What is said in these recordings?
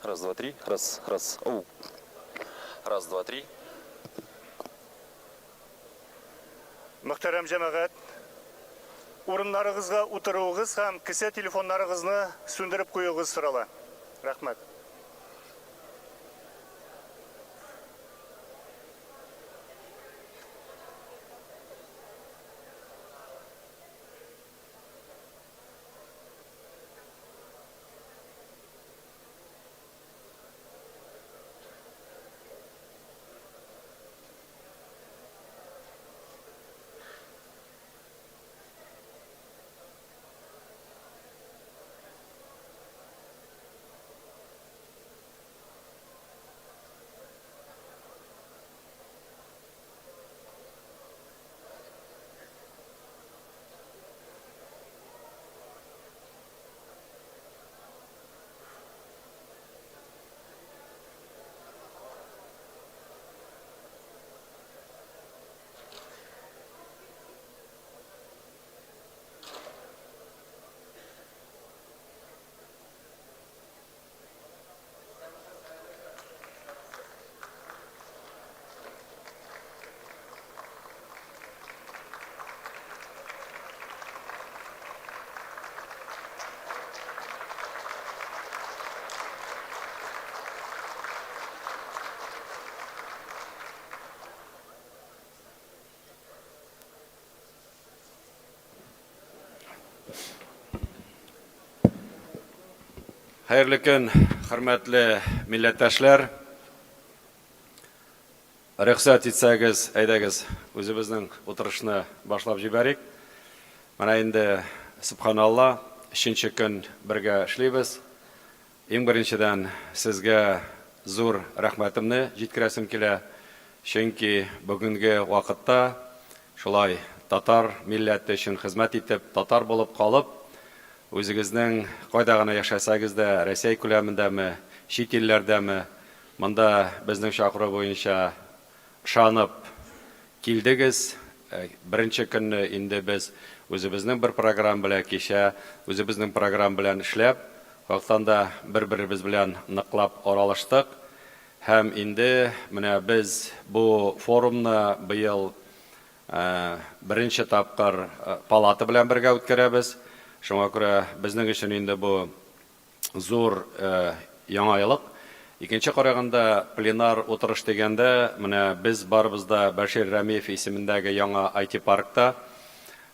Раз, два, три. Раз, раз. Оу. Раз, два, три. Muhterem cemaat, orunlarınızga oturuğunuz hem kısa telefonlarınızı söndürüp koyuğunuz sırala. Rahmet. Hayırlı gün, hürmetli millettaşlar. Рөхсәт итсәгез, әйдәгез, үзебезнең утырышны башлап җибәрик. Менә инде, субханалла, 3нче көн бергә эшлибез. Иң беренчедән сезгә зур рәхмәтемне җиткерәсем килә, чөнки бүгенге вакытта шулай татар милләте өчен хезмәт итеп, татар булып калып, үзегезнең кайда гына яшәсәгез дә, Россия күләмендәме, чит илләрдәме, монда безнең чакыру буенча ышанып килдегез. Беренче көнне инде без үзебезнең бер программа белән кичә, үзебезнең программа белән эшләп, вакыттан да бер-беребез белән ныклап аралаштык. Һәм инде менә без бу форумны быел беренче тапкыр палата белән бергә үткәрәбез. Шуңа күрә безнең өчен инде бу зур яңалык. Икенче караганда пленар утырыш дигәндә, менә без барыбыз да Башир Рәмиев исемендәге яңа IT паркта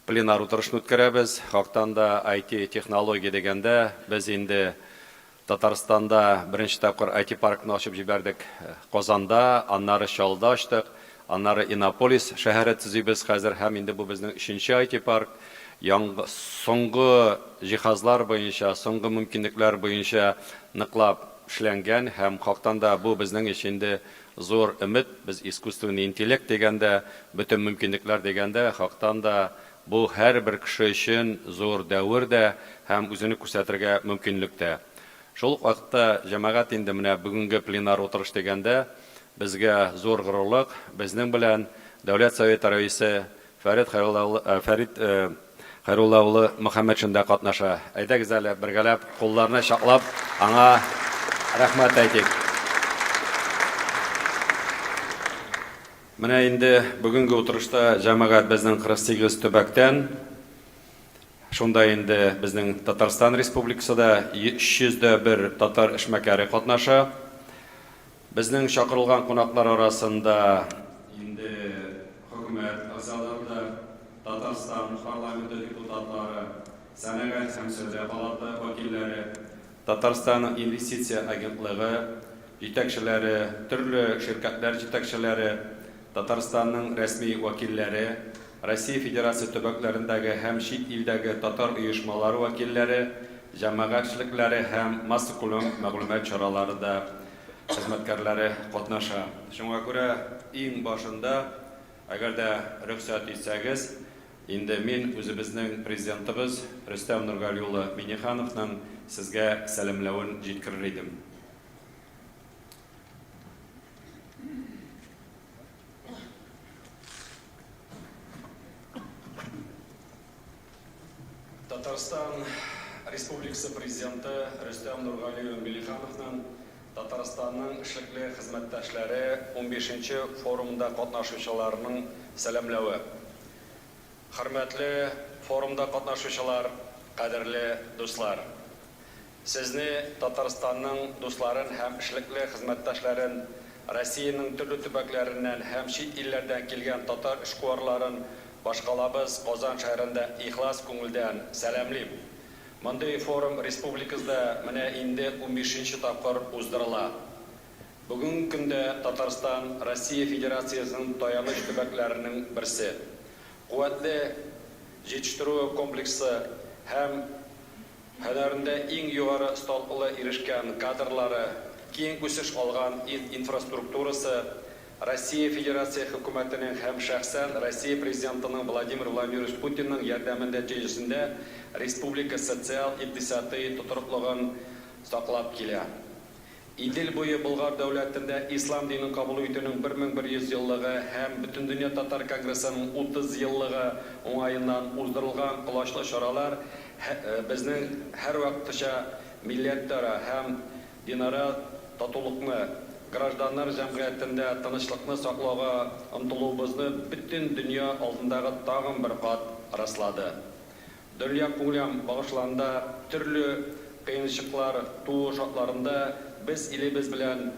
пленар утырышны үткәрәбез. Хактан да IT технология дигәндә, без инде Татарстанда беренче тапкыр IT паркны ачып җибәрдек Казанда, аннары Чаллыда ачтык, аннары Иннополис шәһәре төзибез хәзер, һәм инде бу безнең 3нче IT парк. Соңгы җиһазлар буенча, соңгы мөмкинлекләр буенча ныклап эшләнгән, һәм хактан да бу безнең өчен зур өмет. Без искусственный интеллект дигәндә, бөтен мөмкинлекләр дигәндә, хактан да бу һәрбер кеше өчен зур дәвер дә һәм үзене күрсәтергә мөмкинлек дә. Шул вакытта җәмәгать инде менә бүгенге пленар утырыш дигәндә безгә зур горурлык, безнең белән Дәүләт Советы рәисе Фәрит Хәйрулла Мөхәммәтшин дә катнаша. Әйдәгез әле бергәләп кулларны шаклап аңа рәхмәт әйтик. Менә инде бүгенге утырышта җәмәгать безнең 48 төбәктән, шунда инде безнең Татарстан Республикасында 301 татар эшмәкәре катнаша. Безнең чакырылган кунаклар арасында инде хөкүмәт әгъзалары, Татарстан парламенты депутатлары, сәнәгать һәм сәүдә палата вәкилләре, Татарстан инвестиция агентлыгы җитәкчеләре, төрле ширкәтләр җитәкчеләре, Татарстанның рәсми вәкилләре, Россия Федерация төбәкләрендәге һәм чит илдәге татар оешмалары вәкилләре, җәмәгатьчелекләре һәм массакүләм мәгълүмат чараларында хезмәткәрләре катнаша. Шуңа күрә иң башында, әгәр дә рөхсәт итсәгез, инде мин үзебезнең президентыбыз Рөстәм Нургали улы Миңнехановның сезгә сәламләвен җиткерер идем. Татарстан Республикасы президенты Рөстәм Нургали Миңнехановның Татарстанның эшлекле хезмәттәшләре 15-нче форумда катнашучыларның сәламләве. Хөрмәтле форумда катнашучылар, кадерле дуслар. Сезне Татарстанның дусларын һәм эшлекле хезмәттәшләрен, Россиянең төрле төбәкләреннән һәм чит илләрдән килгән татар эшкуарларын башкалабыз Казан шәһәрендә ихлас күңелдән сәламлыйм. Мондый форум республикабызда менә инде 15-нче тапкыр уздырыла. Бүген көндә Татарстан Россия Федерациясының таяныч төбәкләренең берсе. Куәтле җитештерү комплексы һәм һөнәрендә иң югары статуска ирешкән кадрлары, киң үсеш алган инфраструктурасы, Россия Федерация хөкүмәтенең һәм шәхсән Россия президентының Владимир Владимирович Путинның ярдәме нәтиҗәсендә республика социаль-икътисади тотрыклыгын саклап килә. Идел буе Болгар дәүләтендә ислам динен кабул итүнең 1100 еллыгы һәм Бөтен дөнья татар конгрессының 30 еллыгы уңаеннан уздырылган кылачлы чаралар безнең һәр вакытча милләттәра һәм динара татулыкны, гражданнар җәмгыятендә тынычлыкны саклауга омтылуыбызны бөтен дөнья алдындагы тагын бер кат раслады. Дөнья күләм багышларында төрле кыенчыклар туу шартларында без илебез белән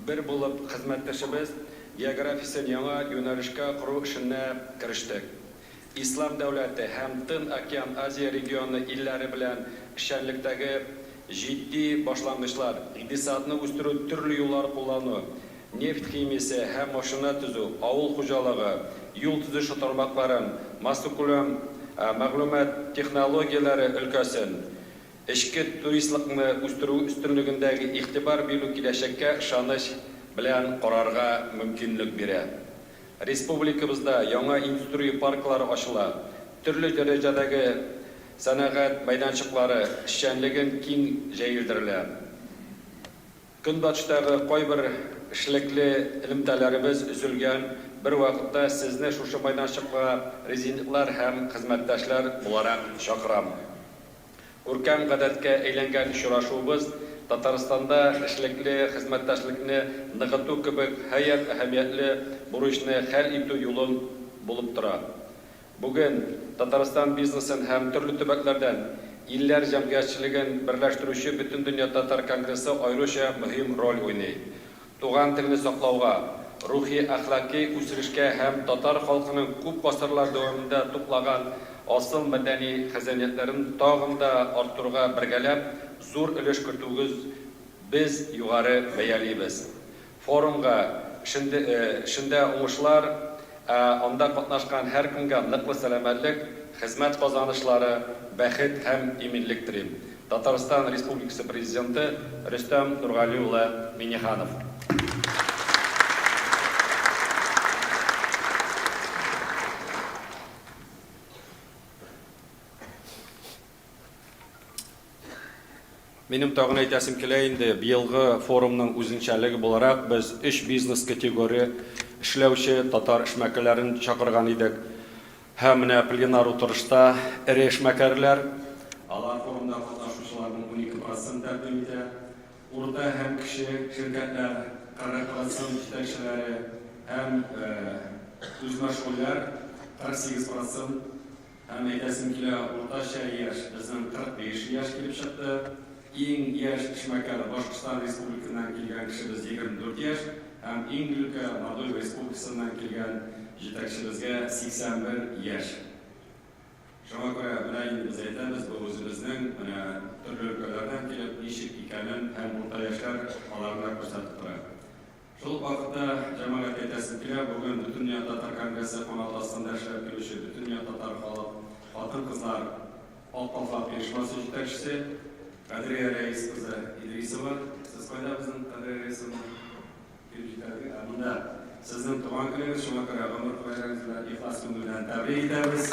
бер булып хезмәттәшебез географиясын яңа юнәлешкә кору эшенә керештек. Ислам дәүләте һәм Тын океан Азия регионы илләре белән эшчәнлектәге җитди башлангычлар, икътисадны үстерү төрле юллар куллану, нефть химиясе һәм машина төзү, авыл хуҗалыгы, юл төзү тармакларын, массакүләм мәгълүмат технологияләре өлкәсен, эчке туристлыкны үстерү өстенлегендәге игътибар бирү киләчәккә ышаныч белән карарга мөмкинлек бирә. Республикабызда яңа индустрия парклары ачыла, төрле дәрәҗәдәге сәнәгать мәйданчыклары эшчәнлеген киң җәелдерелә. Көнбатыштагы кайбер эшлекле элемтәләребез үзелгән бер вакытта сезне шушы мәйданчыкка резидентлар һәм хезмәттәшләр буларак чакырам. Күркәм гадәткә әйләнгән очрашуыбыз Татарстанда эшлекле хезмәттәшлекне ныгыту кебек һәйят әһәмиятле бурычны хәл итү юлын булып тора. Бүген Татарстан бизнесын һәм төрле төбәкләрдән илләр җәмгыятьчелеген берләштерүче Бөтен дөнья татар конгрессы аеруча мөһим роль уйный. Туган телне саклауга, рухи әхлакый үсешкә һәм татар халкының күп гасырлар дәвамында туплаган асыл мәдәни хәзинәләрен тагын да арттыруга бергәләп зур өлеш кертүгез без югары бәялибез. Форумга шундый уңышлар анда катнашкан һәр кемгә ныклы сәламәтлек, хезмәт казанышлары, бәхет һәм иминлек телим. Татарстан Республикасы президенты Рөстәм Нургали улы Миңнеханов. Минем тагын әйтәсем килә инде, быелгы форумның үзенчәлеге буларак без 3 бизнес категория эшләүче татар эшмәкәрләрен чакырган идек. Һәм менә пленар утырышта эре эшмәкәрләр, алар форумда катнашучыларның 12% тәкъдим итә. Урта һәм кече ширкәтләр 40% җитәкчеләре һәм үзмәшгульләр 48%. Һәм әйтәсем килә, уртача яшь безнең 45 яшь килеп чыкты. Иң яшь эшмәкәр Башкортстан Республикасыннан килгән кешебез 24 яшь, һәм иң өлкә Мордовия Республикасыннан килгән җитәкчебезгә 81 яшь. Шуңа күрә менә инде без әйтәбез, бу үзебезнең менә төрле өлкәләрдән килеп ничек икәнен һәм урта яшьләр аларга күрсәтеп тора. Шул вакытта җәмәгать әйтәсе килә, бүген Бөтендөнья татар конгрессы палатасында эшләп килүче Бөтендөнья татар халык хатын-кызлар ак калфак оешмасы җитәкчесе Кадрия Рәис кызы Идрисова. Сез кайда безнең Кадрия Рәисовны килеп җитәргә? Монда сезнең туган көнегез, шуңа күрә гомер байрагыз белән ихлас күңел белән тәбрик итәбез.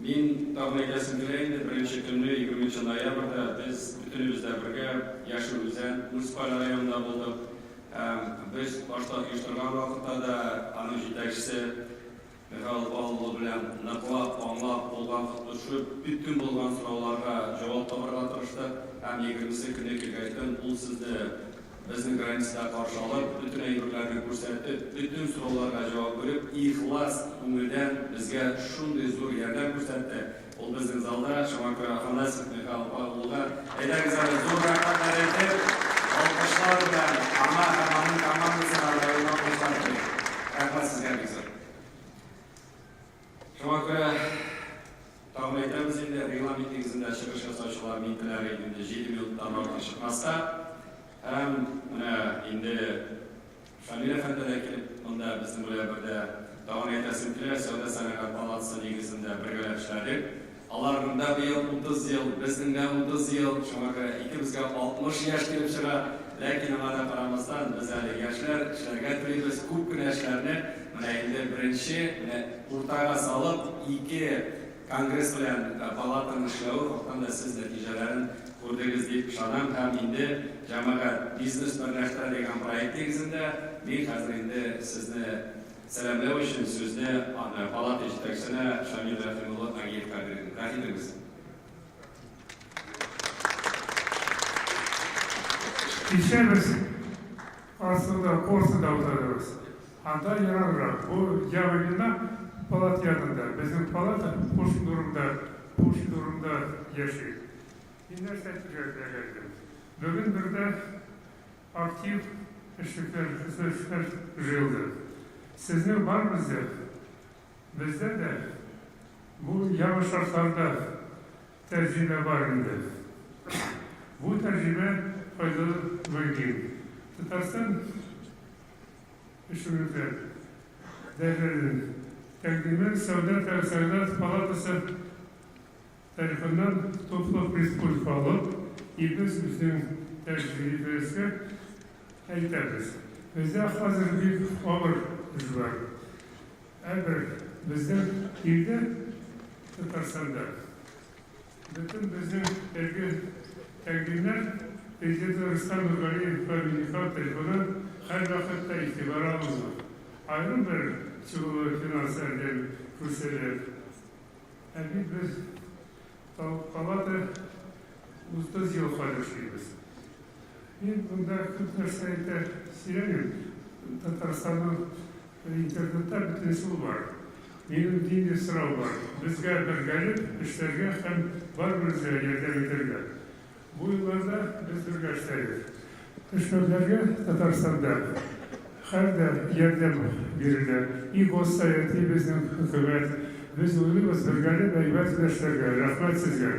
Мин тагын әйтәсем килә инде, беренче көнне 20 ноябрьдә без бөтенебез дә бергә Яшел Үзән муниципаль районында булдык. Без башта оештырган вакытта да аның җитәкчесе Михаил Павлов белән ныклап, аңлап булган төшүп, бүтән булган сорауларга җавап табарга тырыштык. Һәм 20 көнне килгән ул сезне безнең границада каршы алып, бүтән әйберләрне күрсәтеп, бүтән сорауларга җавап биреп, ихлас күңелдән безгә шундый зур ярдәм күрсәтте. Ул безнең залда, шуңа күрә Афанасьев Михаил Павловга әйдәгез әле зур рәхмәтләр әйтеп, алкышлар белән аңа һәм аның командасына районга куштырдык. Рәхмәт сезгә бик зур. Шуңа күрә тагын әйтәбез инде, регламент нигезендә чыгыш ясаучылар минутлары инде 7 минуттан артык чыкмаска. Һәм инде Шамил әфәнде дә килеп, монда безнең белән бергә тагын әйтәсем килә, Сәүдә сәнәгать палатасы нигезендә бергәләп эшләдек. Аларның да быел 30 ел, безнең дә 30 ел, шуңа күрә икебезгә 60 яшь килеп чыга. Ләкин аңа да карамастан, без әле яшьләр эшләргә телибез, күп кенә эшләрне менә инде беренче уртага салып, 2 конгресс белән палатаның эшләве вакытында сез нәтиҗәләрен күрдегез дип ышанам. Һәм инде җәмәгать бизнес берләштерә дигән проект нигезендә мин хәзер инде сезне сәламлау өчен сүзне палата җитәкчесенә Шамил Рәхимулла Агиевка бирәм. Рәхимегез. Кичәбез асылда, Корсуда утырдыбыз. Анда ераграк. Бу Явелина палат янында. Безнең палата Пушкин яши. Мин нәрсә әйтергә килдем. Бүген бердә актив эшләр җыелды. Сезнең бармызды. Бездә дә бу яңа шартларда тәҗрибә бар инде. Бу тәҗрибә файдалы мөмкин. Татарстан эшчәнлеге дәреҗәләрен тәкъдимен Сәүдә палатасы тарафыннан топлап республика алып, без безнең тәҗрибәбезгә әйтәбез. Бездә хәзер бик авыр эш бар. Безнең илдә Татарстанда бөтен безнең тәкъдимнәр Президент Рустам Нургалиев Михаил Тарифовдан һәр вакытта игътибар алынган. Аерым бер финанс ярдәм күрсәтелә. Без палата 30 ел эшлибез. Мин монда күп нәрсә әйтә сөйләмим. Татарстанның интернетта бөтен сул бар. Минем динди сорау бар. Безгә бергәлеп эшләргә һәм барыбызга ярдәм итәргә. Bu yıllarda biz birleştirdik. Düşmanlarga Tatarstanda her de yardım verirler. İlk olsaydı bizim hükümet, biz uyduruz birgeli ve birleştirdik. Rahmet sizler.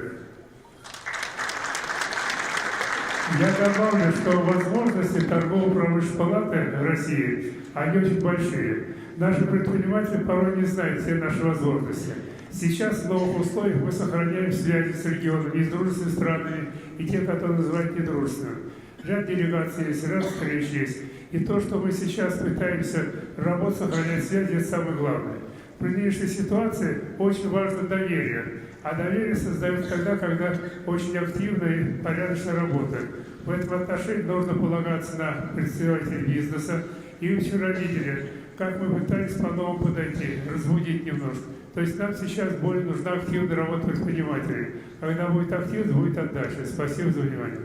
Я добавлю, что возможности торгово-промышленной палаты России, они очень большие. Наши предприниматели порой не знают все наши возможности. Сейчас в новых условиях мы сохраняем связи с регионами, и с дружественными странами, и те, которые называют недружественными. Ряд делегаций есть, ряд встреч есть. И то, что мы сейчас пытаемся работать, сохранять связи, это самое главное. В нынешней ситуации очень важно доверие. А доверие создается тогда, когда очень активно и порядочно работают. В этом отношении нужно полагаться на представителей бизнеса. И вы вчера видели, как мы пытались по-новому подойти, разбудить немножко. То есть нам сейчас более нужна активная работа предпринимателей. Когда будет активность, будет отдача. Спасибо за внимание.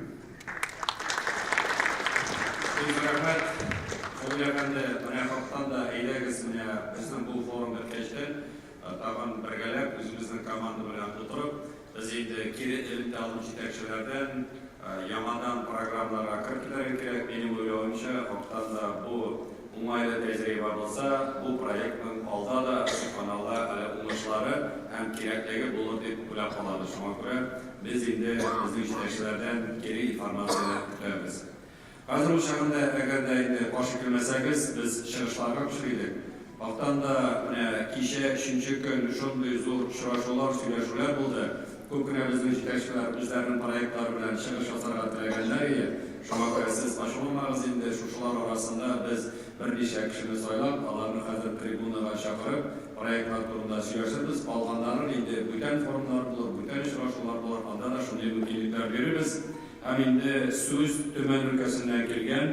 Тагын бергәләп үзебезнең команда белән утырып, без инде кире элемтә алып җитәкчеләрдән Яңадан программаларға кіртілері керек. Менің ойлауымша, оқтан да бұл оңайлы тәжірибе болса, бұл проекттің алда да Субханалла әлі уңышлары һәм керектігі болыр деп ойлап қалады. Шуңа күрә біз енді біздің жетекшілерден керек информацияны күтеміз. Қазір бұл шағында әгерде енді қаршы келмесеңіз, біз шығышларға күшілдік. Оқтан да кеше 3-ші күн шондай зор ұшырашулар, сөйлесулер болды. Көп күнә біздің жетекшілер өздерінің проекттары белән шығыш жасарға теләгәннәр иде. Шуңа күрә сіз ачылмагыз инде шушылар арасында біз берничә кешене сайлап, аларны хәзер трибунага чакырып, проектлар турында сөйләшербез. Калганнарын инде бүтән форумнар булыр, бүтән очрашулар булыр, анда да шундый мөмкинлекләр бирербез. Һәм инде сүз Төмән өлкәсеннән килгән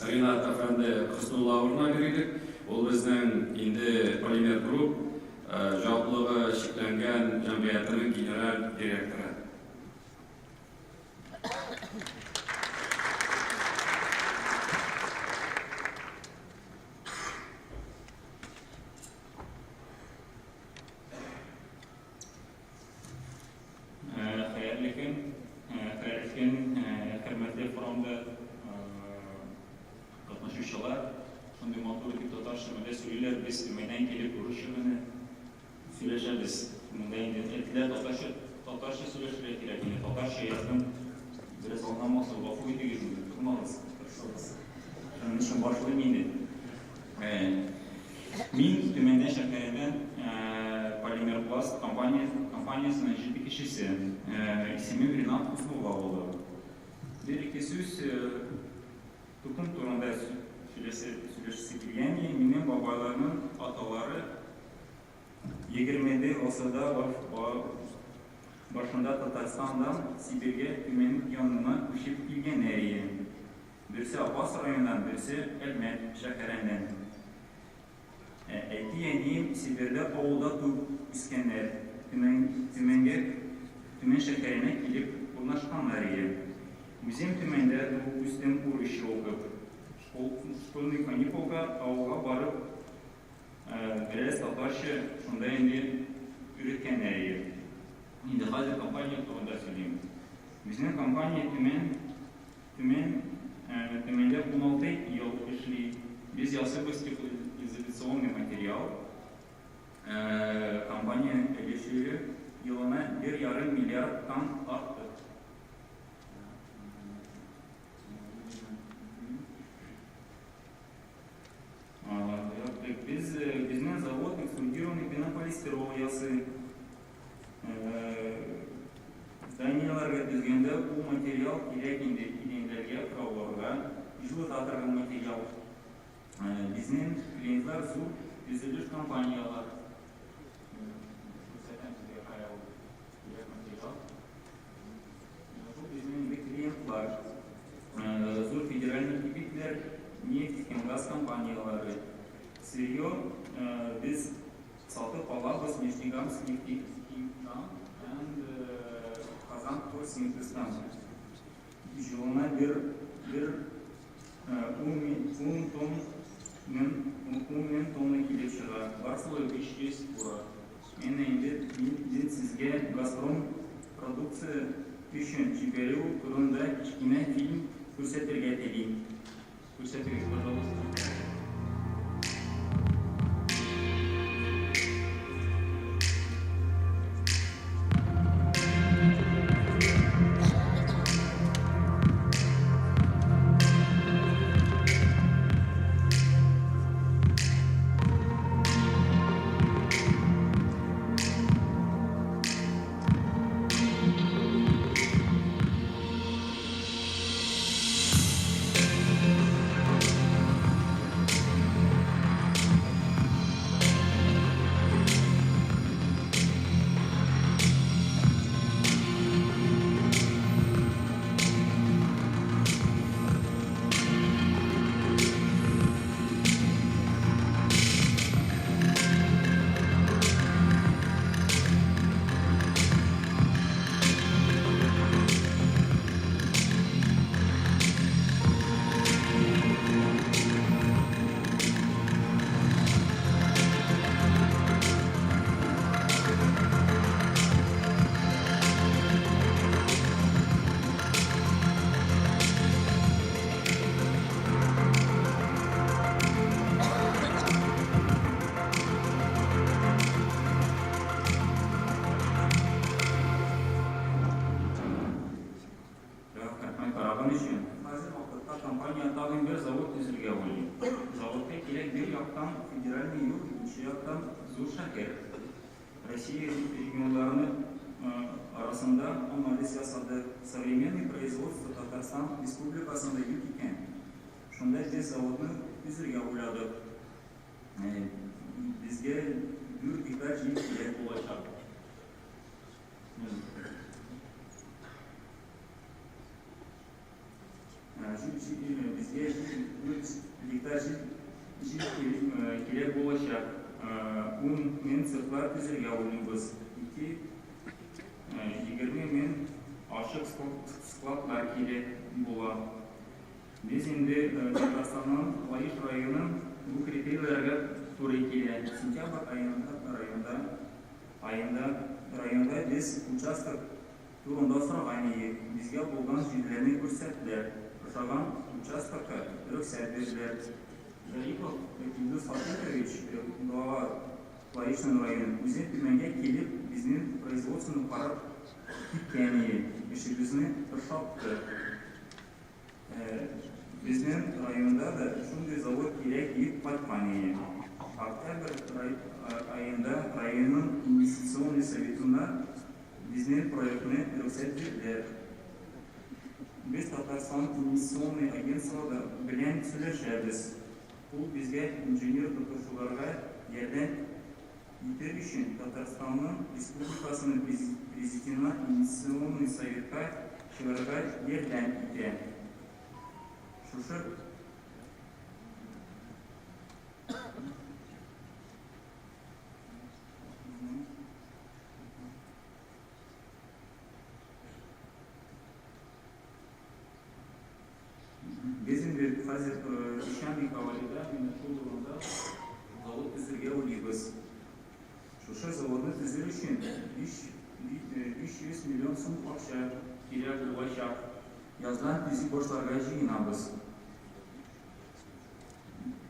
Ринат әфәнде Хыснулла урына бирдек. Ул безнең инде Полимер групп жауаплығы шекләнгән җәмгыятенең генераль директоры. Hürmetli forumda katılışçılar, şimdi matematik tutarşımında söyler biz Türkiye'den gelip uğraşımını söyleşiriz. Bunda etkiler tutarşı söyleşilir ki yani tutarşı yazdım biraz anlamazsa lafı gidiyor tutmalıyız. Onun için başlayayım yine. Min Tümenden şirketinden Polimer Plast kompaniyasının ciddi kişisi ismi Renat Husnullah oldu. Bir söz tutum turunda söyleşisi girgen benim babalarımın ataları 20'li asırda başında Tataristan'dan Sibir'e Tümen'in yanına uçup gelgenleri. Birisi Abbas rayonundan, birisi Elmet şehrinden. Eti Sibir'de avulda tuğ iskenler Tümen şehrine gelip urnaşkanları. Bizim Tümen'de bu üstten uğraşı okup, şkolnik kanikoga avulga barıp biraz Tatarşı şunda indi üretkenleri. Şimdi hazır kampanya turunda söyleyeyim. Bizim kampanya Tümen'de 16 yıl işli. Biz yazıyoruz изоляционный материал. Компания eleştiri yılına 1,5 milyardan arttı. Bizden zavod eksploatированный пенополистирол ясы. Зданияларга тизгенде bu материал керек идеяларга, кырауларга, жылыт атырган материал. Bizning klientlar zo'r tuzilish kompaniyalar. Bu bizning klientlar, zo'r federalniy hududlar, neft һәм gaz kompaniyalari. Siryo biz sotib olamiz Neftegamsk, Neftekhim and Kazan Torsintesdan. Yılına bir 10 tonna kelib chiqadi. Barselona 500 euro. Endi men sizga Gazprom produksiya uchun chegara turida kichkina film ko'rsatirga teging. Ko'rsating, пожалуйста. яктан федеральный юг, икенче яктан зур шәһәр. Россия регионларының арасында амали саясаты современный производство Татарстан Республикасында юк икән. Шунда без заводны үзергә уйладык. Безгә 4 гектар җир кирәк булачак. Bizga 4 гектар җир кирәк булачак. 10 мең цехлар төзергә уйлыйбыз. 20 мең ашык складлар кирәк була. Biz инде Татарстанның Лаиш районының бу критерийләргә туры килә. Сентябрь районда без участок турында сораган идек. Безгә булган җирләрне күрсәттеләр. Ошаган участокка рөхсәт бирделәр. Зарипов Илдус Фатихович, глава Лаишның районын, үзе Төмәнгә килеп, безнең производствоны карап киткән иде. Эшебезне тыршатты. Безнең районда да шундый завод кирәк дип кайткан иде. Октябрь айында районның инвестиционный советына безнең проектны рөхсәт бирделәр. Biz Татарстан инвестиционный агентствода белән сөйләшәбез. Ул безгә инженер тотышуларга ярдәм итер өчен Татарстанның Республикасының президентына инвестиционный советка чыгарга ярдәм итә. Шушы Bizim bir hozir Ишанбек авылында шул урында завод төзергә уйлыйбыз. Шушы заводны төзер өчен 500 миллион сум акча кирәк булачак. Яздан төзи башларга җыенабыз.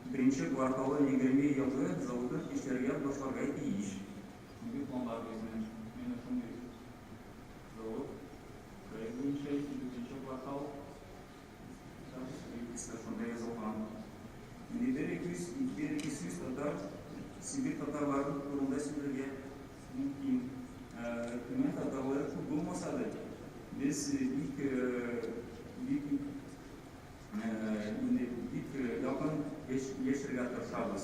Беренче кварталы 20 елда заводны эшләргә башларга тиеш. Бу планнар безнең. Менә шундый завод проект буенча 2нче квартал шунда язылган. Инде татар, Сибир татарлары турында сөйләргә мөмкин. Төмән татарлары күп булмаса да, без бик якын яшәргә тырышабыз.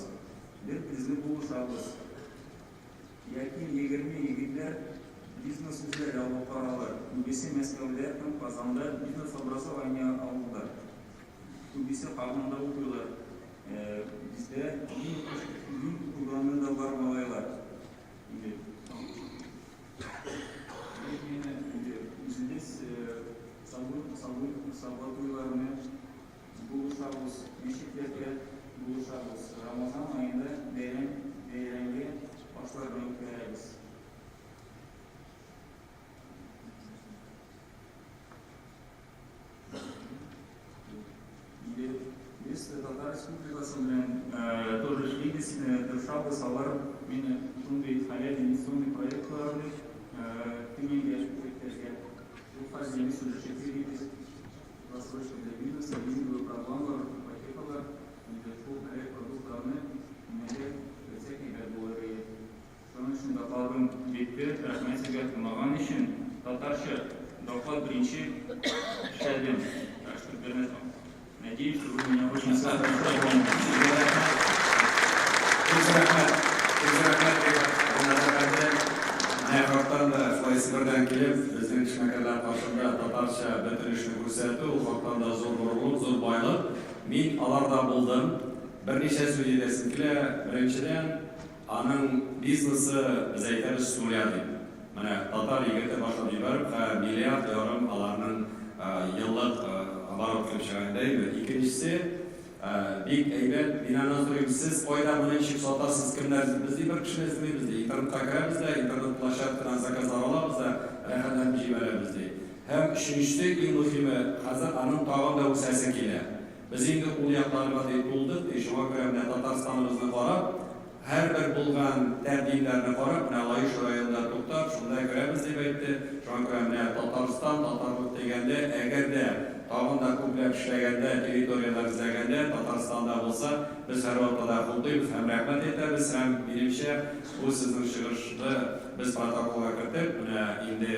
Бер безне булышабыз. Яки 20 егетләр бизнес үзләре алып каралар. Күбесе Мәскәүдә һәм Казанда бизнес образование алалар. Күбесе Казанда укыйлар. Бездә бин курганы да бар малайлар. Үзебез сабатуйларны булышабыз, мешитләргә булышабыз. Рамазан аенда бәйрәмгә башларга үткәрәбез. Biz Татар Республикасы белән тоже эшлибез, тырышабыз, алар мине шундый хәләл инвестиционный проектларны Төмәнгә үткәрергә. Бу хәзер сөйләшәбез. Рассрочка для бизнеса, лизинговые программы, ипотекалар, шул проект продуктларны Төмәнгә үткәрергә булыры. Шуның өчен докладым бетте, рәхмәт сезгә тыңлаган өчен. Татарча доклад беренче эшләдем. Надеюсь, что вы меня очень слышите. Сибирдән килеп, безнең эшмәкәрләр каршында татарча бөтенешне күрсәтү, ул хакында зур горурлык, зур байлык. Мин аларда булдым. Берничә сүз әйтәсем килә. Беренчедән, аның бизнесы без әйтәбез Сумлядый. Менә татар егете башлап җибәреп, миллиард ярым аларның еллык оборот килеп чыгандай. Икенчесе, бик әйбәт, бинаны сорыйм, сез кайда моны ничек сатасыз, кемнәр без бер кешене эзлибез ди. Интернетка керәбез дә, интернет площадкадан заказлар алабыз да, рәхәтләнеп җибәрәбез ди. Һәм өченчесе, иң мөһиме, хәзер аның тагын да үсәсе килә. Без инде ул якларга дип булдык, шуңа күрә менә Татарстаныбызны карап, һәрбер булган тәртипләрне карап, менә Лаиш районында туктап, шунда керәбез дип әйтте. Шуңа күрә менә Татарстан, татарлык дигәндә, әгәр дә тагын да күпләп эшләгәндә, территориялар эзләгәндә, Татарстанда булса, без һәр вакытта хуплыйбыз һәм рәхмәт итәбез һәм минемчә бу сезнең чыгышны без протоколга кертеп, менә инде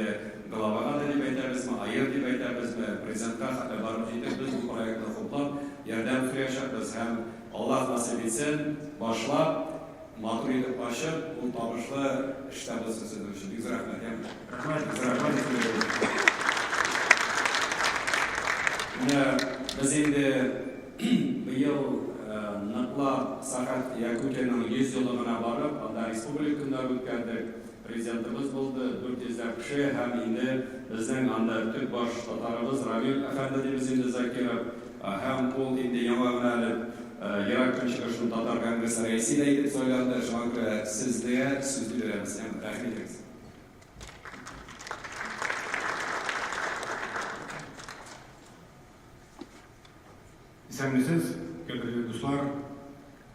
главага да дип әйтәбезме, аер дип әйтәбезме, президентка хәтта барып җитеп, без бу проектны хуплап, ярдәм сораячакбыз һәм Аллаһ насыйп итсен, башлап, матур итеп ачып, ул табышлы эштә булсын сезнең өчен. Бик рәхмәт. Biz endi bıyıl Nıqla Sahat Yakutiyaның 100 yılına barıp, anda Respublika günleri ötkəndік. Prezidentimiz buldu, 400 kişi, hem indi bizden anda Türk baş tatarımız Ramil Efendi deyimiz indi Zakirov, hem ol indi yanlarına Irak Künçüküşün Tatar Kongresi reisiyle edip söylendi. Şu an sizliğe sözlü veremiz. Rahmet ederiz. Исәнмесез, кадерле дуслар,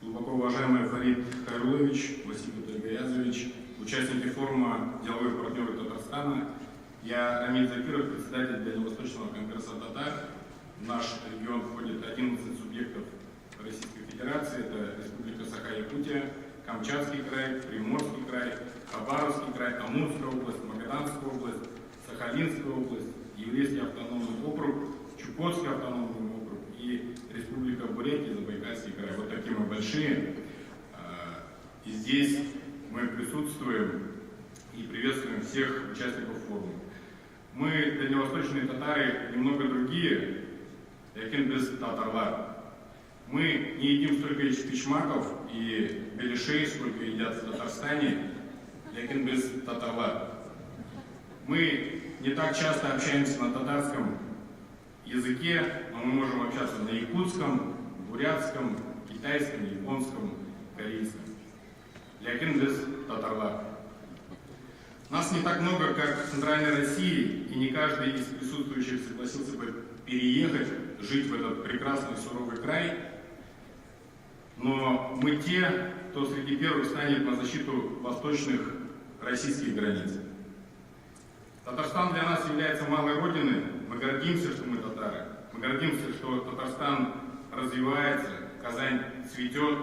глубоко уважаемый Фарид Хайруллович, Василий Тольгаязович, участники форума «Деловые партнеры Татарстана». Я Рамиль Закиров, председатель Дальневосточного конгресса татар. В наш регион входит 11 субъектов Российской Федерации. Это Республика Саха-Якутия, Камчатский край, Приморский край, Хабаровский край, Амурская область, Магаданская область, Сахалинская область, Еврейский автономный округ, Чукотский автономный округ и Республика Бурятия, Забайкальский край. Вот такие мы большие. И здесь мы присутствуем и приветствуем всех участников форума. Мы, дальневосточные татары, немного другие, якин без татарлар. Мы не едим столько пичмаков и беляшей, сколько едят в Татарстане, якин без татарлар. Мы не так часто общаемся на татарском языке, но мы можем общаться на якутском, бурятском, китайском, японском, корейском. Якин без татарлар. Нас не так много, как в Центральной России, и не каждый из присутствующих согласился бы переехать, жить в этот прекрасный суровый край. Но мы те, кто среди первых станет на защиту восточных российских границ. Татарстан для нас является малой родиной. Мы гордимся, что мы татары. Мы гордимся, что Татарстан развивается, Казань цветет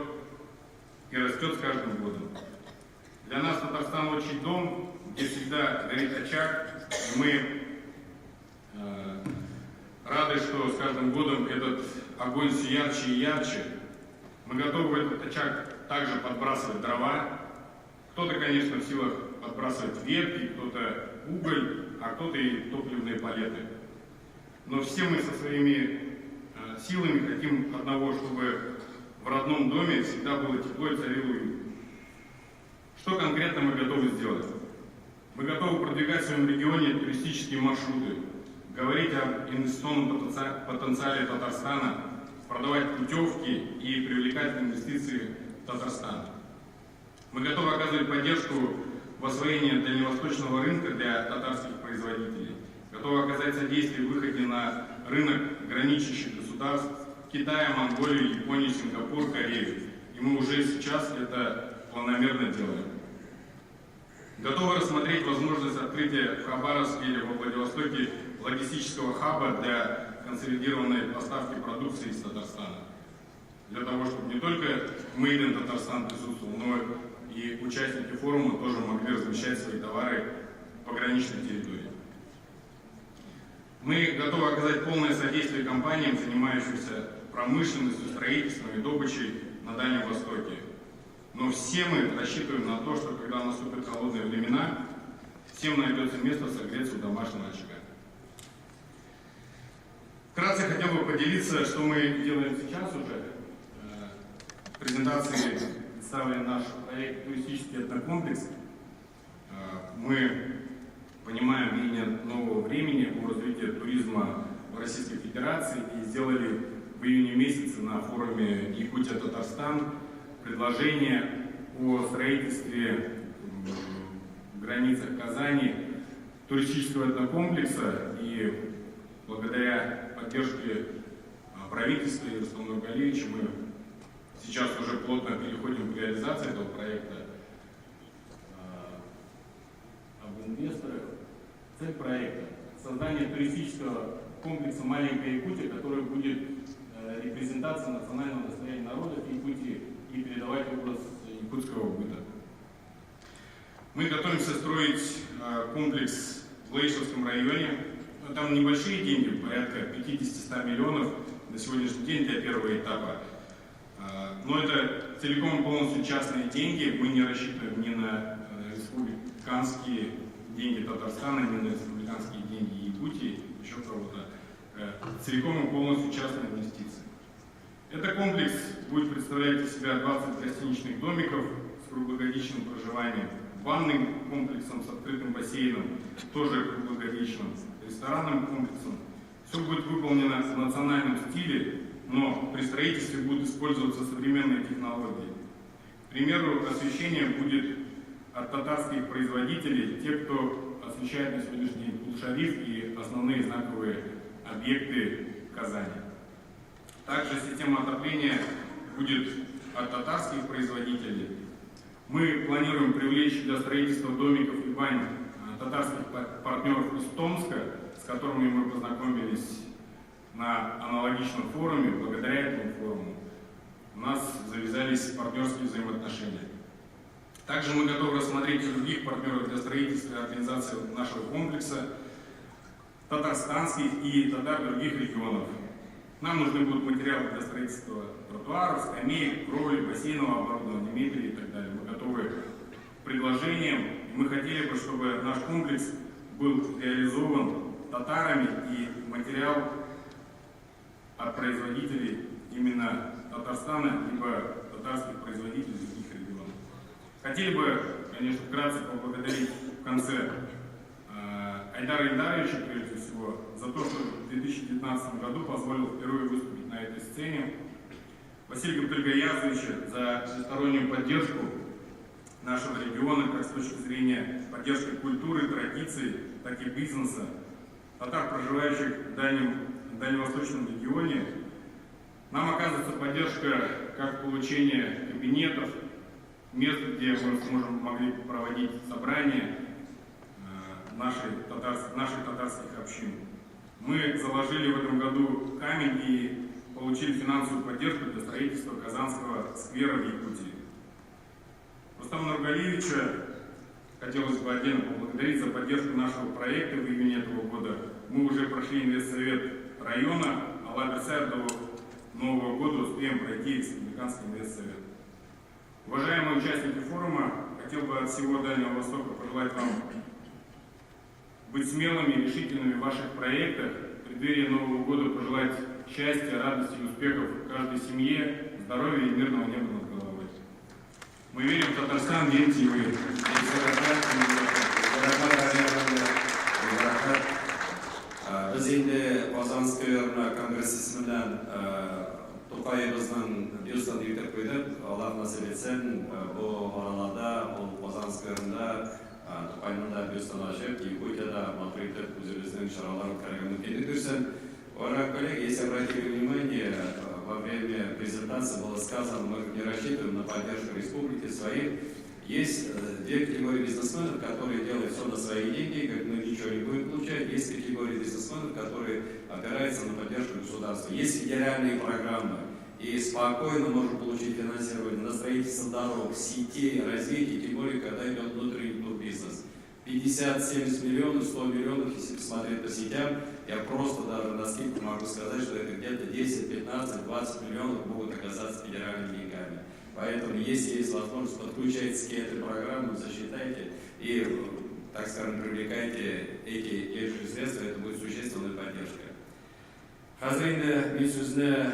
и растет с каждым годом. Для нас Татарстан отчий дом, где всегда горит очаг. И мы рады, что с каждым годом этот огонь все ярче и ярче. Мы готовы в этот очаг также подбрасывать дрова. Кто-то, конечно, в силах подбрасывать ветки, кто-то уголь, а кто-то и топливные палеты. Но все мы со своими силами хотим одного, чтобы в родном доме всегда было тепло и царил уют. Что конкретно мы готовы сделать? Мы готовы продвигать в своем регионе туристические маршруты, говорить об инвестиционном потенциале Татарстана, продавать путевки и привлекать инвестиции в Татарстан. Мы готовы оказывать поддержку в освоении дальневосточного рынка для татарских производителей, готовы оказать содействие в выходе на рынок граничащих государств Китая, Монголию, Японию, Сингапур, Корею. И мы уже сейчас это планомерно делаем. Готовы рассмотреть возможность открытия в Хабаровске или во Владивостоке логистического хаба для консолидированной поставки продукции из Татарстана. Для того, чтобы не только Made in Татарстан присутствовал, но и участники форума тоже могли размещать свои товары в пограничной территории. Мы готовы оказать полное содействие компаниям, занимающимся промышленностью, строительством и добычей на Дальнем Востоке. Но все мы рассчитываем на то, что когда наступят холодные времена, всем найдется место согреться у домашнего очага. Вкратце хотел бы поделиться, что мы делаем сейчас уже. В презентации представлен наш проект «Туристический этнокомплекс». Мы понимаем видение нового времени по развитию туризма в Российской Федерации и сделали в июне месяце на форуме Якутия-Татарстан предложение о строительстве в границах Казани туристического этнокомплекса. И благодаря поддержке правительства и Рустама Нургалиевича мы сейчас уже плотно переходим к реализации этого проекта. Об инвесторах. Цель проекта – создание туристического комплекса «Маленькая Якутия», который будет репрезентацией национального достояния народов Якутии и передавать образ якутского быта. Мы готовимся строить комплекс в Лейшевском районе. Там небольшие деньги, порядка 50-100 миллионов на сегодняшний день для первого этапа. Но это целиком и полностью частные деньги. Мы не рассчитываем ни на республиканские деньги Татарстана, ни на республиканские деньги Якутии, еще кого-то. Целиком и полностью частные инвестиции. Этот комплекс будет представлять из себя 20 гостиничных домиков с круглогодичным проживанием, банным комплексом с открытым бассейном, тоже круглогодичным, ресторанным комплексом. Все будет выполнено в национальном стиле, но при строительстве будут использоваться современные технологии. К примеру, освещение будет от татарских производителей, те, кто освещает на сегодняшний день Кул-Шариф и основные знаковые объекты Казани. Также система отопления будет от татарских производителей. Мы планируем привлечь для строительства домиков и бань татарских партнеров из Томска, с которыми мы познакомились на аналогичном форуме. Благодаря этому форуму у нас завязались партнерские взаимоотношения. Также мы готовы рассмотреть и других партнеров для строительства и организации нашего комплекса, татарстанских и татар других регионов. Нам нужны будут материалы для строительства тротуаров, скамеек, кровли, бассейнового оборудования, мебели и так далее. Мы готовы к предложениям. Мы хотели бы, чтобы наш комплекс был реализован татарами и материал от производителей именно Татарстана, либо татарских производителей других регионов. Хотели бы, конечно, вкратце поблагодарить в конце Айдара Ильдаровича, прежде всего, за то, что в 2019 году позволил впервые выступить на этой сцене, Василия Габдельгаязовича за всестороннюю поддержку нашего региона, как с точки зрения поддержки культуры, традиций, так и бизнеса, татар, проживающих в дальневосточном регионе. Нам оказывается поддержка как получения кабинетов, мест, где мы могли проводить собрания наших татарских общин. Мы заложили в этом году камень и получили финансовую поддержку для строительства Казанского сквера в Якутии. Рустама Нургалиевича хотелось бы отдельно поблагодарить за поддержку нашего проекта в июне этого года. Мы уже прошли инвестсовет района, а Алла-Берсай до Нового года успеем пройти республиканский инвестсовет. Уважаемые участники форума, хотел бы от всего Дальнего Востока пожелать вам быть смелыми и решительными в ваших проектах, в преддверии Нового года пожелать счастья, радости и успехов каждой семье, здоровья и мирного неба над головой. Мы верим в Татарстан, верьте и вы. Biz endi Qozonskoy kongressisi bilan To'qayevimizning byustini yutib qo'ydik. Alloh nasib etsin, bu oralarda Qozonskoyda To'qayevning byustini ochib, Якутияда matbuotda o'zimizning choralarini o'tkazgan mumkinlik bersin. Уважаемые коллеги, если обратили внимание, во время презентации было сказано, мы не рассчитываем на поддержку республики своих. Есть две категории бизнесменов, которые делают все на свои деньги, как мы ничего не будем получать. Есть категории бизнесменов, которые опираются на поддержку государства. Есть федеральные программы, и спокойно можно получить финансирование на строительство дорог, сетей, развитие, тем более, когда идет внутренний турбизнес. 50-70 миллионов, 100 миллионов, если посмотреть по сетям, я просто даже на скидку могу сказать, что это где-то 10, 15, 20 миллионов могут оказаться федеральными деньгами. Поэтому, если есть возможность, подключайтесь к этой программе, засчитайте и, так скажем, привлекайте эти денежные средства, это будет существенная поддержка. Hazırda bir sözle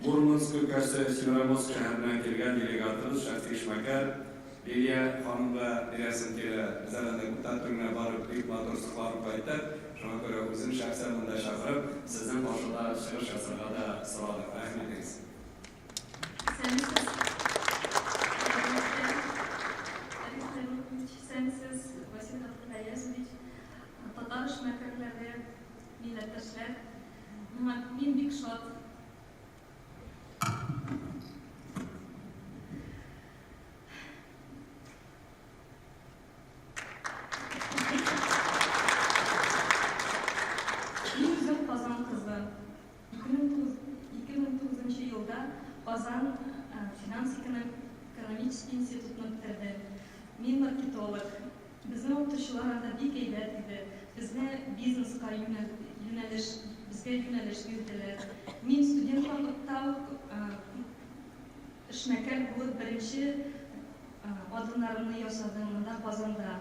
Murmansk өлкәсе Североморск шәһәреннән килгән делегатыбыз Шәфи Ишмәкәр, Лилия ханым да бирәсен килә, без әле күптән барып, бик матур сыкланып кайтты. Шуңа күрә үзем шәхсән монда чакырып, сезнең башында чыгыш ясарга да сорадык. Рәхмәт итегез. Sensiz Vasil Gabdельгаязович, Татар эшмәкәрләре, милләттәшләр, мин бик шат. Мин үзем экономический институтны бетердем. Мин маркетолог. Безнең укытучылар да бик әйбәт иде. Безгә бизнеска безгә юнәлеш бирделәр. Мин студент вакытта эшмәкәр булып беренче адымнарымны ясадым монда Казанда.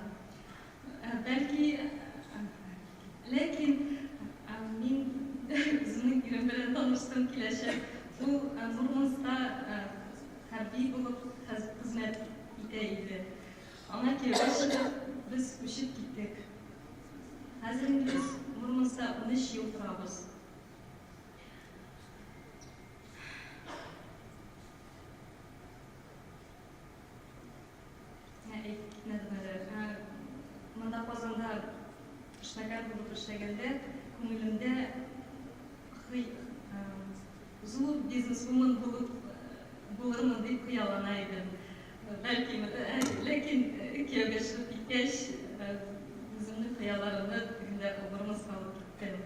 Ләкин мин үземнең ирем белән таныштым киләчәк. Ул Мурманскта хәрби булып хезмәт итә иде. Аңа кирәк без күчеп киттек. Хәзер без Мурманскта 13 ел торабыз. Монда Казанда эшмәкәр булып эшләгәндә күңелемдә зур бизнесвумен булырмын дип хыяллана идем. Ләкин кияүгә чыгып киткәч, үземнең хыялларымны инде Мурманскка алып киттем.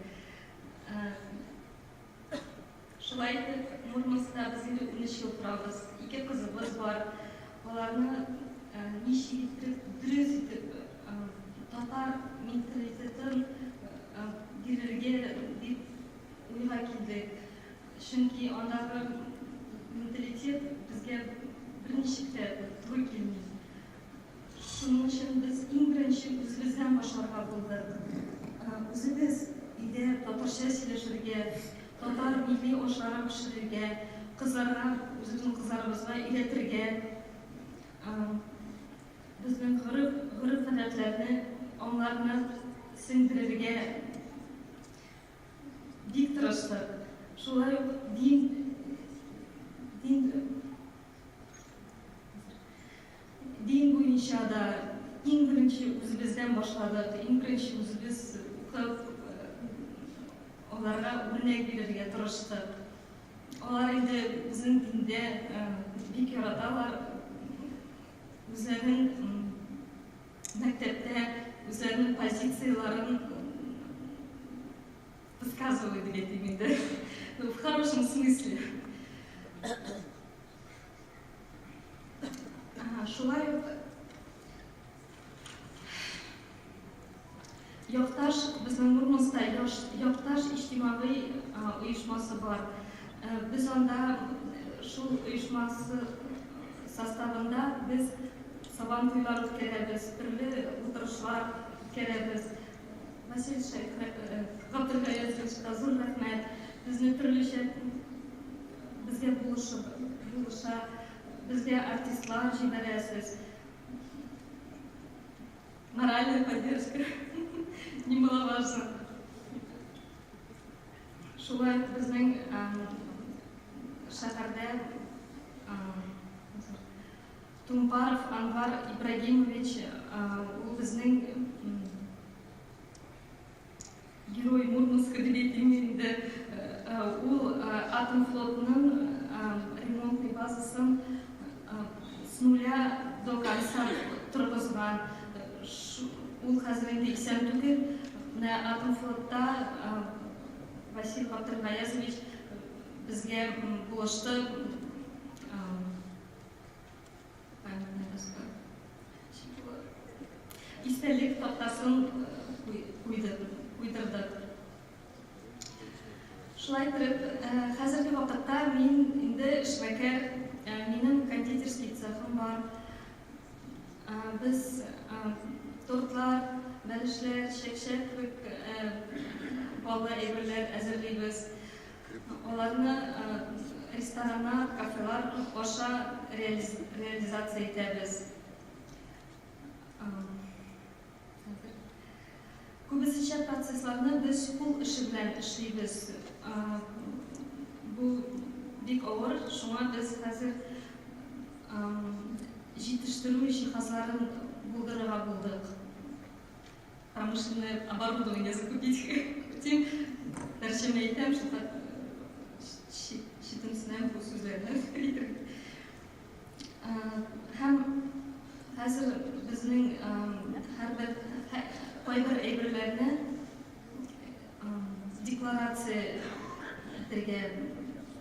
Шулай итеп, Мурманскта без инде 13 ел торабыз. 2 кызыбыз бар. Аларны ничек дөрес итеп татар менталитетын бирергә дип уйга килдек. Чөнки андагы менталитет безгә берничек тә туры килми. Шуның өчен без иң беренче үзебездән башларга булдык. Үзебез өйдә татарча сөйләшергә, татар милли ашларын пешерергә, кызларга, үзебезнең кызларыбызга өйрәтергә, безнең гореф-гадәтләрне аңларына сеңдерергә бик тырыштык. Шулай ук дин буенча да иң беренче үзебездән башладык. Иң беренче үзебез укып, аларга үрнәк бирергә тырыштык. Алар инде безнең диндә бик яраталар. Үзләренең мәктәптә үзләренең позицияларын высказывают дип әйтим инде. В хорошем смысле. Шулай ук Якташ, безнең Мурманскта Якташ иҗтимагый оешмасы бар. Без анда шул оешмасы составында без сабан туйлар үткәрәбез, төрле утырышлар үткәрәбез. Василий Габдулгаевич, зур рәхмәт. Безне төрлечә безгә булыша, безгә артистлар җибәрәсез. Моральная поддержка немаловажна. Шулай безнең шәһәрдә Тумпаров Анвар Ибрагимович, ул безнең герой Мурманска дип әйтим инде. Ул атом флотының ремонтный базасын с нуля до конца торгызган. Ул хәзер инде исән түгел. Атом флотта Василий Габдулгаевич безгә булышты. Истәлек тактасын куйдырдык. Шулай итеп, хәзерге вакытта мин инде эшмәкәр, минем кондитерский цехым бар. Без тортлар, бәлешләр, чәкчәк, баллы әйберләр әзерлибез. Аларны рестораннар, кафелар аша реализация итәбез. Күбесенчә процессларны без кул эше белән эшлибез. Бу бик авыр, шуңа без хәзер җитештерү җиһазларын булдырырга булдык. Промышленное оборудование закупить хотим. Тәрҗемә итәм, шуңа читенсенәм бу сүзләрне. Һәм хәзер безнең һәрбер кайбер әйберләрне декларация итәргә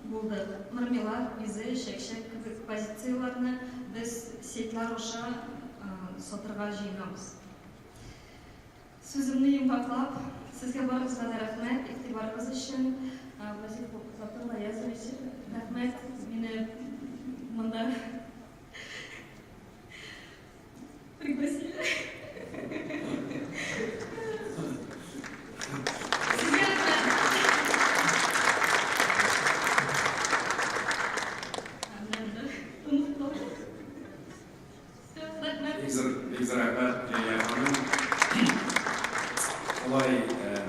булды. Мармелад, бизе, чәкчәк кебек позицияларны без сетлар аша сатырга җыенабыз. Сүземне йомгаклап, сезгә барыгызга да рәхмәт, игътибарыгыз өчен. Вазиф Абдулла Язович, рәхмәт, мине монда пригласили.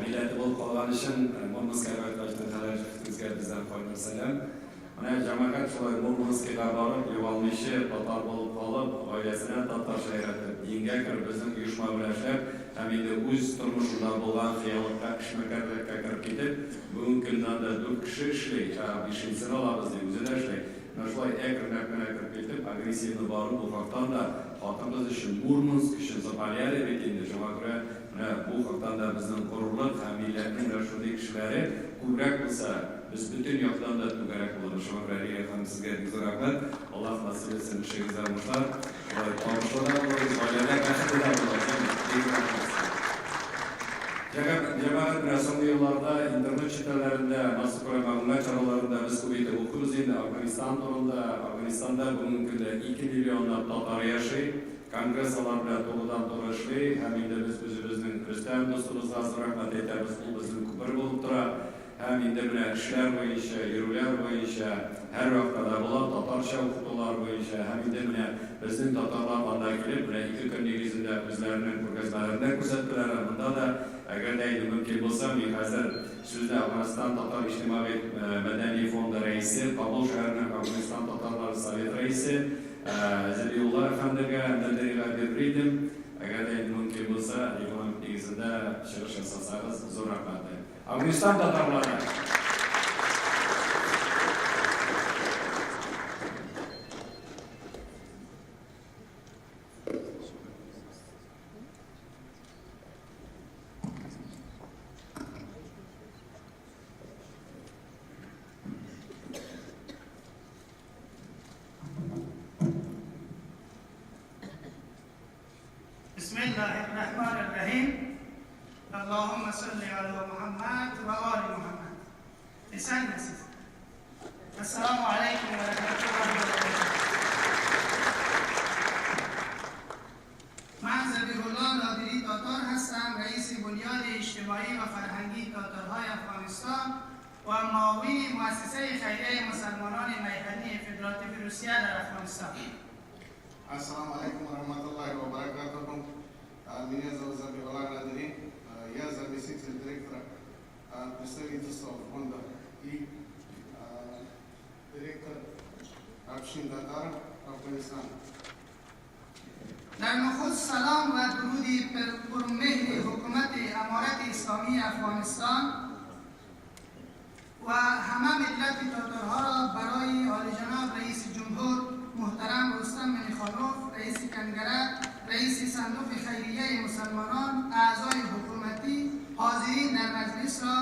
Milleti bol qolgan uchun Murmanskka barkashni xalajingizga bizdan qo'yib salam. Mana jamoat shular Murmanskka borib, yuvalmishi tatar bo'lib qolib, oilasini tatar shayratib, yengga kirib bizning uyushma bilan ishlab, ham endi o'z turmushida bo'lgan xiyolga, ishmakarlikka kirib ketib, bugungi kunda 4 kishi ishlaydi, 5-sini olamiz deb o'zida ishlaydi. Nashlar ekranlarga kirib ketib, agressivni borib, bu vaqtdan da xotinimiz uchun Murmansk uchun Zapalyari endi jamoat bu haqdan da bizning g'ururlik ham millatning rashudiy kishilari ko'proq bo'lsa biz butun yoqdan da to'garak bo'ladi. Shunga ko'ra ham sizga juda rahmat. Alloh nasib etsin ishingizlar mushlar. Jamoat rasmiy yo'llarda internet chetalarida mazkur ma'lumot choralarinda biz ko'paytirib o'qiymiz. Endi Afg'oniston to'g'risida, Afg'onistonda bugungi kunda 2 millionlab tatar yashaydi. Kongresslar bilan to'g'ridan-to'g'ri ishlaydi. Ham endi biz o'zimizning Rustam do'stimizga rahmat aytamiz. Bu bizning ko'pir bo'lib turadi. Ham endi bilan ishlar bo'yicha, yuruvlar bo'yicha, har vaqtda bo'ladi tatarcha o'qituvlar bo'yicha, ham endi bilan bizning tatarlar banda kelib, bilan 2 kun negizida o'zlarining ko'rgazmalarini ko'rsatdilar. Bunda da agarda mumkin bo'lsa, men hozir sizni Afg'oniston Tatar ijtimoiy madaniy fondi raisi, Qabul shahrining Afg'oniston Tatarlari sovet raisi Zabihulloh Efendiga notariyalar berdim. Agarda mumkin bo'lsa, imom negizida chiqish yasasangiz zo'r rahmat. Afg'oniston tatarlari بسم الله الرحمن الرحيم اللهم صل على محمد وآل محمد لسان نسيت السلام عليكم ورحمة الله وبركاته من ذبیحالله نادری تاتار هستم رئیس بنیاد اجتماعی و فرهنگی تاتارهای افغانستان و معاون مؤسسه خیریه مسلمانان محلی فدراتیو روسیه در افغانستان. Assalamu alaikum wa rahmatullahi wa barakatuh. Меня зовут Забихуллах Надри. Я заместитель директора представительства фонда и директор общин татар Афганистана. در نخست سلام و درودی پرمهر حکومت امارت اسلامی افغانستان و همه ملت تاتارها را برای عالی جناب رئیس جمهور محترم رستم مینیخانوف، رئیس کنگره، رئیس صندوق خیریه مسلمانان، اعضای حکومتی حاضرین در مجلس را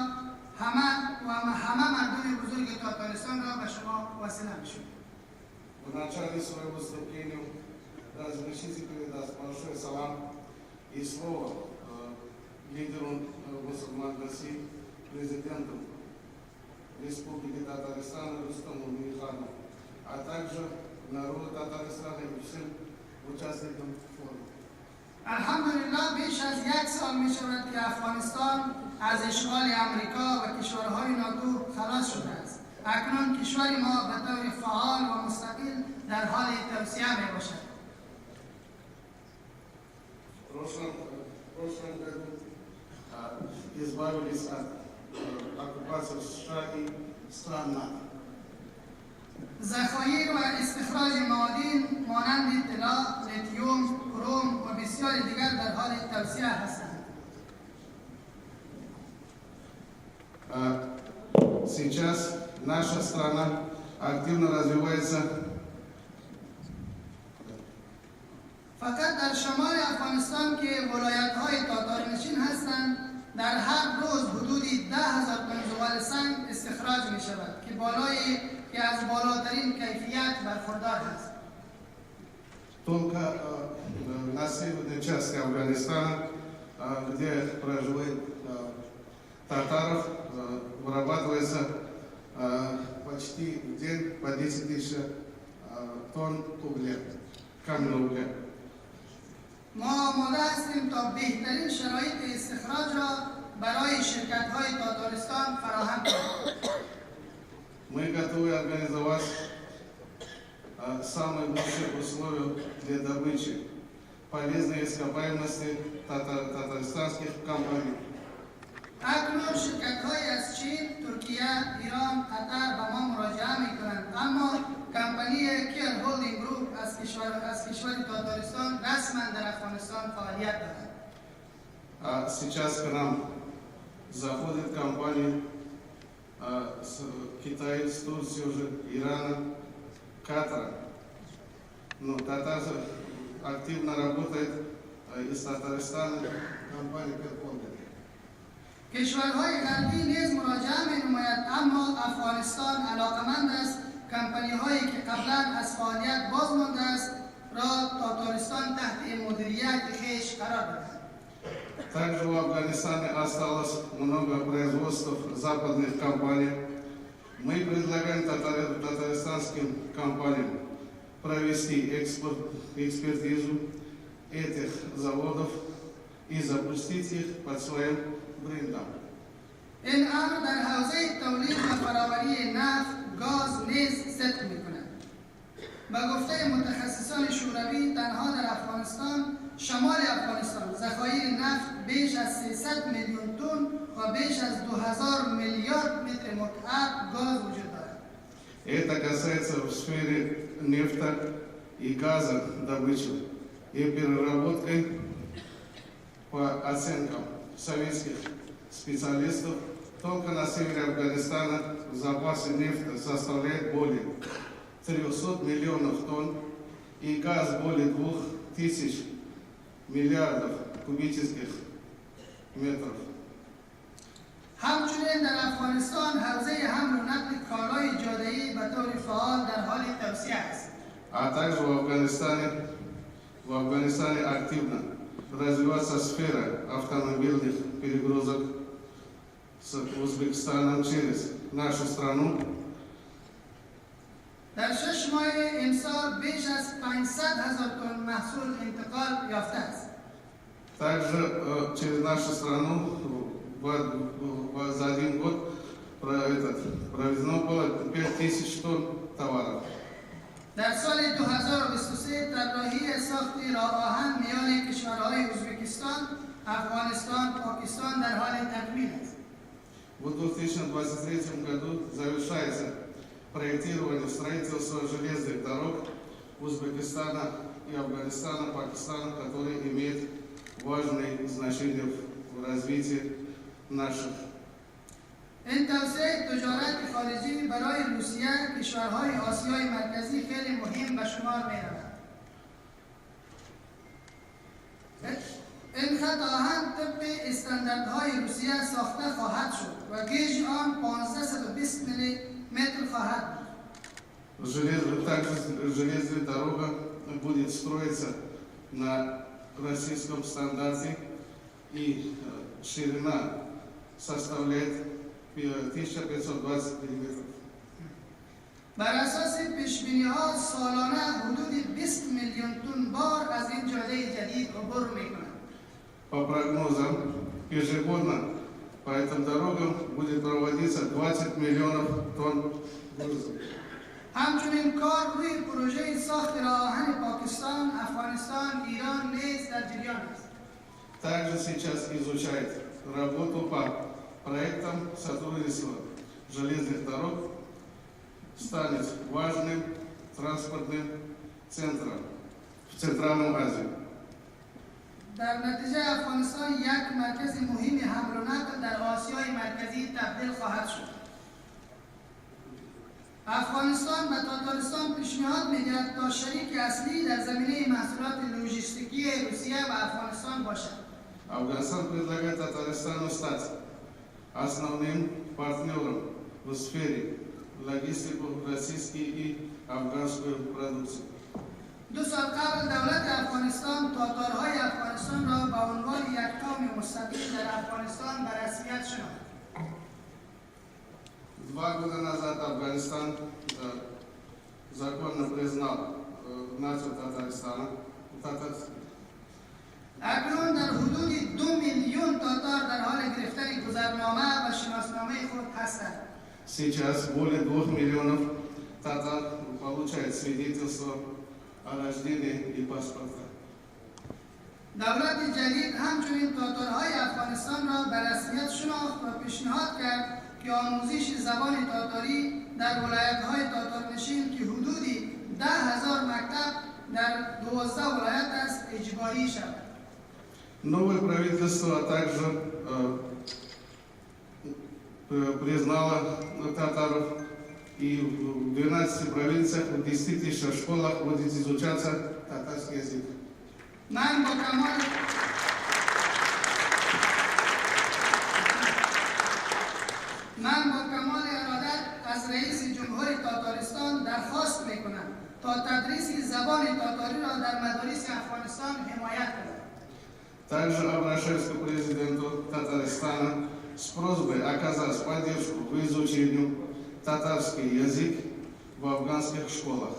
همه مردم بزرگ تاتارستان را به شما وصله می‌شود. В начале своего выступления разрешите передать большой салам и слово лидеру мусульман России, президенту Республики Татарстан Рустаму Миниханову, а также народу Татарстана и всем участникам форума. الحمدلله بیش از 1 سال می شود که افغانستان از اشغال امریکا و کشورهای ناتو خلاص شده است. اکنون کشور ما به طور فعال و مستقل در حال توسعه می باشد. В прошлом году избавились от оккупации США и стран НАТО. ذخایر و استخراج معادن مانند طلا، لیتیوم، کروم و بسیاری دیگر در حال توسعه هستند. Сейчас наша страна активно развивается. فقط در شمال افغانستان که ولایت‌های تاتارنشین هستند در هر روز حدود 10,000 تن زغال سنگ استخراج می شود که بالای که از بالاترین کیفیت برخوردار است. Только на северной части Афганистана, где проживает татаров, вырабатывается почти в день по 10 тысяч тонн угля, каменного угля. ما آماده هستیم تا بهترین شرایط استخراج را برای شرکت‌های تاتارستان فراهم کنیم. Мы готовы организовать самые лучшие условия для добычи полезной ископаемости татарстанских компаний. اکنون شرکت‌های از چین، ترکیه، ایران، قطر به ما مراجعه می‌کنند، اما کمپانی کیر هولدینگ گروپ از کشور تاتارستان رسما در افغانستان فعالیت دارد. А сейчас к нам заходят компании с Китая, с Турции уже, Ирана, Катара. Но Татарстан активно работает из Татарстана компания Перфонда. کشورهای غربی نیز مراجعه می‌نماید، اما افغانستان علاقمند است کمپانی‌هایی که قبلا از فعالیت باز مانده است را تاتارستان تحت مدیریت خویش قرار بدهد. Также в Афганистане осталось много производств западных компаний. Мы предлагаем татарстанским компаниям провести экспертизу этих заводов и запустить их под своим брендом. این امر در حوزه تولید و فراوری نفت، گاز نیز صدق می‌کند. به گفته متخصصان شوروی تنها در افغانستان، شمال افغانستان، ذخایر نفت بیش از 300 میلیون تن و بیش از 2000 میلیارد متر مکعب گاز وجود دارد. Это касается в сфере нефти и газа добычи и переработки. По оценкам советских специалистов, только на севере Афганистана запасы нефти составляют более 300 миллионов тонн и газ более 2000 миллиардов кубических метров. همچنین در افغانستان حوزه حمل و نقل کالای جاده‌ای به طور فعال در حال توسعه است. А также в Афганистане активно развивается сфера автомобильных перегрузок с Узбекистаном через нашу страну. در 6 ماه امسال بیش از 500,000 تن محصول انتقال یافته است. Также через нашу страну за один год провезено было 5000 тонн товаров. در سال 2023 طراحی ساخت راه آهن میان کشورهای ازبکستان، افغانستان، پاکستان در حال تکمیل است. В 2023 году завершается проектирование строительства железных дорог Узбекистана и Афганистана, Пакистана, которые имеют важное значение в развитии наших. این توسعه تجارت خارجی برای روسیه، کشورهای آسیای مرکزی خیلی مهم به شمار می‌رود. این خط آهن طبق استانداردهای روسیه ساخته خواهد شد و گیج آن 1520 میلی متر خواهد بود. Также железная дорога будет строиться на российском стандарте и ширина составляет 1520 мм. بر اساس پیش‌بینی‌ها سالانه حدود 20 میلیون تن بار از این جاده جدید عبور می‌کنند. По прогнозам, ежегодно по этим дорогам будет проводиться 20 миллионов тонн грузов. همچنین کار روی پروژه ساخت راه آهن پاکستان، افغانستان، ایران نیز در جریان است. Также сейчас изучает работу по проектам сотрудничества железных дорог, станет важным транспортным центром в Центральной Азии. در نتیجه افغانستان یک مرکز مهم حمل و نقل در آسیای مرکزی تبدیل خواهد شد. افغانستان به تاتارستان پیشنهاد می‌دهد تا شریک اصلی در زمینه محصولات لوجستیکی روسیه و افغانستان باشد. Афганистан предлагает Татарстану стать основным партнером в сфере логистику российской и афганскую продукцию. 2 سال قبل دولت افغانستان تاتارهای افغانستان را به عنوان یک قوم مستقل در افغانستان به رسمیت شناخت. 2 года назад Афганистан законно признал нацию Татарстана. اکنون در حدود 2 میلیون تاتار در حال گرفتن گذرنامه و شناسنامه خود هستند. Сейчас более 2 миллионов татар получают свидетельство о рождении и паспорта. دولت جدید همچنین تاتارهای افغانستان را به رسمیت شناخت و پیشنهاد کرد که آموزش زبان تاتاری در ولایت‌های تاتارنشین که حدودی 10,000 مکتب در 12 ولایت است اجباری شود. Новое правительство также признало татаров, и в 12 провинциях, в 10 тысячах школах будет изучаться татарский язык. من با کمال ارادت از رئیس جمهور تاتارستان درخواست میکنم تا تدریس زبان تاتاری را در مدارس افغانستان حمایت کند. Также обращаюсь к президенту Татарстана с просьбой оказать поддержку в изучении татарский язык в афганских школах.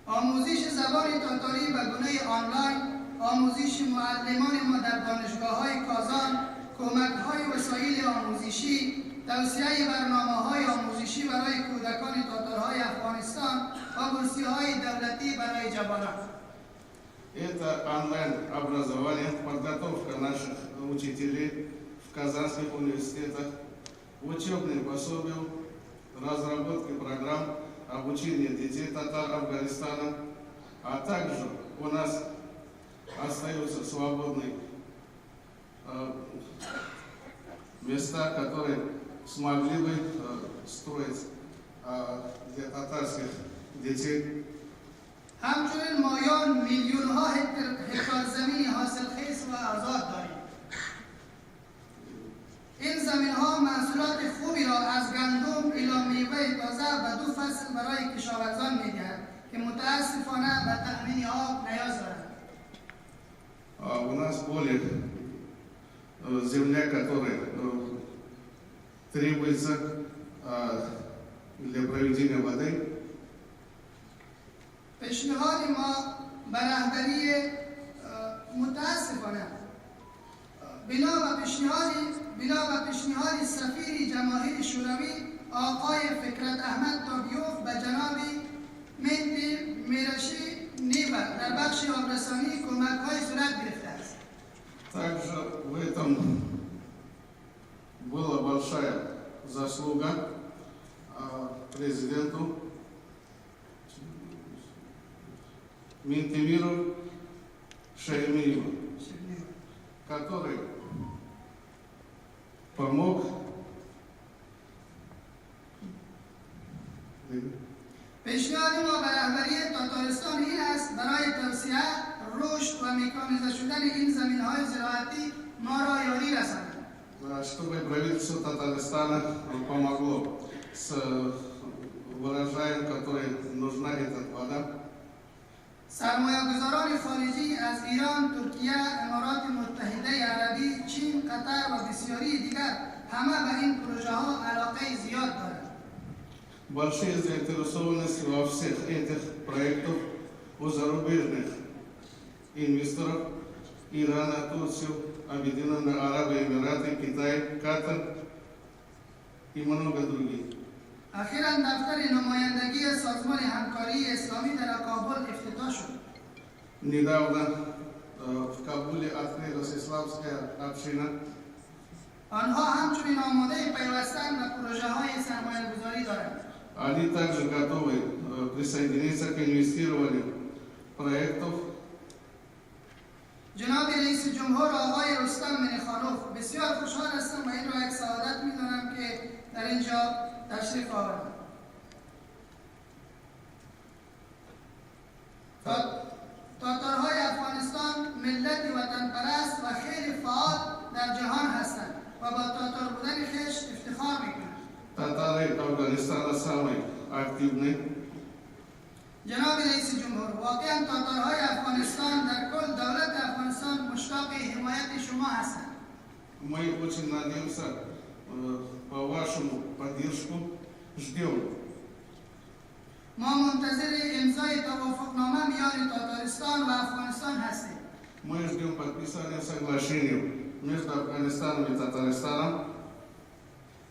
آموزش زبان تاتاری به گونه آنلاین، آموزش معلمان ما در دانشگاه‌های کازان، کمک‌های وسایل آموزشی، توسعه برنامه‌های آموزشی برای کودکان تاتارهای افغانستان و بورسیه‌های دولتی برای جوانان. Это онлайн-образование, подготовка наших учителей в казанских университетах, учебные пособия, разработка программ обучения детей татар Афганистана, а также у нас остаются свободные места, которые смогли бы строить для татарских детей. همچنین مایان میلیون‌ها هکتار زمین حاصلخیز و آزاد داریم. این زمین‌ها محصولات خوبی را از گندم الی میوه تازه و 2 فصل برای کشاورزان می‌دهد که متاسفانه به تأمین آب نیاز دارند. У нас более земля, которая требуется для проведения воды. پیشنهاد ما به رهبری متاسفانه بنا به پیشنهاد سفیر جماهیر شوروی آقای فکرت احمد تابیوف به جناب مهدی میرشی نیبا در بخش آبرسانی کمک‌های صورت گرفته است. Также в этом была большая заслуга президенту Минтимиру Шаймиеву, который помог پیشنهاد ما به رهبری تاتارستان این است برای توسعه، رشد و مکانیزه شدن این زمین‌های زراعتی ما را یاری رساند. Чтобы правительство Татарстана помогло с урожаем, который нужна эта вода. سرمایه‌گذاران خارجی از ایران، ترکیه، امارات متحده عربی، چین، قطر و بسیاری دیگر همه به این پروژه ها علاقه زیاد دارند. Большая заинтересованность во всех этих проектах у зарубежных инвесторов Ирана, Турцию, Объединенные Арабские Эмираты, Китай, Катар и много других. اخیراً دفتر نمایندگی سازمان همکاری اسلامی در کابل افتتاح شد. Недавно в Кабуле открылась исламская община. آنها همچنین آماده پیوستن به پروژه های سرمایه‌گذاری دارند. Они также готовы присоединиться к инвестированию проектов. جناب رئیس جمهور آقای رستم منیخانوف، بسیار خوشحال هستم و این را یک سعادت می‌دانم که در اینجا تشریف آوردند. تاتارهای افغانستان ملت وطن پرست و خیلی فعال در جهان هستند و با تاتار بودن خویش افتخار میکنند. Татары Афганистана самый активный. جناب رئیس جمهور، واقعا تاتارهای افغانستان در کل دولت افغانستان مشتاق حمایت شما هستند. Мы очень надеемся по вашему поддержку. Ждем. ما منتظر امضای توافقنامه میان تاتارستان و افغانستان هستیم. Мы ждем подписания соглашения между Афганистаном и Татарстаном.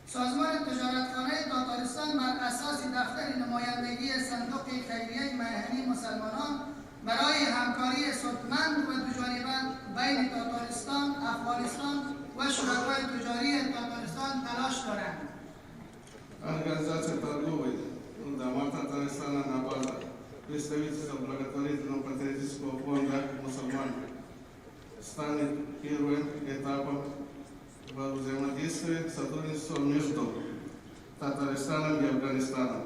سازمان تجارتخانه تاتارستان بر اساس دفتر نمایندگی صندوق خیریه میهنی مسلمانان برای همکاری صلحمند و دوجانبه بین تاتارستان، افغانستان و شرکای تجاری تاتارستان تلاش دارند. Организация торговой дома Татарстана на базе представительства благотворительного патриотического фонда мусульман станет первым этапом во взаимодействии сотрудничества между Татарстаном и Афганистаном.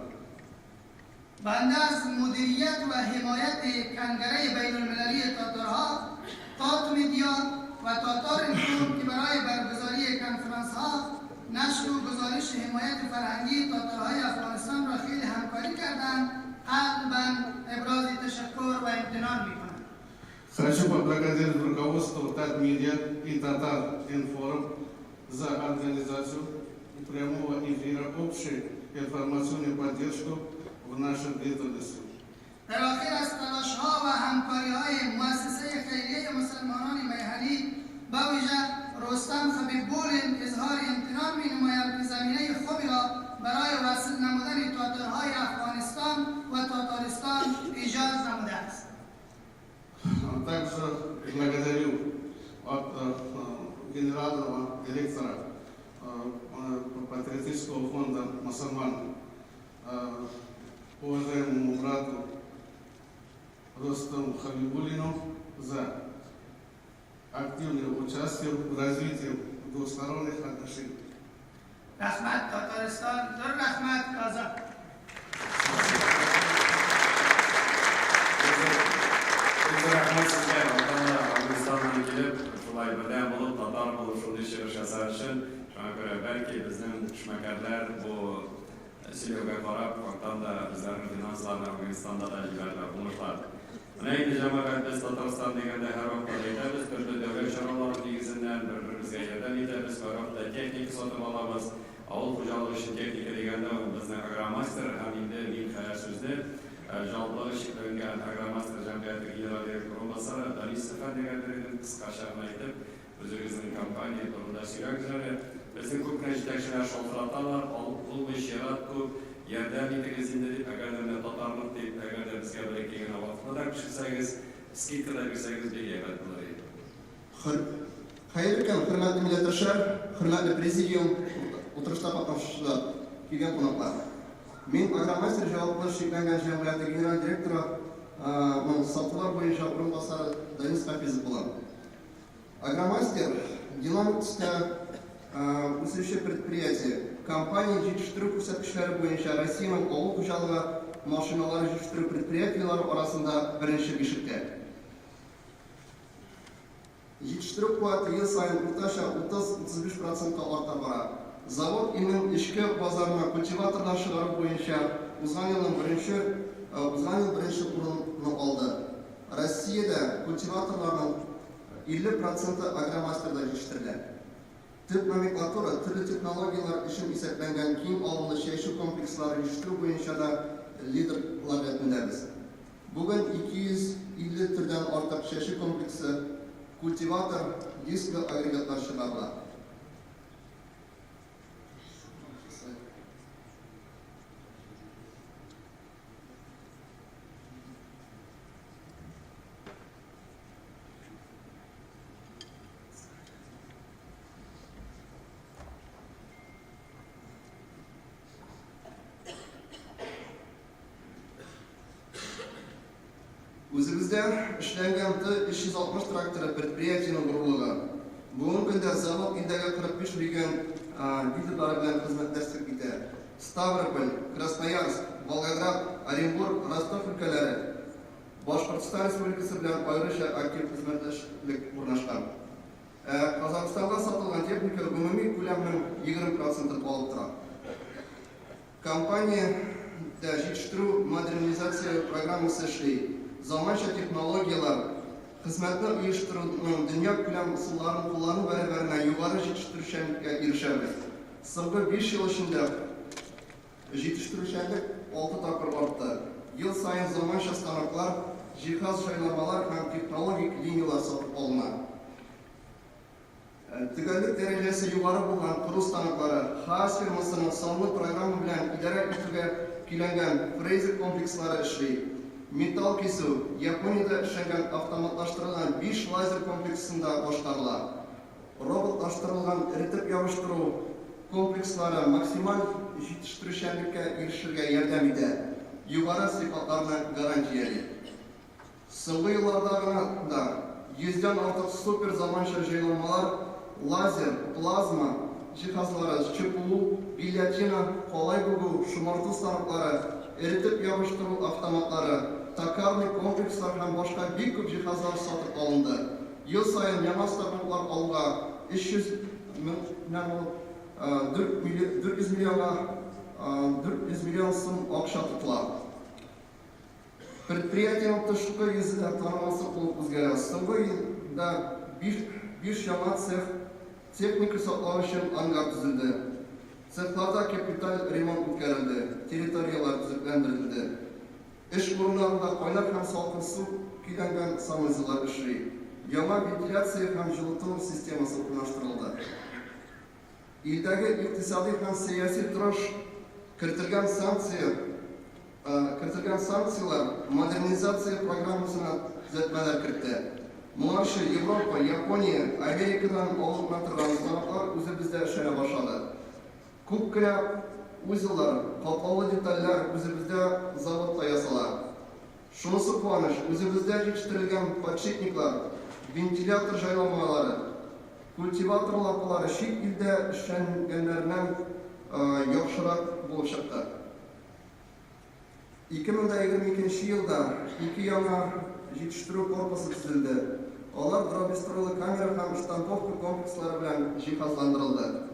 بنده از مدیریت و حمایت کنگره بین المللی تاتارها، تات میدیا و تاتار اینفورم که برای برگزاری کنفرانس ها نشر و گزارش حمایت فرهنگی تاتارهای افغانستان را خیلی همکاری کردند، قلباً ابراز تشکر و امتنان میکنم. Хочу поблагодарить руководство Татмедиа и Татар Информ за организацию прямого эфира общей информационной поддержку в нашей деятельности. در آخر از تلاش ها و همکاری های مؤسسه خیریه مسلمانان میهنی با ویژه رستم خبیبپور اظهار امتنان می نماید که زمینه خوبی را برای وصل نمودن تاتارهای افغانستان و تاتارستان ایجاد نموده است. Также благодарю от генерального директора патриотического фонда мусульман уважаемому брату Рустаму Хабибуллину за активное участие в развитии двусторонних отношений. رحمت تاتارستان در رحمت کازا. Rahmat sizga vatanlar Afg'onistondan kelib, shulay birdan bo'lib, tatar bo'lib shuni ish yashash uchun, shunga ko'ra balki bizning tushmakarlar bu Siliyoga qarab, vaqtanda bizlarning finanslarni Afg'onistonda tajribalar bo'lishlar. Mana endi jamoat biz Tatariston deganda har vaqt aytamiz, turli davlat choralari negizidan bir-birimizga yordam etamiz, qarorda texnika sotib olamiz. Avul xo'jaligi texnika deganda bizning agromaster ham endi men xayr so'zni javoblar shekillangan agromaster jamiyati general direktori o'rinbosari Dalis Safardegarning qisqachasini aytib, o'zingizning kompaniya turida siyrakzari bizning ko'pgina yetakchilar shogirdlar olib sherat ko'p yordam etganingizda deb agarda tatarlik deb agarda bizga bir kelgan vaqtda tushsangiz skidkalar bersangiz begabat bo'lar edi. Xayr ekan, hurmatli millatdoshlar, hurmatli prezidium, o'tirishda qatnashuvchilar, kelgan qo'noqlar. Men agromaster javoblar shekillangan jamiyati general direktori sotular bo'yicha o'rinbosari Danis Hafizov bo'laman. Агромастер – динамическое o'sishchi предприятие. Kompaniya yetishtiruv ko'rsatkichlari bo'yicha Rossiyaning Avul xo'jaligi mashinalari yetishtiruv предприятиялari orasida birinchi beshikda. Yetishtiruv quvvati yil sayin o'rtacha 30-35% orta boradi. Zavod imin ishki bozorini kultivatorlar shig'ari bo'yicha o'zgan yilning birinchi o'rinni oldi. Rossiyada kultivatorlarning 50% agromasterda yetishtiriladi. Tip nomenklatura, turli texnologiyalar ishim hisoblangan keng olimli yashash komplekslari yetishtiruv bo'yicha da liderlar yetindamiz. Bugun 250 turdan ortiq yashash kompleksi, kultivator, disk va agregatlar shimarlari. O'zimizda ishlangan T-360 traktori предприятиyaning g'ururligi. Bugungi kunda zavod indagi 45 million dilerlar bilan xizmat tashkil etadi. Stavropol, Krasnoyarsk, Volgograd, Orenburg, Rostov өлкәләре Boshqirdiston Respublikasi bilan ayrisha aktiv xizmatdashlik o'rnashgan. Qozog'istonga sotilgan texnika umumiy ko'lamning 20% olib turadi. Компания жетіштіру модернизация программасы эшли. Заманча технологиялар, хезмәтне оештыруның дөнья күләм ысулларын куллану бәрабәренә югары җитештерүчәнлеккә ирешәбез. Соңгы 5 ел эчендә җитештерүчәнлек 6 тапкыр артты. Ел сайын заманча станоклар, җиһаз җайланмалар һәм технологик линиялар сатып алына. Төгәллек дәрәҗәсе югары булган кору станоклары ХААС фирмасының санлы программа белән идарә итүгә көйләнгән фрезер комплекслары эшли. Металл кесү Япониядә эшләгән автоматлаштырылган 5 лазер комплексында башкарыла. Роботлаштырылган эретеп ябыштыру комплекслары максималь җитештерүчәнлеккә ирешергә ярдәм итә. Югары сыйфатларны гарантиялый. Соңгы елларда гына да 100дән артык супер заманча җайланмалар, лазер, плазма җиһазлары, ЧПУ, гильотина, калай бугу, шомарту станоклары, эретеп ябыштыру автоматлары, токарный комплекслар һәм башка бик күп җиһазлар сатып алынды. Ел сайын яңа станоклар алуга 400 миллион сум акча тотыла. Предприятиенең тышкы йөзенә танылмасы булып үзгәрә. Соңгы елда 5 яңа цех техника саклау өчен ангар төзелде. Цехларда капиталь ремонт үткәрелде, территориялар төзекләндерелде. Эш урыннарында кайнар һәм салкын су көйләнгән санузеллар эшли. Яңа вентиляция һәм жылыту системасы урнаштырылды. Илдәге икътисади һәм сиясәти торыш кертелгән санкциялар модернизация программасына төзәтмәләр кертте. Моңарчы Европа, Япония, Америкадан алып торган станоклар үзебездә эшләнә башлады. Күп кенә узеллар, катлаулы детальләр үзебездә заводта ясала. Шунысы куаныч, үзебездә җитештерелгән подшипниклар, вентилятор җайланмалары, культиватор лапалары чит илдә эшләнгәннәрнән яхшырак булып чыкты. 2022 елда 2 яңа җитештерү корпусы төзелде. Алар дробестырылы камера һәм штамповка комплекслары белән җиһазландырылды.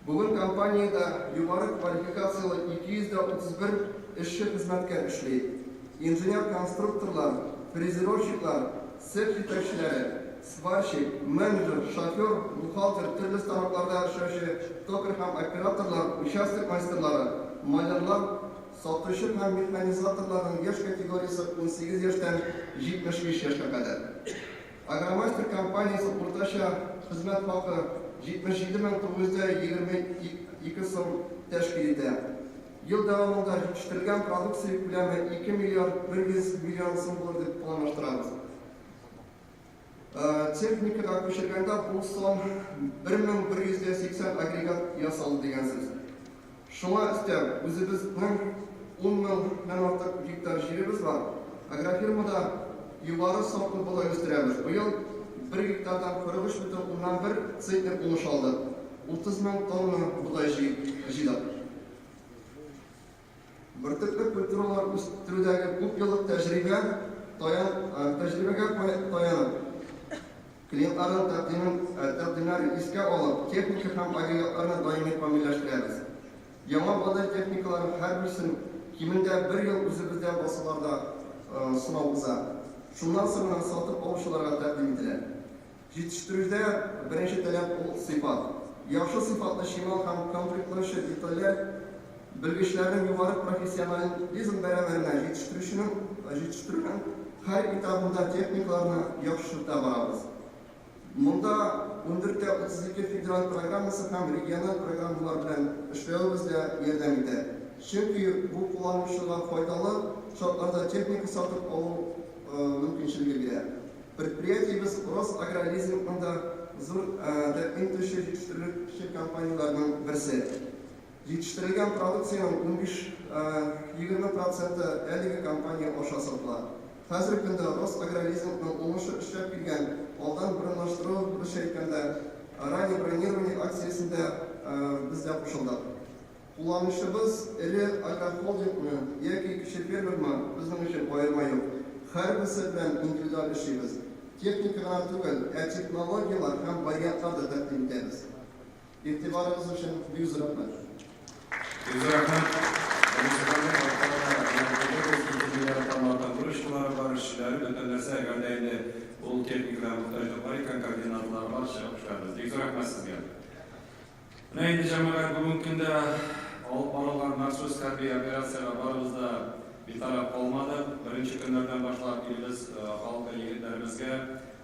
Бүген компаниядә югары квалификациялы 231 эшче хезмәткә эшли. Инженер-конструкторлар, фрезеровщиклар, цех җитәкчеләре, сварщик, менеджер, шофер, бухгалтер, төрле станокларда эшләүче токарь һәм операторлар, участок майстерлары, малярлар, сатучы һәм механизаторларның яшь категориясе 18 яшьтән 75 яшькә кадәр. Агромастер компаниясе уртача хезмәт хакы 77,922 сум тәшкил итә. Ел дәвамында җитештерелгән продукция күләме 2 миллиард 100 миллион сум булыр дип планлаштырабыз. Техникага күчергәндә бу сон 1180 агрегат ясалды дигән сүз. Шуңа өстәп, үзебезнең 10 меңнән артык гектар җиребез бар. Агрофирмада югары сортлы болай үстерәбез. Быел 1 гектардан 43,1 центнер уңыш алды. 30 мең тонна будай җыйдык. Бөртекле культуралар үстерүдәге күп еллык тәҗрибәгә таянып, клиентларның тәкъдимнәрен искә алып, техника һәм агрегатларны даими камилләштерәбез. Яңа модель техникаларын һәрберсен кимендә 1 ел үзебездә басуларда сынау уза. Шуннан соң сатып алучыларга тәкъдим ителә. Җитештерүдә беренче таләп ул сыйфат. Яхшы сыйфатлы шимал һәм комплектлаучы детальләр белгечләрнең югары профессионализм бәрабәренә җитештерүнең һәр этабында техникаларны яхшырта барабыз. Монда 1432 федераль программасы һәм региональ программалар белән эшләүебезгә ярдәм итә. Чөнки бу кулланучыларга файдалы шартларда техника сатып алу мөмкинчелеге бирә. Предприятиебез Росагролизингда зур тәэмин итүче җитештерүче компанияләрнең берсе. Җитештерелгән продукциянең 15-20% әлеге компания аша сатыла. Хәзерге көндә Росагролизингның уңышы эшләп килгән алдан бронлаштыру бурычы әйткәндә ранее бронирование акциясендә бездә кушылдык. Кулланучыбыз эре агрохолдингны яки кече фермерны безнең өчен аерма юк. Һәрберсе белән индивидуаль эшлибез. Техника гына түгел, технологиялар һәм вариантлар да тәкъдим итәбез. Игътибарыгыз өчен бик зур рәхмәт. Бик рәхмәт. Бөтен нәрсә әгәрдә инде ул техникалар мөхтаҗлыклар икән, координаторлар бар, чыгышларыбыз. Бик рәхмәт сезгә. Менә инде җәмәгать бүгенге көндә алып барылган махсус хәрби операциягә барыбыз да битараф калмады. Беренче көннәрдән башлап илебез халкы егетләребезгә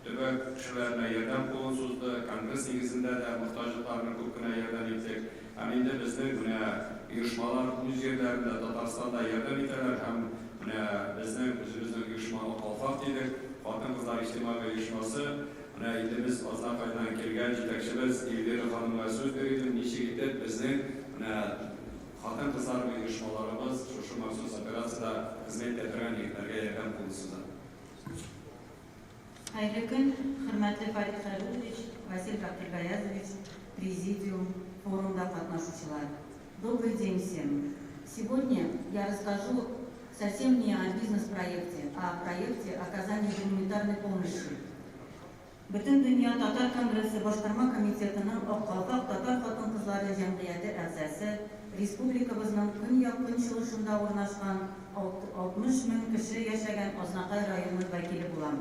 төбәк кешеләренә ярдәм кулын сузды. Конгресс нигезендә дә мөхтаҗлыкларны күп кенә ярдәм иттек. Һәм инде безнең менә оешмалар үз җирләрендә Татарстанда ярдәм итәләр һәм менә безнең үзебезнең оешма Калфак дидек, хатын-кызлар иҗтимагый оешмасы. Менә инде без Азнакайдан килгән җитәкчебез Эльвира ханымга сүз бирдем, ничек итеп безнең менә хатын-кызлар оешмаларыбыз шушы махсус операциядә хезмәт итәргә егетләргә ярдәм кулын суза. Хәйрле көн, хөрмәтле Фарид Хәйруллович, Василий Бактыргаязович, президиум, форумда катнашучылар. Добрый день всем. Сегодня я расскажу совсем не о бизнес-проекте, а о проекте оказания гуманитарной помощи. Бөтен дөнья Татар конгрессы башкарма комитетының Аккалфак Татар хатын-кызлары җәмгыяте әгъзасы, республикабызның көньяк-көнчыгышында урнашкан 60 мең кеше яшәгән Азнакай районы вәкиле булам.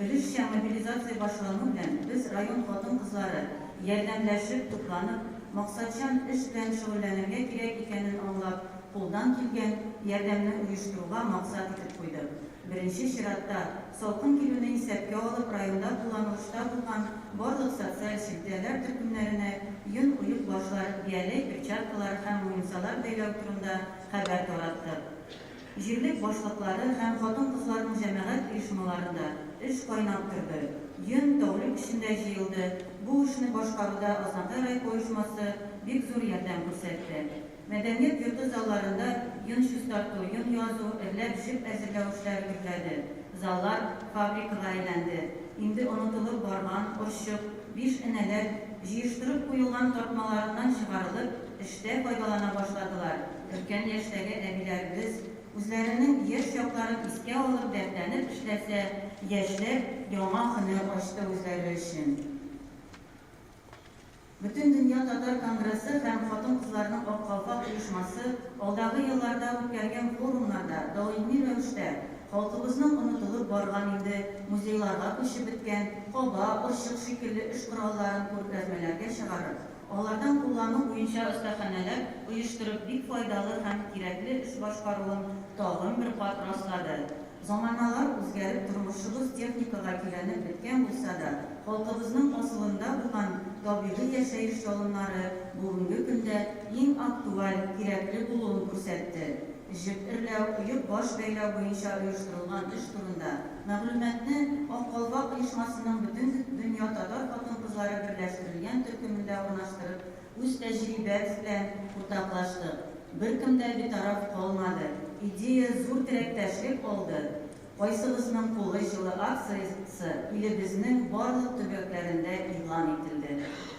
Өлешчә мобилизация башлану белән без район хатын-кызлары ярдәмләшеп, тупланып, максатчан эш белән шөгыльләнергә кирәк икәнен аңлап, кулдан килгән ярдәмне оештыруга максат итеп куйдык. Беренче чиратта салкын килүне исәпкә алып, районда кулланылышта булган барлык социаль шелтәләр төркемнәренә йөн уеп башлар, бияләй перчаткалар һәм муенсалар бәйләү турында хәбәр тараттык. Җирлек башлыклары һәм хатын-кызларның җәмәгать оешмаларында эш кайнап торды. Йөн тәүлек эчендә җыелды. Бу эшне башкаруда Азнакай район оешмасы бик зур ярдәм күрсәтте. Мәдәният йорты залларында йөн чистарту, йөн язу, эрләп җеп әзерләү эшләре йөргәде. Заллар фабрикага әйләнде. Инде онытылып барган орчык, 5 энәләр җыештырып куелган тартмаларыннан чыгарылып, эштә файдалана башладылар. Өлкән яшьтәге әбиләребез үзләренең яшь якларын искә алып дәртләнеп эшләсә, яшьләр яңа һөнәр ачты үзләре өчен. Бөтен дөнья Татар конгрессы һәм хатын-кызларның Аккалфак оешмасы алдагы елларда үткәргән форумнарда даими рәвештә халкыбызның онытылып барган инде музейларга күчеп беткән каба, орчык шикелле эш коралларын күргәзмәләргә чыгарып, алардан куллану буенча остаханәләр оештырып бик файдалы һәм кирәкле эш башкаруын тагын бер кат раслады. Заманалар үзгәреп, тормышыбыз техникага киләнеп беткән булса да, халкыбызның асылында булган табигый яшәеш чалымнары бүгенге көндә иң актуаль, кирәкле булуын күрсәтте. Җеп эрләү, оеп баш бәйләү буенча оештырылган эш турында мәгълүматны Аккалфак оешмасының бөтен дөнья Татар хатын-кызлары берләштерелгән төркемендә урнаштырып, үз тәҗрибәбез белән уртаклаштык. Беркем дә битараф калмады. Идея зур теләктәшлек алды. Кайсыбызның кулы җылы акциясе илебезнең барлык төбәкләрендә игълан ителде.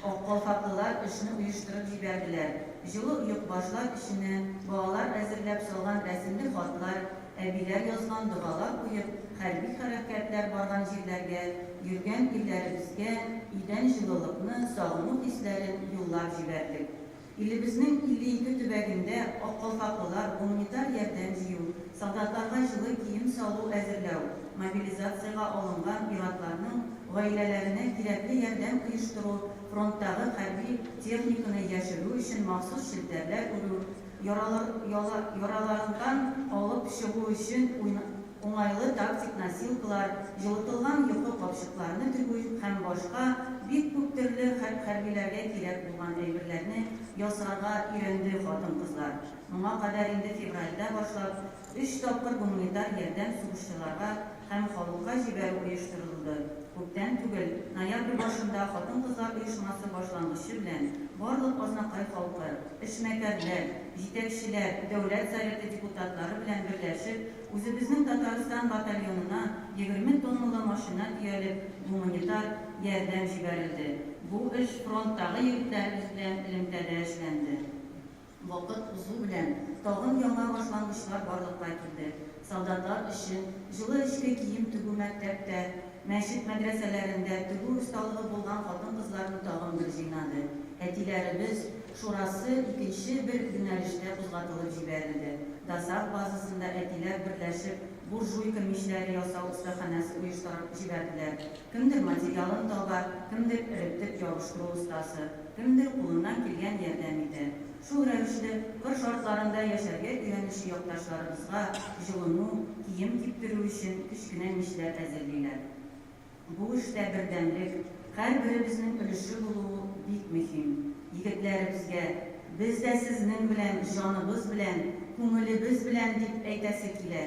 Аккалфаклылар эшне оештырып җибәрделәр. Җылы уеп башлар эшенә балалар әзерләп салган рәсемле хатлар, әбиләр язган дугалар куеп, хәрби хәрәкәтләр барган җирләргә, йөргән илләребезгә идән җылылыкны, сагыну хисләрен юллап җибәрдек. Илебезнең 52 төбәгендә Аккалфаклылар гуманитар ярдәм җыю, солдатларга җылы кием салу әзерләү, мобилизациягә алынган пиратларның гаиләләренә кирәкле ярдәм оештыру, фронттагы хәрби техниканы яшерү өчен махсус шелтәрләр үрү, яраларыннан алып чыгу өчен уңайлы тактик носилкалар, җылытылган йокы капчыкларны тегү һәм башка бик күп төрле хәрбиләргә кирәк булган әйберләрне ясарга өйрәнде хатын-кызлар. Моңа кадәр инде февральдә башлап 3 тапкыр гуманитар ярдәм сугышчыларга һәм халыкка җибәрү оештырылды. Күптән түгел, ноябрь башында хатын-кызлар оешмасы башлангычы белән барлык Азнакай халкы, эшмәкәрләр, җитәкчеләр, дәүләт советы депутатлары белән берләшеп, үзебезнең Татарстан батальонына 20 тонналы машина төялеп, гуманитар ярдәм җибәрелде. Бу эш фронттагы егетләребез белән элемтәдә эшләнде. Вакыт узу белән тагын яңа башлангычлар барлыкка килде. Солдатлар өчен җылы эчке кием тегү мәктәптә, мәчет мәдрәсәләрендә тегү осталыгы булган хатын-кызларны тагын бер җыйнады. Әтиләребез шурасы икенче бер юнәлештә кузгатылып җибәрелде. Дасак базасында әтиләр берләшеп буржуйка мичләре ясау остаханәсе оештырып җибәрделәр. Кемдер материалын таба, кемдер эретеп ябыштыру остасы, кемдер кулыннан килгән ярдәм итә. Шул рәвешле кыр шартларында яшәргә өйрәнүче якташларыбызга җылыну, кием киптерү өчен кечкенә мичләр әзерлиләр. Бу эштә бердәмлек, һәрберебезнең өлеше булуы бик мөһим. Егетләребезгә без дә сезнең белән, җаныбыз белән, күңелебез белән дип әйтәсе килә.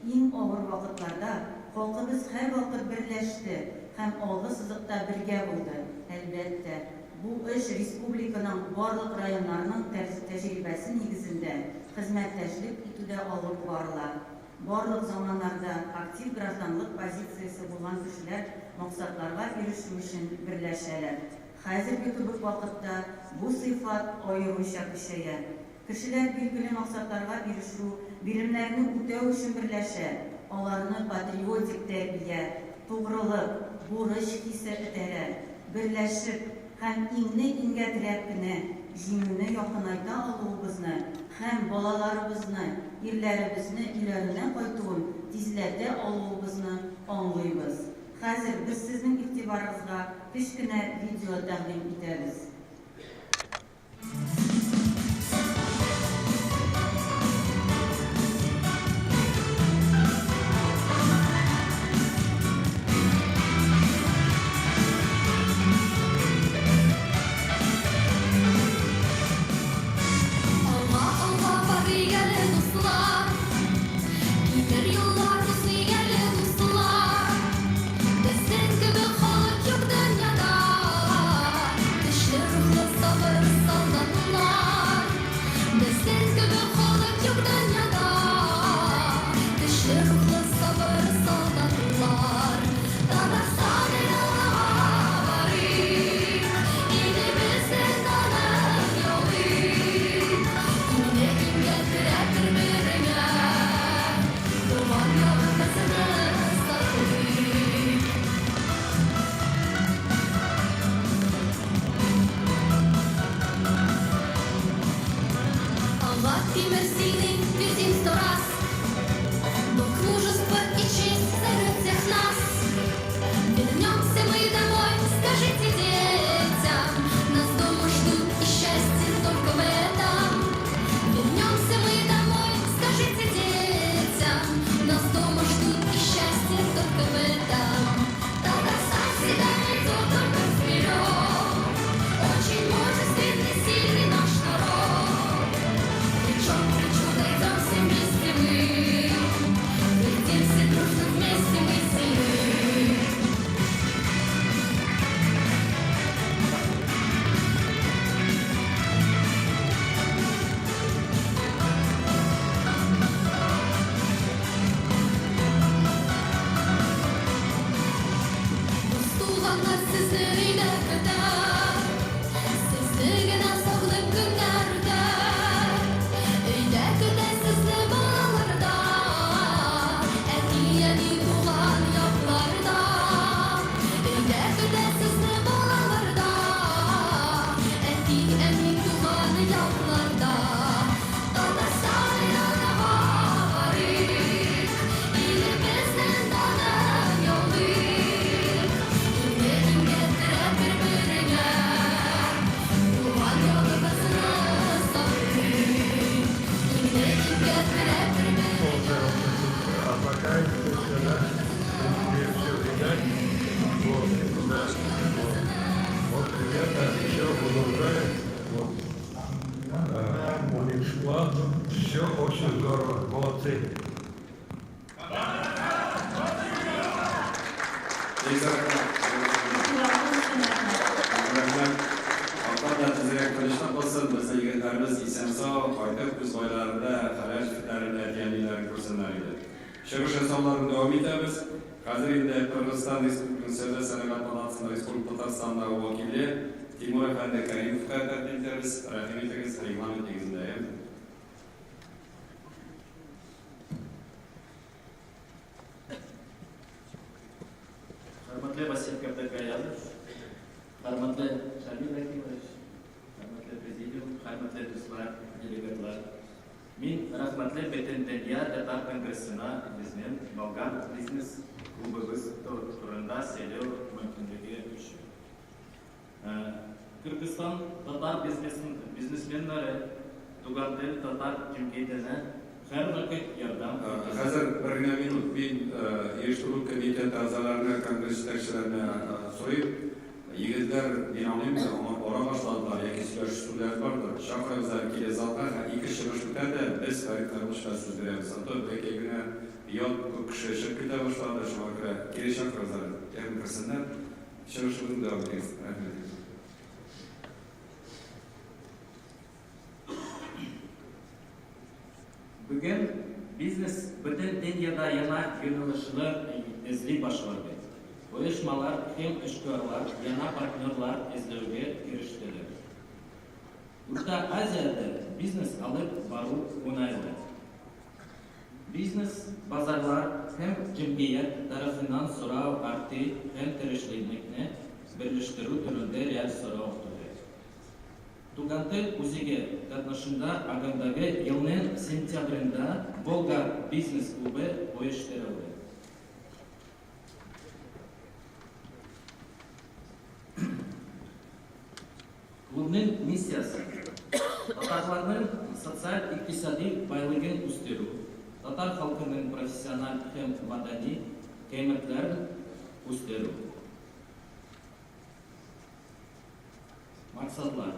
Иң авыр вакытларда халкыбыз һәрвакыт берләште һәм алгы сызыкта бергә булды. Әлбәттә, бу эш республиканың барлык районнарының тәҗрибәсе нигезендә хезмәттәшлек итүдә алып барыла. Барлык заманнарда актив гражданлык позициясе булган кешеләр максатларга ирешү өчен берләшәләр. Хәзерге кебек вакытта бу сыйфат аеруча көчәя. Кешеләр билгеле максатларга ирешү, биремнәрне үтәү өчен берләшә. Аларны патриотик тәрбия, тугрылык, бурыч хисе этәрә. Берләшеп һәм иңне иңгә терәп кенә җиңүне якынайта алуыбызны һәм балаларыбызны, ирләребезне өйләренә кайтуын тизләтә алуыбызны аңлыйбыз. Хәзер без сезнең игътибарыгызга кечкенә видео тәкъдим итәбез. Все очень здорово. Молодцы. Чыгыш жасауларын дәвам итәбез. Хәзер инде Кыргызстан Республикасының Сәүдә сәнәгать палатасының Республика Татарстандагы вәкиле Тимур әфәнде Кәримовка тәкъдим итәбез. Рәхим итегез, регламент нигезендә. Хөрмәтле Васил Кәртәкәев, хөрмәтле Шамил Рәхимович, президиум, хөрмәтле дуслар, делегатлар. Мин рәхмәтле бөтен дөнья татар конгрессына безнең Болгар бизнес клубыбыз турында сөйләү мөмкинлеге өчен. Кыргызстан татар бизнесменнары туган тел татар җәмгыятенә һәрвакыт ярдәм. Хәзер бер генә минут мин оештыру комитеты әгъзаларына, конгресс җитәкчеләренә сорыйм. Егетләр динамик ара башладылар, яки сөйләшүләр бардыр. Шаһрызлар килә залга, ике чыгыш үтәдә без характерлашка сүз бирәбез. Антон бәке генә ят кеше чыгып китә башлады, шуңа күрә кире шаһрызлар. Ягъни кырсыннар чыгышын дәвам итәбез. Рәхмәт. Бүген бизнес бөтен дөньяда яңа юнәлешләр эзли башлады. Оешмалар һәм эшкуарлар яңа партнерлар эзләүгә кирештеләр. Урта Азиядә бизнес алып бару уңайлы. Бизнес базарлар һәм җәмгыять тарафыннан сорау арты һәм тирешлекне берләштерү турында реаль сорау туды. Туган тел үзегә катнашында агымдагы елның сентябрендә Болгар бизнес клубы оештырылды. Клубның миссиясы татарларның социаль-икътисади байлыгын үстерү, татар халкының профессиональ һәм мәдәни кыйммәтләрен үстерү. Максатлар.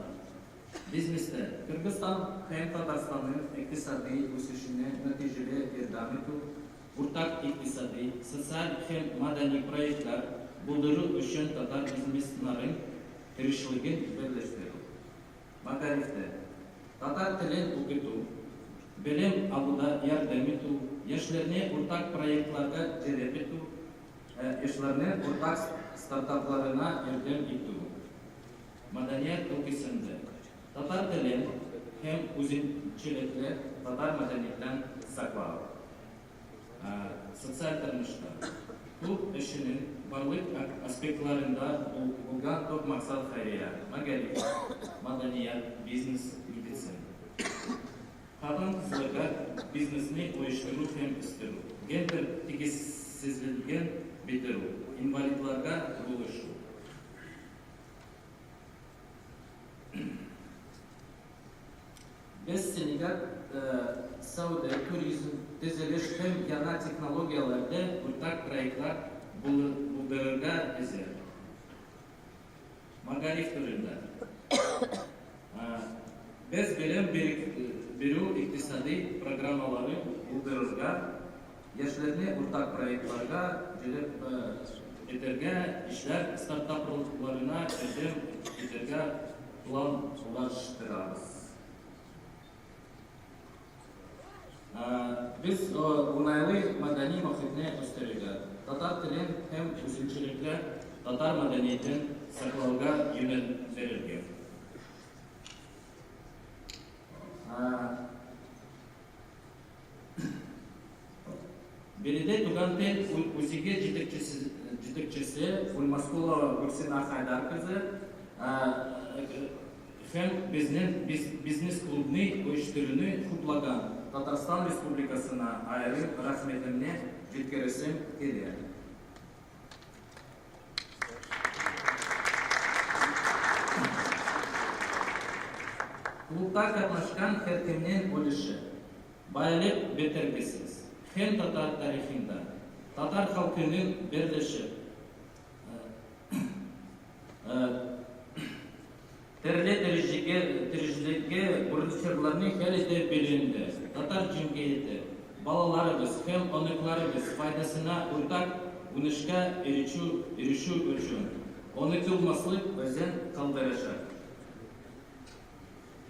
Бизнесте Кыргызстан һәм Татарстанның икътисади үсешенә нәтиҗәле ярдәм итү, уртак икътисади, социаль һәм мәдәни проектлар булдыру өчен татар бизнесмәннәрен тирешлеген берләштерү. Мәгарифтә татар телен укыту, белем алуда ярдәм итү, яшьләрне уртак проектларга җәлеп итү, яшьләрне уртак стартапларына ярдәм итү. Мәдәният өлкәсендә татар телен һәм үзенчәлекле татар мәдәниятен саклау. Социаль тормышта клуб эшенең барлык аспектларында булган төп максат хәйрия, мәгариф, мәдәният, бизнес, медицина. Хатын-кызларга бизнесны оештыру һәм үстерү, гендер тигезсезлеген бетерү, инвалидларга булышу. Без Сенегал, Сауда, туризм, төзелеш һәм яңа технологияларда уртак проектлар булдырырга әзер. Мәгариф турында. Без белем бирү икътисади программаларын булдырырга, яшьләрне уртак проектларга җәлеп итәргә, эшләр стартапларына ярдәм итәргә планлаштырабыз. Biz уңайлы мәдәни мохитне үстерергә, татар телен һәм үзенчәлекле татар мәдәниятен саклауга юнәлдерергә. Биредә туган тел үзеге җитәкчесе Ульмаскулова Гөлсина Хайдар кызы һәм безнең бизнес клубны оештыруны хуплаган Татарстан Республикасына аерым рәхмәтемне җиткерәсем килә. Клубта катнашкан һәркемнең өлеше баелып бетергесез. Һәм татар тарихында татар халкының берлешеп төрле дәрәҗәгә бурычларны хәл итеп беленде. Татар җәмгыяте балаларыбыз һәм оныкларыбыз файдасына уртак уңышка ирешү өчен онытылмаслык үзен калдырачак.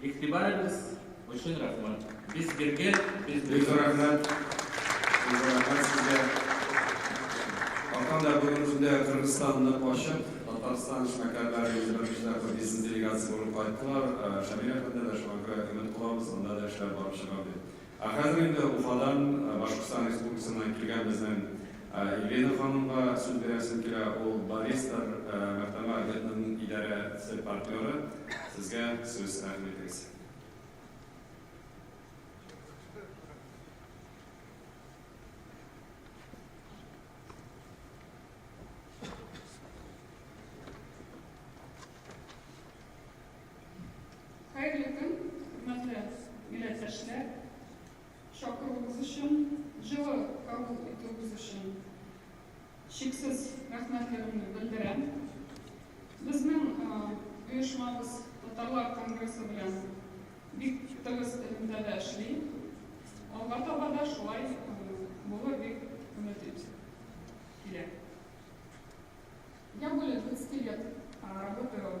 Игътибарыгыз өчен рәхмәт. Biz birgə рәхмәт. Сезгә Алтанда бүгенге Кыргызстанны ачып, Татарстан эшмәкәрләре җибәрүчеләр бизнес делегация булып кайттылар. Шамил әфәнде дә шуңа күрә өмет кылабыз, анда да эшләр барып чыга дип. Хәзер инде Уфадан, Башкортстан Республикасыннан килгән безнең Елена ханымга сүз бирәсем килә. Ул баристр мәктәбе агентлыгының idarasi partnyori, sizga so'z taqdim etamiz. Xayrli kun, hurmatli millatdoshlar. Shokiringiz uchun, жылы qabul etuvingiz uchun cheksiz rahmatlarimni bildiraman. Bizning uyushmamiz Tatarlar kongressi bilan bek tig'iz ilmda ishlaydi. Albatta, shulay bo'lib bek umid etib. Я более 20 лет работаю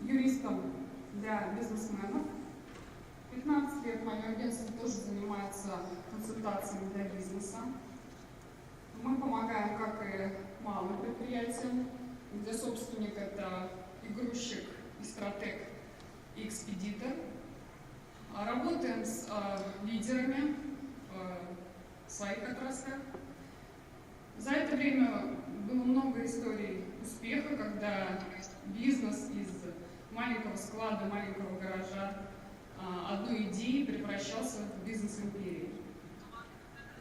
юристом для бизнесменов. 15 лет мое агентство тоже занимается консультациями для бизнеса. Мы помогаем как и малым предприятиям, где собственник это и грузчик, и стратег, и экспедитор. Работаем с лидерами в своих отраслях. За это время было много историй успеха, когда бизнес из маленького склада, маленького гаража одной идеи превращался в бизнес империи.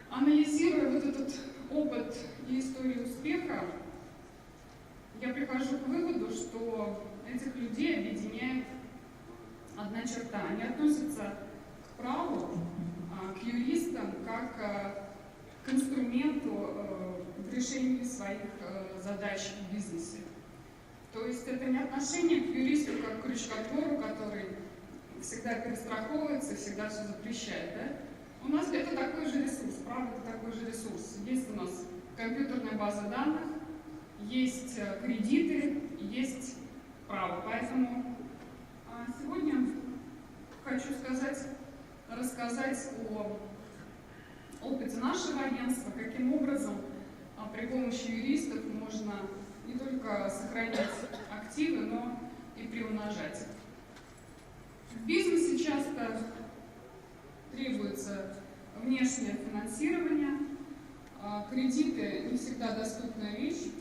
Анализируя вот этот опыт и историю успеха, я прихожу к выводу, что этих людей объединяет одна черта. Они относятся к праву, к юристам, как к инструменту в решении своих задач в бизнесе. То есть это не отношение к юристу как к крючкотвору, который всегда перестраховывается, всегда все запрещает. Да? У нас это такой же ресурс, право это такой же ресурс. Есть у нас компьютерная база данных, есть кредиты, есть право. Поэтому сегодня хочу рассказать о опыте нашего агентства, каким образом при помощи юристов можно не только сохранять активы, но и приумножать их. В бизнесе часто требуется внешнее финансирование, кредиты не всегда доступная вещь,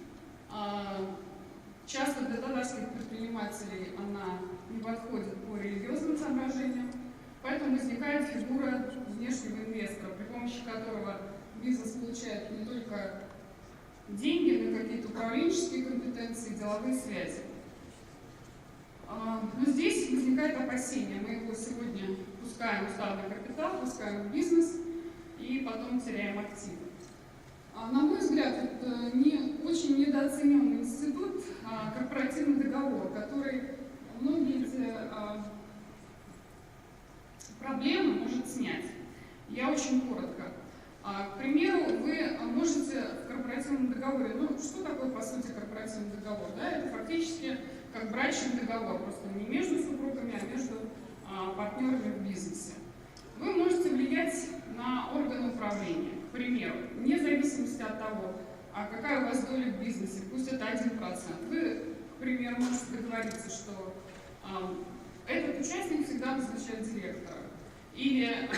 часто для татарских предпринимателей она не подходит по религиозным соображениям, поэтому возникает фигура внешнего инвестора, при помощи которого бизнес получает не только деньги, но и какие-то управленческие компетенции, деловые связи. Но здесь возникает опасение. Мы его сегодня пускаем в уставный капитал, пускаем в бизнес и потом теряем активы. На мой взгляд, это очень недооцененный институт, корпоративный договор, который многие эти проблемы может снять. Я очень коротко. К примеру, вы можете в корпоративном договоре, что такое по сути корпоративный договор? Да? Это фактически как брачный договор, просто не между супругами, а между партнерами в бизнесе. Вы можете влиять на органы управления. К примеру, вне зависимости от того, какая у вас доля в бизнесе, пусть это 1%. Вы, к примеру, можете договориться, что этот участник всегда назначает директора. Или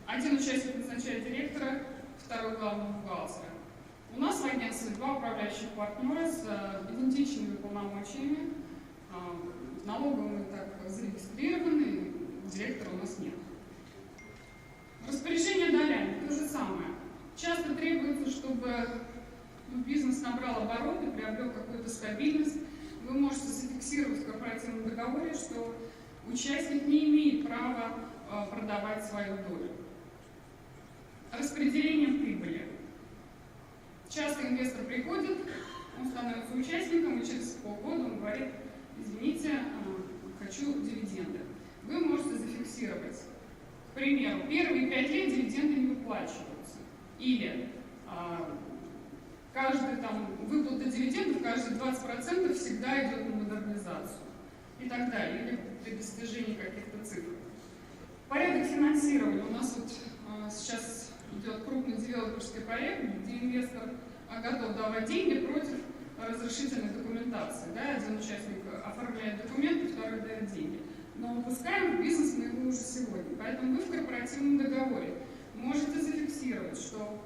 один участник назначает директора, второй главного бухгалтера. У нас в агентстве 2 управляющих партнера с идентичными полномочиями. Налоговые мы так зарегистрированы, директора у нас нет. Распоряжение долями то же самое. Часто требуется, чтобы бизнес набрал обороты, приобрел какую-то стабильность. Вы можете зафиксировать в корпоративном договоре, что участник не имеет права продавать свою долю. Распределение прибыли. Часто инвестор приходит, он становится участником, и через полгода он говорит: извините, хочу дивиденды. Вы можете зафиксировать. К примеру, первые 5 лет дивиденды не выплачиваются. Или каждый выплата дивидендов, каждые 20% всегда идет на модернизацию. И так далее. Или при достижении каких-то цифр. Порядок финансирования. У нас сейчас идет крупный девелоперский проект, где инвестор готов давать деньги против разрешительной документации. Да? Один участник оформляет документы, второй дает деньги. Но выпускаем в бизнес мы его уже сегодня. Поэтому вы в корпоративном договоре можете зафиксировать, что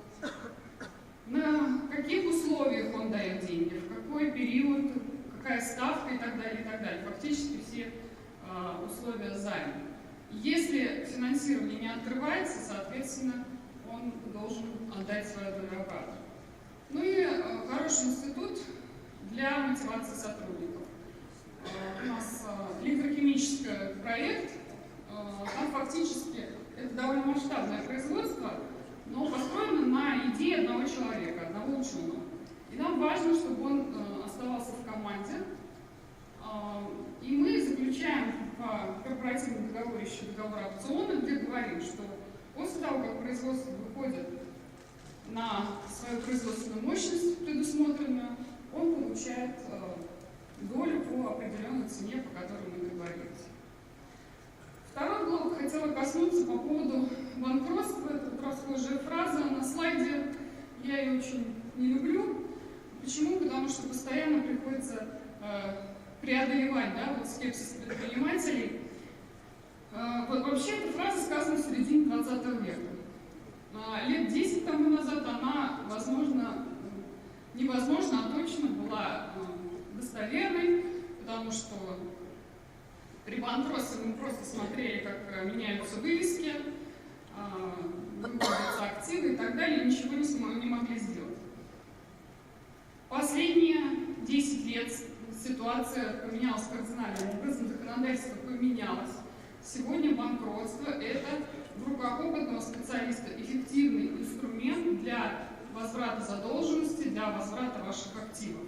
на каких условиях он дает деньги, в какой период, какая ставка и так далее, и так далее. Фактически все условия займа. Если финансирование не открывается, соответственно, он должен отдать свою долю обратно. Ну и хороший институт для мотивации сотрудников. У нас электрохимический проект, там фактически это довольно масштабное производство, но построено на идее одного человека, одного ученого. И нам важно, чтобы он оставался в команде. И мы заключаем в корпоративном договоре еще договор опциона, где говорим, что после того, как производство выходит на свою производственную мощность предусмотренную, он получает долю по определенной цене, по которой мы договорились. Второй блок хотела коснуться по поводу банкротства. Это вот расхожая фраза на слайде. Я ее очень не люблю. Почему? Потому что постоянно приходится преодолевать, да, вот скепсис предпринимателей. Вот вообще эта фраза сказана в середине 20 века. Лет 10 тому назад она, возможно, невозможно, а точно была достоверной, потому что при банкротстве мы просто смотрели, как меняются вывески, выводятся активы и так далее, и ничего не могли сделать. Последние 10 лет ситуация поменялась кардинальным образом, законодательство поменялось. Сегодня банкротство – это в руках опытного специалиста эффективный инструмент для возврата задолженности, для возврата ваших активов.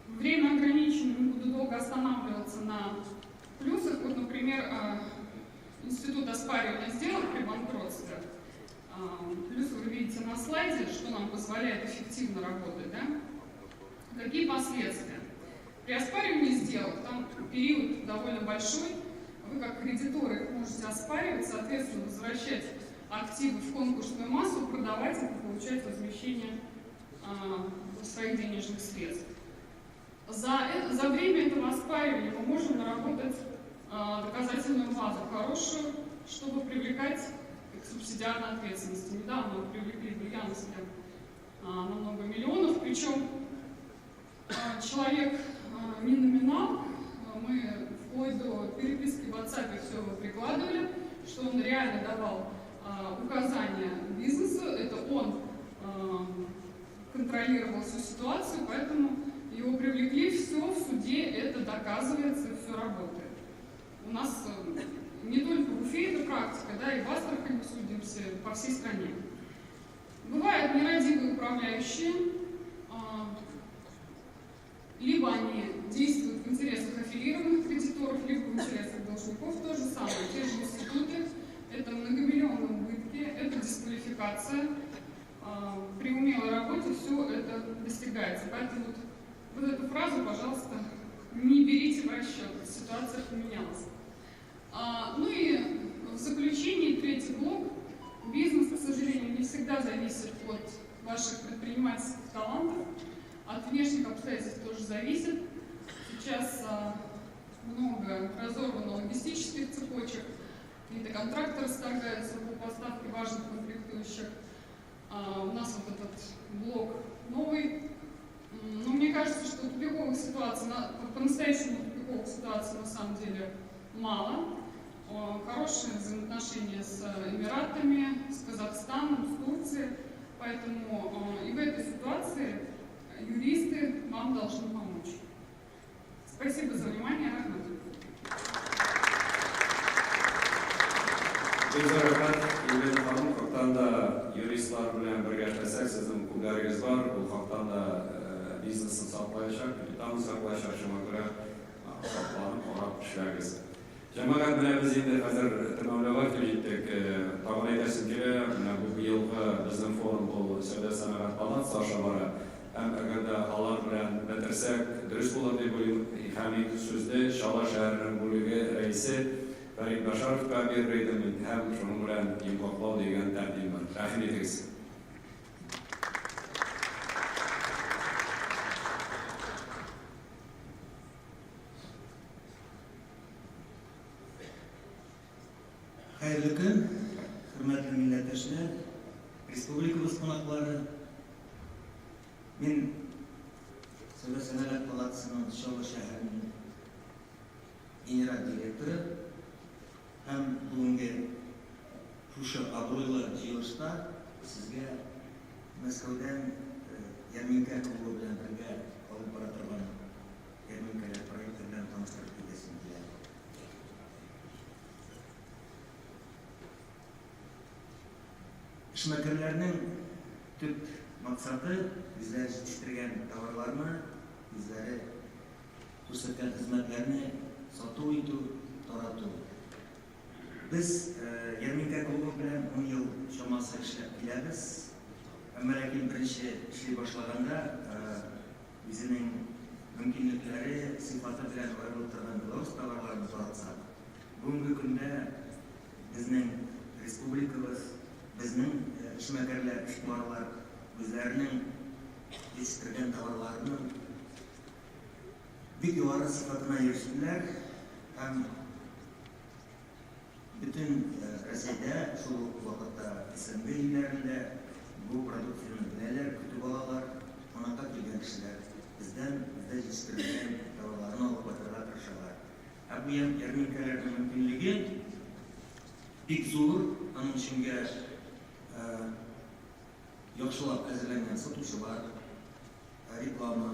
Время ограничено, не буду долго останавливаться на плюсах. Вот, например, институт оспаривания сделок при банкротстве. Плюс вы видите на слайде, что нам позволяет эффективно работать. Да? Какие последствия? При оспаривании сделок, там период довольно большой, вы как кредиторы их можете оспаривать, соответственно, возвращать активы в конкурсную массу, продавать их и получать возмещение своих денежных средств. За время этого оспаривания мы можем наработать доказательную базу хорошую, чтобы привлекать к субсидиарной ответственности. Недавно мы привлекли в Ульяновске на много миллионов, причем человек не номинал, мы вплоть до переписки в WhatsApp все прикладывали, что он реально давал указания бизнесу, это он контролировал всю ситуацию, поэтому его привлекли, все в суде, это доказывается, все работает. У нас не только в Уфе это практика, да, и в Астрахани мы судимся по всей стране. Бывают нерадивые управляющие, либо они действуют в интересах аффилированных кредиторов, либо в интересах должников. То же самое, те же институты, это многомиллионные убытки, это дисквалификация. При умелой работе все это достигается. Поэтому вот эту фразу, пожалуйста, не берите в расчет, ситуация поменялась. Ну и в заключении третий блок. Бизнес, к сожалению, не всегда зависит от ваших предпринимательских талантов, от внешних обстоятельств тоже зависит. Сейчас много разорвано логистических цепочек, какие-то контракты расторгаются по поставке важных комплектующих. У нас вот этот блок новый. Но мне кажется, что тупиковых ситуаций, по-настоящему тупиковых ситуаций на самом деле мало. Хорошие взаимоотношения с Эмиратами, с Казахстаном, с Турцией. Поэтому и в этой ситуации юристы вам должны помочь. Спасибо за внимание. Рахмат. Юристlar bilan birgaşlasak, sizin pullarınız var, bu haqdan da biznesni saqlayashak, kapitonni saqlash shunga ko'ra hisoblanib qarab ishlaymiz. Jamoat bilan biz endi hozir tamomlab ketdik. Tag'in aytishim kerak, bu yilgi bizning forum bu savdo sanoat palatasi aşamalari. Ham agarda xalq bilan bitirsak, durust bo'lar deb o'ylayman. Hamid so'zda Shola shahrining bo'ligi raisi Farid Basharovga berdim, ham shuning bilan imzoqlov degan taqdim bor. Rahmat etasiz. Xayrli kun, hurmatli millatdoshlar, respublikamiz qo'noqlari. Men Savdo sanoat palatasining директоры һәм бүгенге шушы абруйлы җыелышта сезгә Мәскәүдән ярминкә клубы белән бергә алып бара торган ярминкәләр проекты белән таныштырып китәсем килә. Эшмәкәрләрнең төп максаты үзләре җитештергән товарларны, үзләре күрсәткән хезмәтләрне сату итү, тарату. Без ярминкә клубы белән 10 ел чамасы эшләп киләбез. Әмма ләкин беренче эшли башлаганда үзенең мөмкинлекләре, сыйфаты белән аерылып торган белорус товарларын таратсак, бүгенге көндә безнең республикабыз, безнең эшмәкәрләр, эшкуарлар үзләренең җитештергән товарларының бик югары сыйфатына ирештеләр һәм бөтен Россиядә шул ук вакытта СНГ илләрендә bu продукцияны беләләр, көтеп алалар, кунакка килгән кешеләр бездән җитештерелгән товарларны алып кайтырга тырышалар. Ә бу ярминкәләрнең мөмкинлеге бик зур, аның өченгә яхшылап әзерләнгән сатучылар, реклама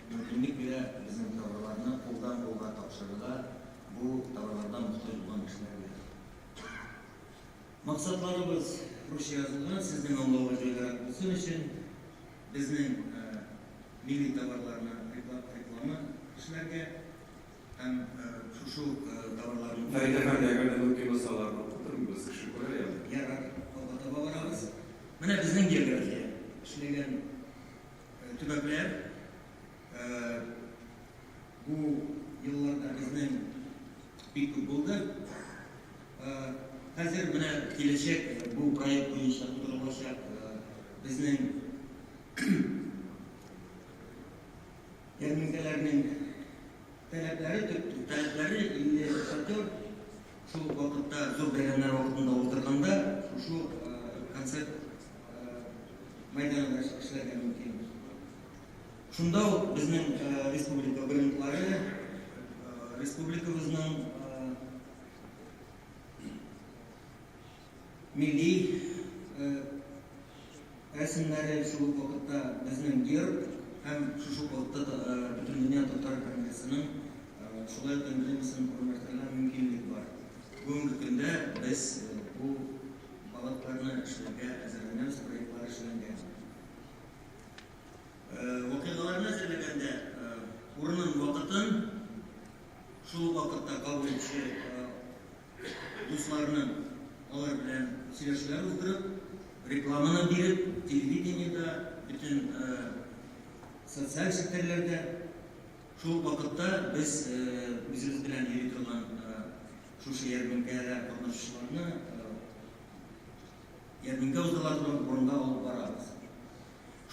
мөмкинлек бирә безнең товарларны кулдан кулга тапшырырга, бу товарлардан мохтаҗ булган кешеләргә. Максатларыбыз русча язылган, сезнең аңлауга җайлырак булсын өчен безнең милли товарларны реклама эшләргә һәм шушы товарларны ярар, алга барабыз. Менә безнең география эшләгән төбәкләр бу елларда безнең бик күп булды. Хәзер менә киләчәк бу проект буенча тудырылачак безнең ярминкәләрнең таләпләре 50 шатер. Шул вакытта зур бәйрәмнәр вакытында утырганда шушы концерт мәйданында эшләргә мөмкин. Шунда ук безнең республика брендлары, республикабызның милли рәсемнәре шул вакытта безнең герб һәм шушы вакытта бөтен дөнья татар конгрессының шулай эмблемасын урнаштырырга мөмкинлек бар. Бүгенге көндә без бу балатларны эшләргә әзерләнәбез, проектлар эшләнгән. Вакыйгаларны әзерләгәндә урынын, вакытын шул вакытта кабул итүче дусларның алар белән сөйләшүләр уздырып, рекламаны биреп, телевидениедә, бөтен социаль сектерләрдә шул вакытта без үзебез белән йөри торган шушы ярминкәдә катнашучыларны ярминкә уздырыла торган урынга алып барабыз.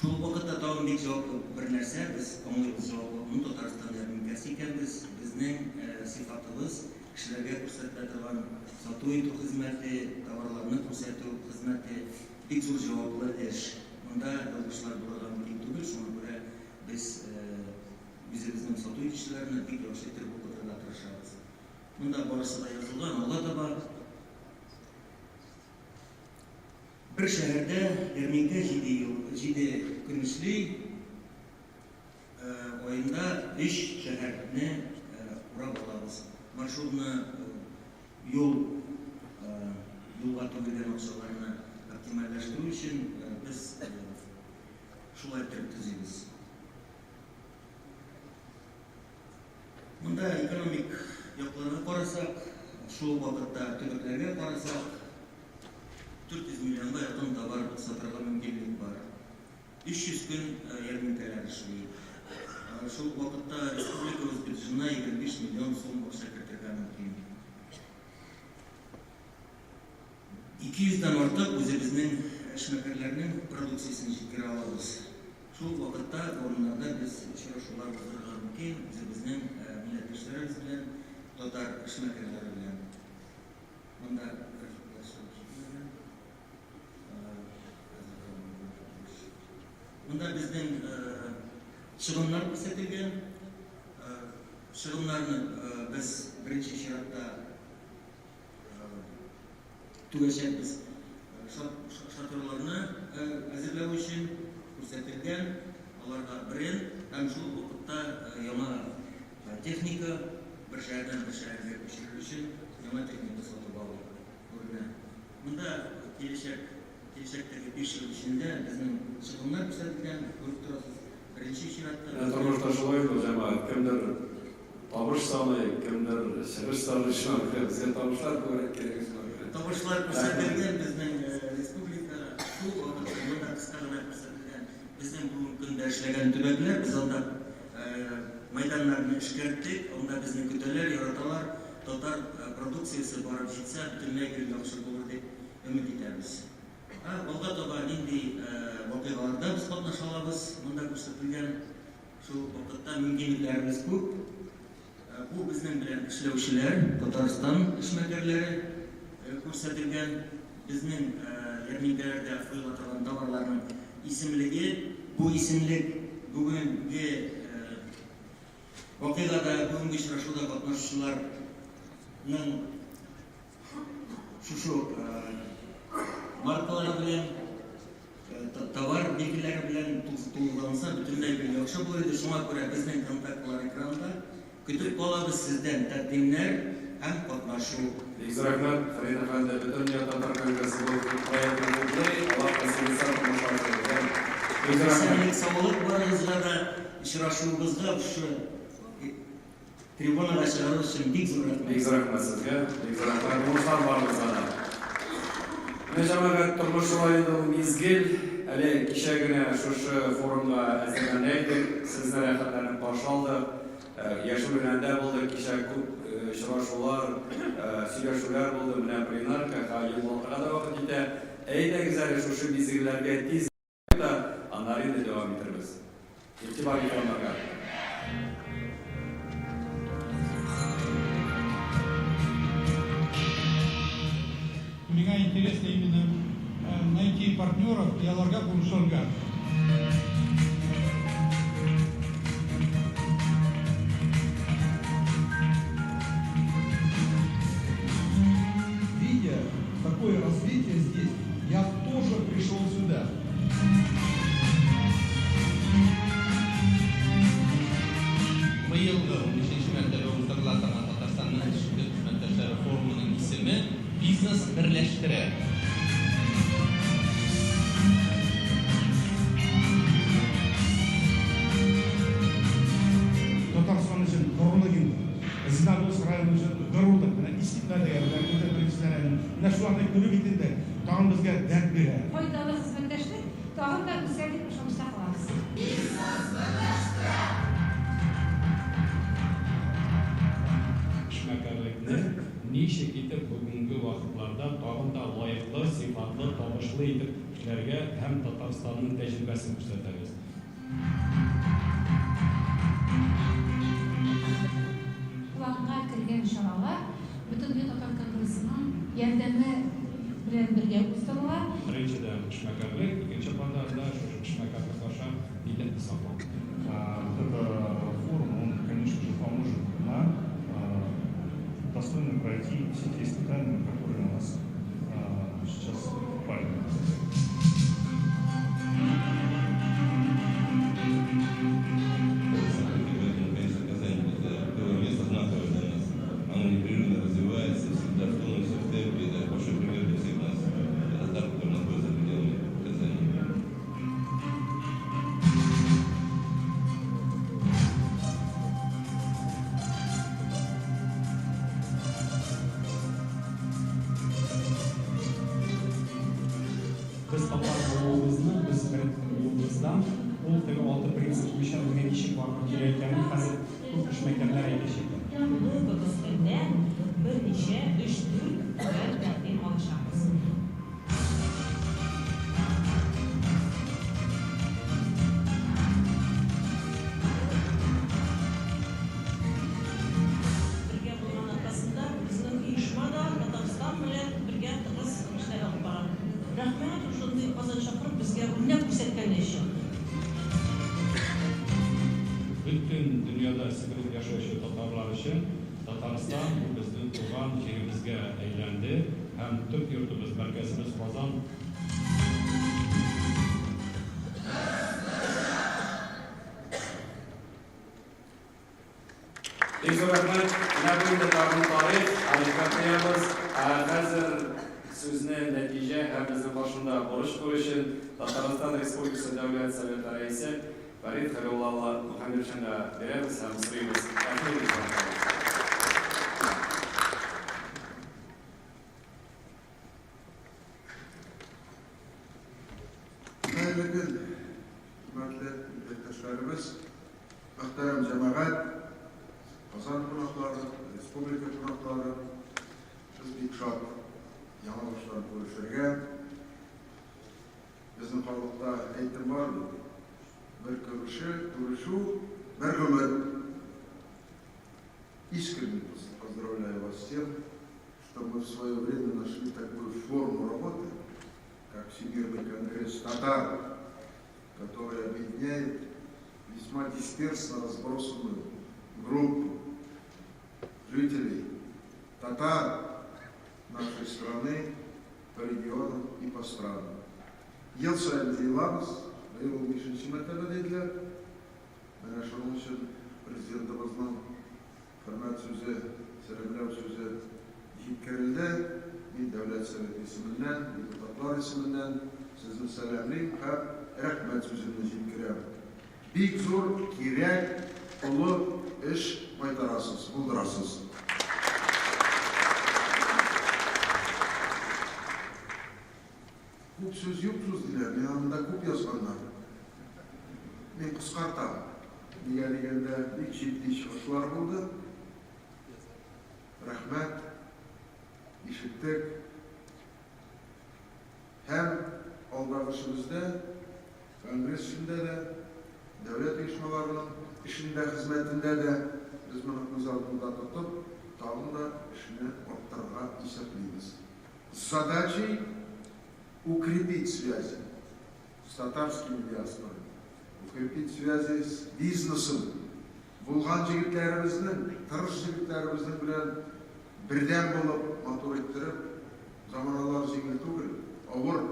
Шул вакытта тагын бик җаваплы бер нәрсә, без аңлыйбыз җаваплы Татарстан ярминкәсе икәнбез, безнең сыйфатыбыз кешеләргә күрсәтелә торган сату итү хезмәте, товарларны күрсәтү хезмәте бик зур җаваплы эш. Монда язгычлар булырга мөмкин түгел, шуңа күрә без үзебезнең сату итүчеләрне бик яхшы итеп укытырга тырышабыз. Монда барысы да язылган, алга таба бер шәһәрдә ярминкә 7 көн эшли, аенда 3 шәһәрне урап алабыз. Маршрутны юлга түгелгән акчаларны оптимальләштерү өчен без шулай итеп төзибез. Монда экономик якларга карасак, шул вакытта төбәкләргә карасак, 400 миллионга якын товар сатырга мөмкинлек бар. 300 көн ярминкәләр эшли. Шул вакытта республикабыз бюджетына 25 миллион сум акча кертергә мөмкин. 200-дан артык үзебезнең эшмәкәрләрнең продукциясын җиткерә алабыз. Шул вакытта урыннарда без очрашулар уздырырга мөмкин, үзебезнең милләттәшләребез белән, татар эшмәкәрләре белән. Монда Монда безнең чыгымнар күрсәтелгән. Шығынларны біз бірінші ширатта түгешекпіз. Шатырларны әзірлеу үшін көрсетілген, оларға бренд, һәм шул вакытта яңа техника бір шәһәрдән бір шәһәргә күчерү өчен яңа техника сатып алу күренә. Монда киләчәктәге 5 ел эчендә безнең чыгымнар күрсәтелгән, күреп торасыз. Беренче чиратта Тормышта шулай ул җәмәгать кемдер табыш саный, кемдер чыгыш саный шуңа безгә табышлар кирәк. Табышлар күрсәтелгән безнең республика шул вакытта кыска гына күрсәтелгән. Безнең бүгенге көндә эшләгән төбәкләр без анда майданнарны эшкәрттек, анда безне көтәләр, яраталар. Татар продукциясе барып җитсә, бөтенләй гел яхшы булыр дип өмид итәбез. Алга таба нинди вакыйгаларда без катнаша алабыз, монда күрсәтелгән шул вакытта мөмкинлекләребез күп. Бу безнең белән эшләүчеләр, Татарстан эшмәкәрләре күрсәтелгән, безнең ярминкәләрдә куела торган товарларның исемлеге, бу исемлек бүгенге вакыйгада, бүгенге очрашуда катнашучыларның шушы маркалары белән, товар билгеләре белән тулыланса, бөтенләй яхшы булыр иде. Шуңа күрә безнең контактлар экранда. Көтеп калабыз сездән тәкъдимнәр һәм катнашу. Бик рәхмәт, Фәрит әфәнде, бөтен Татар конгрессы булып саулык барыгызга да очрашуыбызга ошо трибунага чыгарылыш өчен бик зур рәхмәт. Бик рәхмәт сезгә, бик рәхмәт булышкан барыгызга да. Җәмәгать тормыш районы мизгел, әле кичә генә шушы форумга әзерләнәйдек, сезне рәхмәтләрен каршы алдык. Яшел беләндә булды, кичә күп очрашулар, сөйләшүләр булды, менә пленарка, ел вакытка да вакыт җитә. Әйдәгез әле шушы мизгелләргә тиз да аннары инде дәвам итәрбез. Игътибар итәргә. Меня интересно именно найти партнеров и аларга курсонга. Видя такое развитие здесь, я тоже пришел сюда. Быел 15-нче мәртәбә уздырылган Татарстанның эшкә хезмәттәшләре форумының исеме «Бизнес берләштерә». Татарстан өчен горурлык инде. Зинадус районы өчен горурлык. Менә истикмә дигән беренчеләрен, менә шуларны күреп итендә тагын безгә дәрт бирә. Файдалы хезмәттәшлек тагын да үзгәртеп ышанычта калабыз. Эшмәкәрлекне ничек итеп бүгенге вакытларда тагын да лаеклы, сыйфатлы, табышлы итеп эшләргә һәм Татарстанның тәҗрибәсен күрсәтәбез. Планга кергән чаралар бөтен Татар конгрессының ярдәме белән бергә уздырыла. Беренчедән эшмәкәрлек, икенче планда шушы эшмәкәрлек аша милләтне саклау. Этот форум, он, конечно же, поможет нам достойно пройти все те испытания, которые у нас сейчас пали. Первое место знаковое для нас. Оно непрерывно развивается, всегда в тонусе, в темпе. Это большой пример для всех нас. Это старт, который находится за пределами Казани. Biz Татар булуыбызны, biz булуыбыздан ул теге алты принцип буенча безгә ничек барып килгәнен хәзер күп эшмәкәрләр әйтәчәкләр. Бүгенге көндә берничә 3-4 тәкъдим алышабыз. Бергә булган аркасында безнең оешма да Татарстан белән бергә тыгыз эшләр алып бара. Рәхмәт шундый Казан шәһәр безгә үрнәк күрсәткән өчен. Bütün dünyada sıkılıp yaşayan Tatarlar için Tataristan bu bizden tuğan yerimizge eğlendi. Hem Türk yurtumuz, merkezimiz Kazan. Tekrar rahmet, Nabiyde Tarım Tarih, Alikatiyamız, hazır sözüne netice hepimizin başında boruş için Tataristan Respublikası Devlet Sovyeti Reisi Farid Halilullah Muhammedşan'a veririz, hem sırayımız. Hayırlı gün, hürmetli yurttaşlarımız, muhterem cemaat, Kazan konakları, Respublika konakları, biz bir çok yanılışlar görüşürken, bizim halkta eğitim var mı? Bir görüşü, bir ömür. Искренне поздравляю вас с тем, что мы в свое время нашли такую форму работы, как Всемирный конгресс татар, который объединяет весьма дисперсно разбросанную группу жителей татар нашей страны по регионам и по странам. Ел sayın deyilamiz, bu 5. mertebe dediler. Ben şunun için Prezidentimizin hürmet sözü, selamlar sözü yetkirildi. Bir devlet Sovyeti isminden, deputatlar isminden sizni selamlayayım ve rahmet sözünü yetkiriyorum. Büyük zor, gerek, ulu iş baytarasız, buldurasız. Kup söz yok sözdiler, yanında kup yazganlar. Ben kıskartam. Niye degende bir ciddi çıkışlar oldu. Rahmet, işittik. Hem aldağışımızda, kongresinde de, devlet uyuşmalarının işinde, hizmetinde de biz bunu altında tutup, tamam da işini ortalığa hesaplıyoruz. Задачей укрепить связи с татарскими диаспорами, укрепить связи с бизнесом. Bulgan jigitlerimizden, tırış jigitlerimizden bilen birden bulup, motor ettirip, zamanalar jigil tugil, ağır,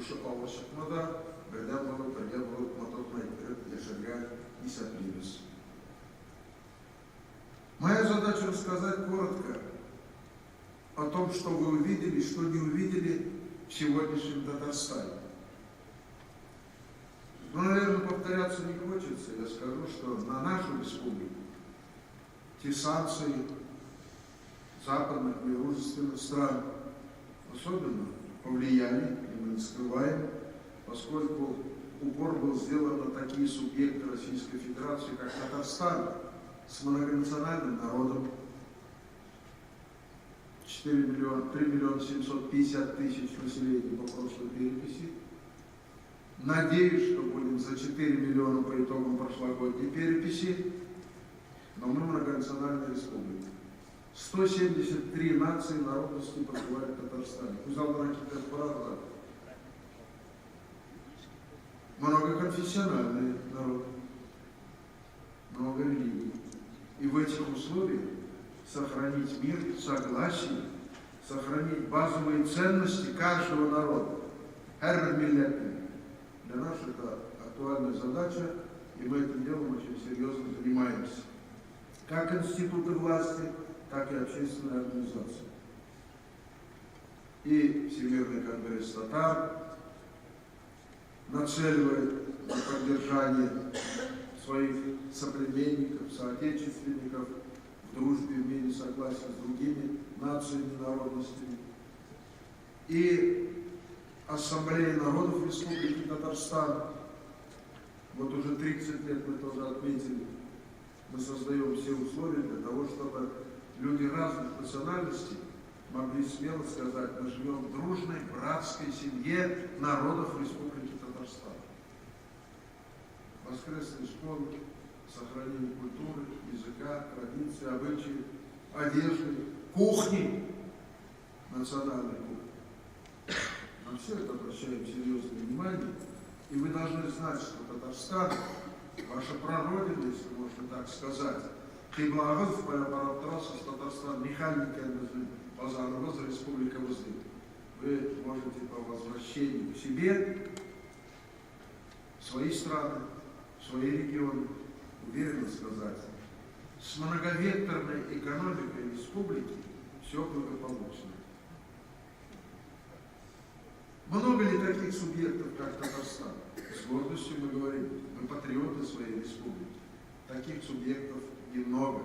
şu ağır çıkmada birden bulup, birden bulup, motorunu ettirip, yaşarga hesaplıyoruz. Моя задача рассказать коротко о том, что вы увидели, что не увидели в сегодняшнем Татарстане. Но, наверное, повторяться не хочется. Я скажу, что на нашу республику те санкции западных недружественных стран особенно повлияли, и мы не скрываем, поскольку упор был сделан на такие субъекты Российской Федерации, как Татарстан, с многонациональным народом, 3 миллиона 750 тысяч населения по прошлой переписи. Надеюсь, что будем за 4 миллиона по итогам прошлогодней переписи, но мы многонациональная республика. 173 нации народности проживают в Татарстане. Правда. Многоконфессиональный народ, много религий. И в этих условиях сохранить мир, согласие, сохранить базовые ценности каждого народа. Для нас это актуальная задача, и мы этим делом очень серьезно занимаемся. Как институты власти, так и общественные организации. И Всемирный конгресс татар нацеливает на поддержание своих соплеменников, соотечественников в дружбе, в мире, согласии с другими нациями, народностями. И Ассамблея народов Республики Татарстан, вот уже 30 лет мы тоже отметили, мы создаем все условия для того, чтобы люди разных национальностей могли смело сказать, мы живем в дружной, братской семье народов Республики Татарстан. Воскресные школы, сохранение культуры, языка, традиций, обычаев, одежды, кухни, национальной кухни. На все это обращаем серьезное внимание. И вы должны знать, что Татарстан ваша прародина, если можно так сказать, Киблағыз Баябараптарас, Татарстан, Михальникенбіздің базарымыз, республикамыздың. Вы можете по возвращению к себе, в свои страны, в свои регионы, уверенно сказать, с многовекторной экономикой республики все благополучно. Много ли таких субъектов, как Татарстан? С гордостью мы говорим, мы патриоты своей республики. Таких субъектов немного.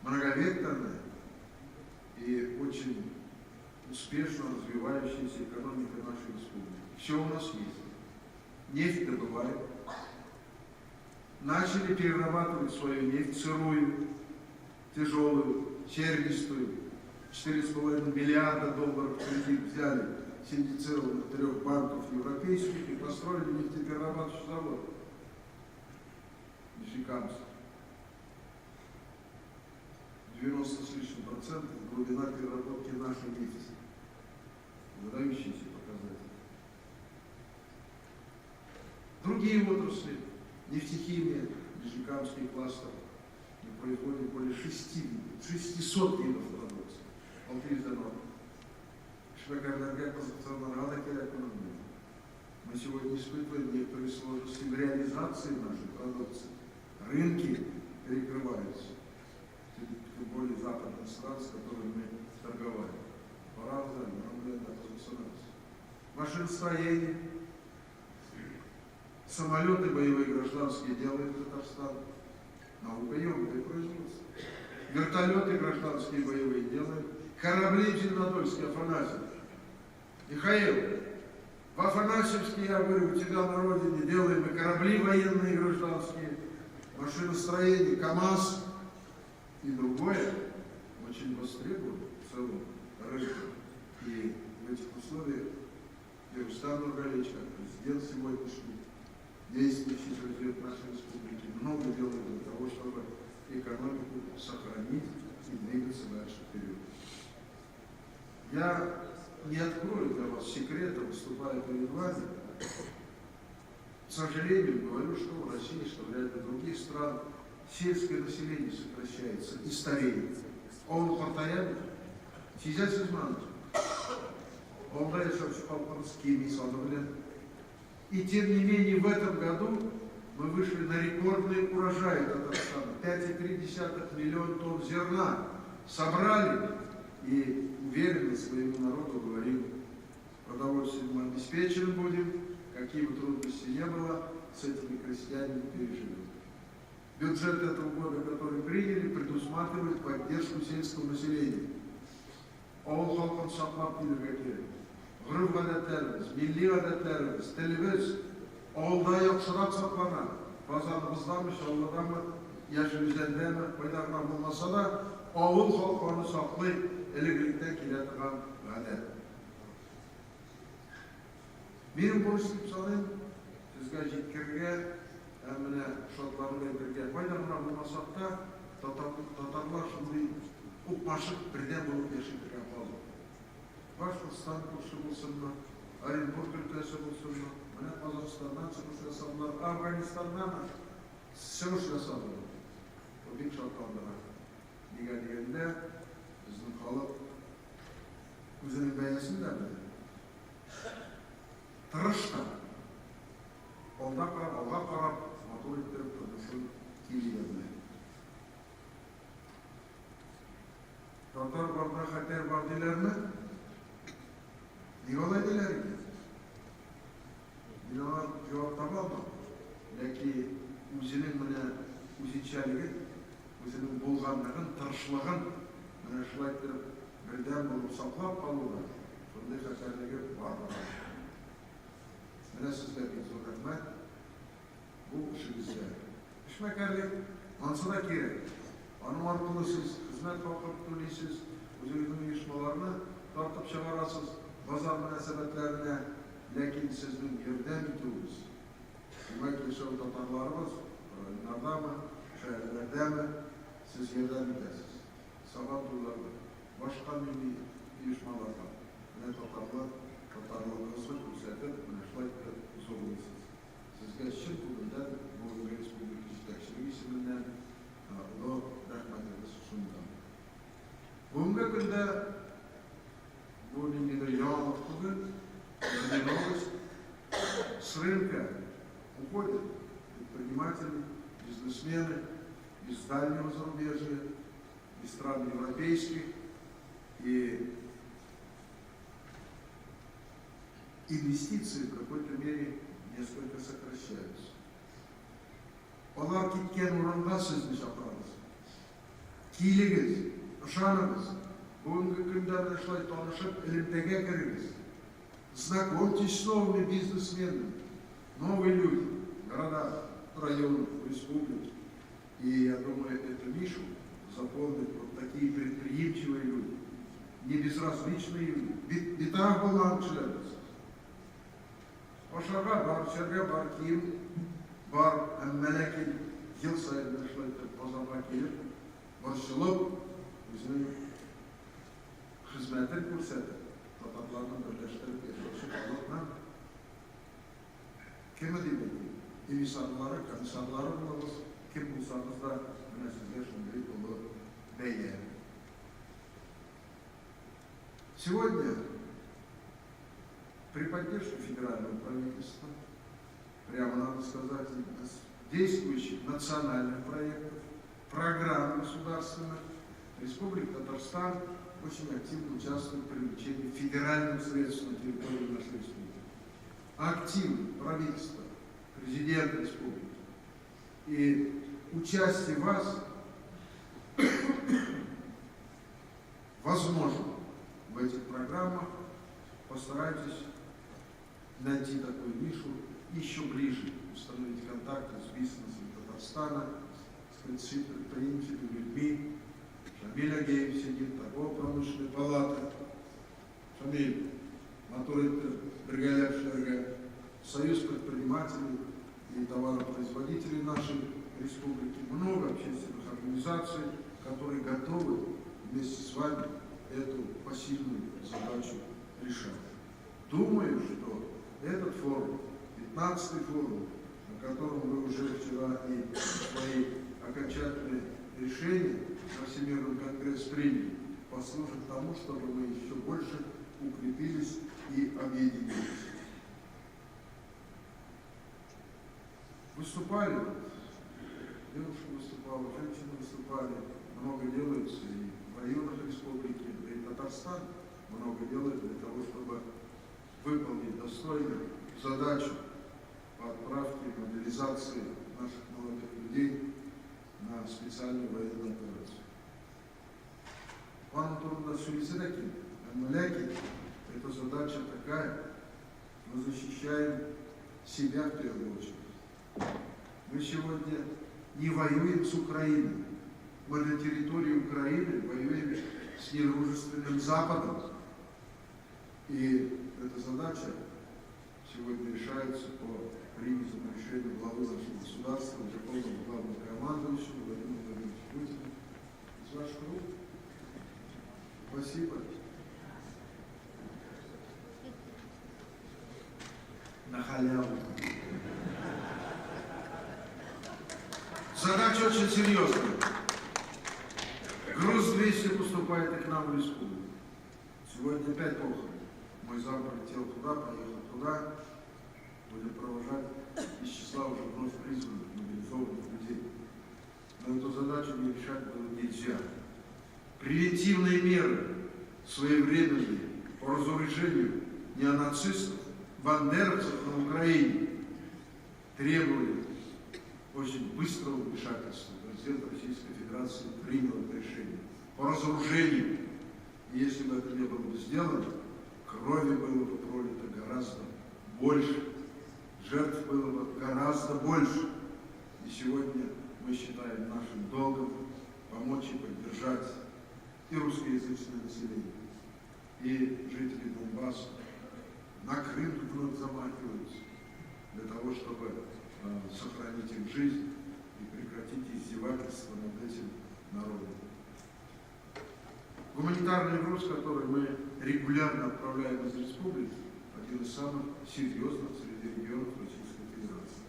Многовекторная и очень успешно развивающаяся экономика нашей республики. Все у нас есть. Нефть добываем. Начали перерабатывать свою нефть сырую, тяжелую, сернистую. 4,5 миллиарда долларов кредит взяли 7,3 банков европейских и построили нефтеперерабатывающий завод. Нефтекамск. 90 с лишним процентов глубина переработки нашей нефти. Выдающиеся показатели. Другие отрасли, нефтехимия, Нижнекамский кластер, мы производим более 600 видов продукции. Алтизанов. Швекарнерге позиционировала экономию. Мы сегодня испытываем некоторые сложности в реализации нашей продукции. Рынки перекрываются. Тем более западных стран, с которыми мы торговали. Пора позиционироваться. Машиностроение, самолеты боевые гражданские делает Татарстан. Наукоемкое производство. Вертолеты гражданские боевые делают. Корабли в Зеленодольске, Афанасьев. Михаил, в Афанасьевске, я говорю, у тебя на родине делаем и корабли военные гражданские, машиностроение, КАМАЗ и другое очень востребовано в целом рынке. И в этих условиях Рустам Нургалевич, как президент сегодняшний, действующий президент нашей республики, много делает для того, чтобы экономику сохранить и двигаться дальше вперед. Я не открою для вас секрета, выступая перед вами. К сожалению, говорю, что в России, что в ряде других стран сельское население сокращается и стареет. Он повторяет, сейчас изманит. Он дальше и тем не менее в этом году мы вышли на рекордный урожай Татарстана. 5,3 миллиона тонн зерна собрали и уверенно своему народу говорим, продовольствием мы обеспечены будем, какие бы трудности не было, с этими крестьянами переживем. Бюджет этого года, который приняли, предусматривает поддержку сельского населения. Ол халқын сақлап келуге, ғұрып ғадаттарымыз, милли ғадаттарымыз, тіліміз ауылда ұқсырап сақланады. Базарымызда ма, шаулада ма, яшімізденде ма, пайдағына болмаса да, ауыл халқаны сақлай ілігіліктен келе тұрған ғадат. Менің борышым санайым, сізге жеткерге, әміне шотларымен бірге пайдағына болмасақ та, татарлар шындай ұқмашық бірден болып ешілдігі қалды. Башқұртстан күрші болсын ма, Оренбург өлкесі болсын ма, міне Қазақстаннан шығыс жасадылар, Афганистаннан шығыс жасадылар. Ол бек шаттандыра. Неге дегенде, біздің халық өзінің бәйесін де білді. Тырышты. Алға қарап, мотор еттеріп тұрдышын келейді білді. Татар барда хәтер бар дейлерді? Не олай дейлер екен? Мен оған жауап таба алмам. Ләки өзінің міне өзетшәлігін, өзінің болғандығын, тырышылығын, міне шылай тұрып, бірден болып сақлап қалуға, сондай хәтерлігі бар. Міне сізге бен зор рахмет, бұл ішіңізде. Ішмәкәрлік, ансыда керек. Аның арқылы сіз қызмет қауқып төлейсіз, өзіңіздің ұйышмаларына тартып шығарасыз, базар мөнәсәбәтләренә, ләкин сіздің ярдәм итүіңіз, демәк яшәү татарларыбыз, районнардамы, шәһәрләрдәме, сіз ярдәм итәсез. Сабан туйларда, башка милли Sizga chin ko'ngildan Bugungi Respublika yetakchiligi ismidan uzoq rahmatimizni sundim. Bugungi kunda bu ningida yomg'ir bugun новость с рынка уходят предприниматели, бизнесмены из дальнего зарубежья, из стран европейских, и инвестиции в какой-то мере несколько сокращаются. Олар кеткен орынға сізді шақырамыз. Киіліңіз, ышаныңыз, бүгінгі күндерде шылай танышып, ілімдеге кіріңіз. Знакомьтесь с новыми бизнесменами, новые люди, города, районов, республик. И я думаю, это Мишу запомнят вот такие предприимчивые люди, не безразличные люди. Ведь так был Челябинск. Ошага бар, Серга бар, Ким бар, Мәләкин, ел сайын шулай базарға келіп, борчылып, өзінің хезмәтен күрсәтеп, татарларны берләштереп яшәүче халыкның кеме димәк, эмиссарлары, комиссарлары булабыз, кем булсагыз да, менә сезгә шундый улы бәя. Сегодня при поддержке федерального правительства, прямо надо сказать, действующих национальных проектов, программ государственных, Республика Татарстан очень активно участвует в привлечении федеральных средств на территории нашей республики. Активно правительство, президент республики. И участие вас возможно в этих программах. Постарайтесь найти такую нишу, еще ближе установить контакты с бизнесом Татарстана, с предприимчивыми людьми. Шамиль Агеев сидит, торгово-промышленной палаты. Шамиль, Матурит Бригайлер, Союз предпринимателей и товаропроизводителей нашей республики. Много общественных организаций, которые готовы вместе с вами эту посильную задачу решать. Думаю, что этот форум, 15-й форум, на котором вы уже вчера и свои окончательные решения на Всемирном конгрессе приняли, послужит тому, чтобы мы еще больше укрепились и объединились. Выступали, девушки выступали, женщины выступали, много делается и в районах республики, и Татарстан много делает для того, чтобы выполнить достойно задачу по отправке и мобилизации наших молодых людей на специальную военную операцию. Вам трудно Сюризеки, Амаляки, эта задача такая, мы защищаем себя в первую очередь. Мы сегодня не воюем с Украиной, мы на территории Украины воюем с недружественным Западом. И эта задача сегодня решается по принятому решению главы нашего государства, Верховного главнокомандующего Владимира Владимировича Путина. Из ваших рук. Спасибо. На халяву. Задача очень серьезная. Груз 200 поступает и к нам в республику. Сегодня опять похороны. Мой зам полетел туда, поехал туда. Будем провожать из числа уже вновь призванных, мобилизованных людей. Но эту задачу не решать было нельзя. Превентивные меры своевременные по разоружению неонацистов, бандеровцев на Украине требовали очень быстрого вмешательства. Президент Российской Федерации принял это решение по разоружению. И если бы это не было бы сделано, крови было бы пролито гораздо больше, жертв было бы гораздо больше. И сегодня мы считаем нашим долгом помочь и поддержать и русскоязычное население, и жителей Донбасса. На Крым вновь замахиваются для того, чтобы сохранить их жизнь и прекратить издевательство над этим народом. Гуманитарный груз, который мы регулярно отправляем из республики, один из самых серьезных среди регионов Российской Федерации.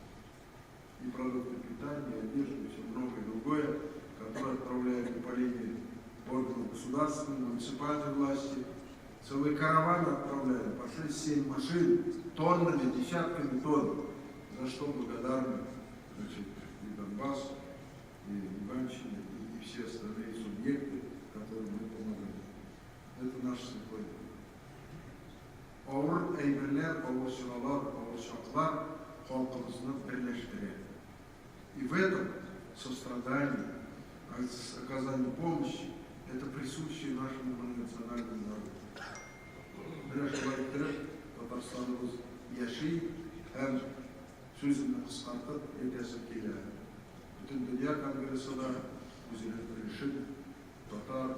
государственной, муниципальной власти. Целый караван отправляем, по 6-7 машин, тоннами, десятками тонн, за что благодарны, значит, и Донбасс, и Луганщина, и все остальные субъекты, которым мы помогаем. Это наш святой долг. Ауыр әйберләр, авыр шартлар халкымызны берләштерә. И в этом сострадании, оказании помощи, это присущее нашему национальному народу. Татарстаныбыз яши һәм сүземне кыскартып әйтәсем килә. Бүтән дөнья конгрессында үзенең өлешен татар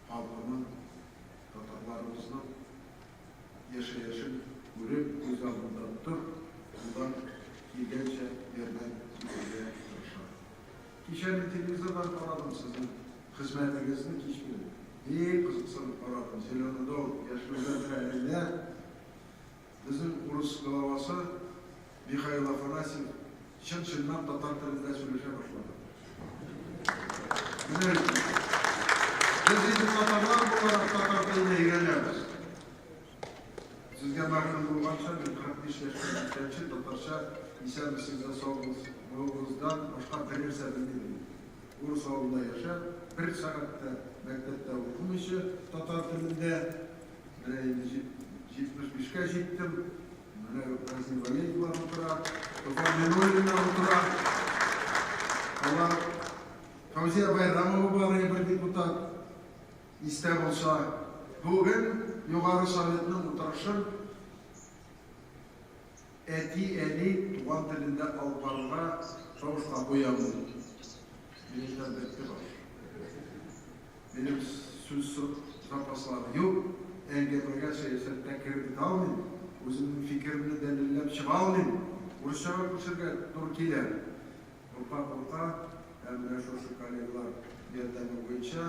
халкының, татарларыбызның яшәешен күреп, күз алдында тотып, bundan килгәнчә ярдәм итәргә тырыша. Кичә телевизордан карадым сезнең хезмәтегезне кич көнне. Бик кызыксынып карадым. Зеленый дом, яшьләр хәлендә безнең урыс главасы Михаил Афанасьев чын-чыннан татар телендә сөйләшә башлады. Biz inде татарлар буларак татар теленә өйрәнәбез. Сезгә мәгълүм булганча, 45 яшьтәге татарча исәнмесез сагылыздан башка бер нәрсә белмим. Урыс авылында яшәп, 1 сәгатьтә мәктәптә укымыйча татар телендә 75-ка җиттем. Менә Разин Валеевлар утыра, Тофан Минуллина утыра. Алар Фаузия Байрамова бар, бер депутат. Истә булса, бүген Югары Советның утырышын әти-әни туган телендә алып баруга тавышка куямын. Минем бетте бар. Минем сүз запаслары юк, әңгәмәгә сәясәттә кире алмыйм, үземнең фикеремне дәлилләп чыга алмыйм. Урысчага күчәргә туры килә. Урта-урта, менә шушы коллегалар ярдәме буенча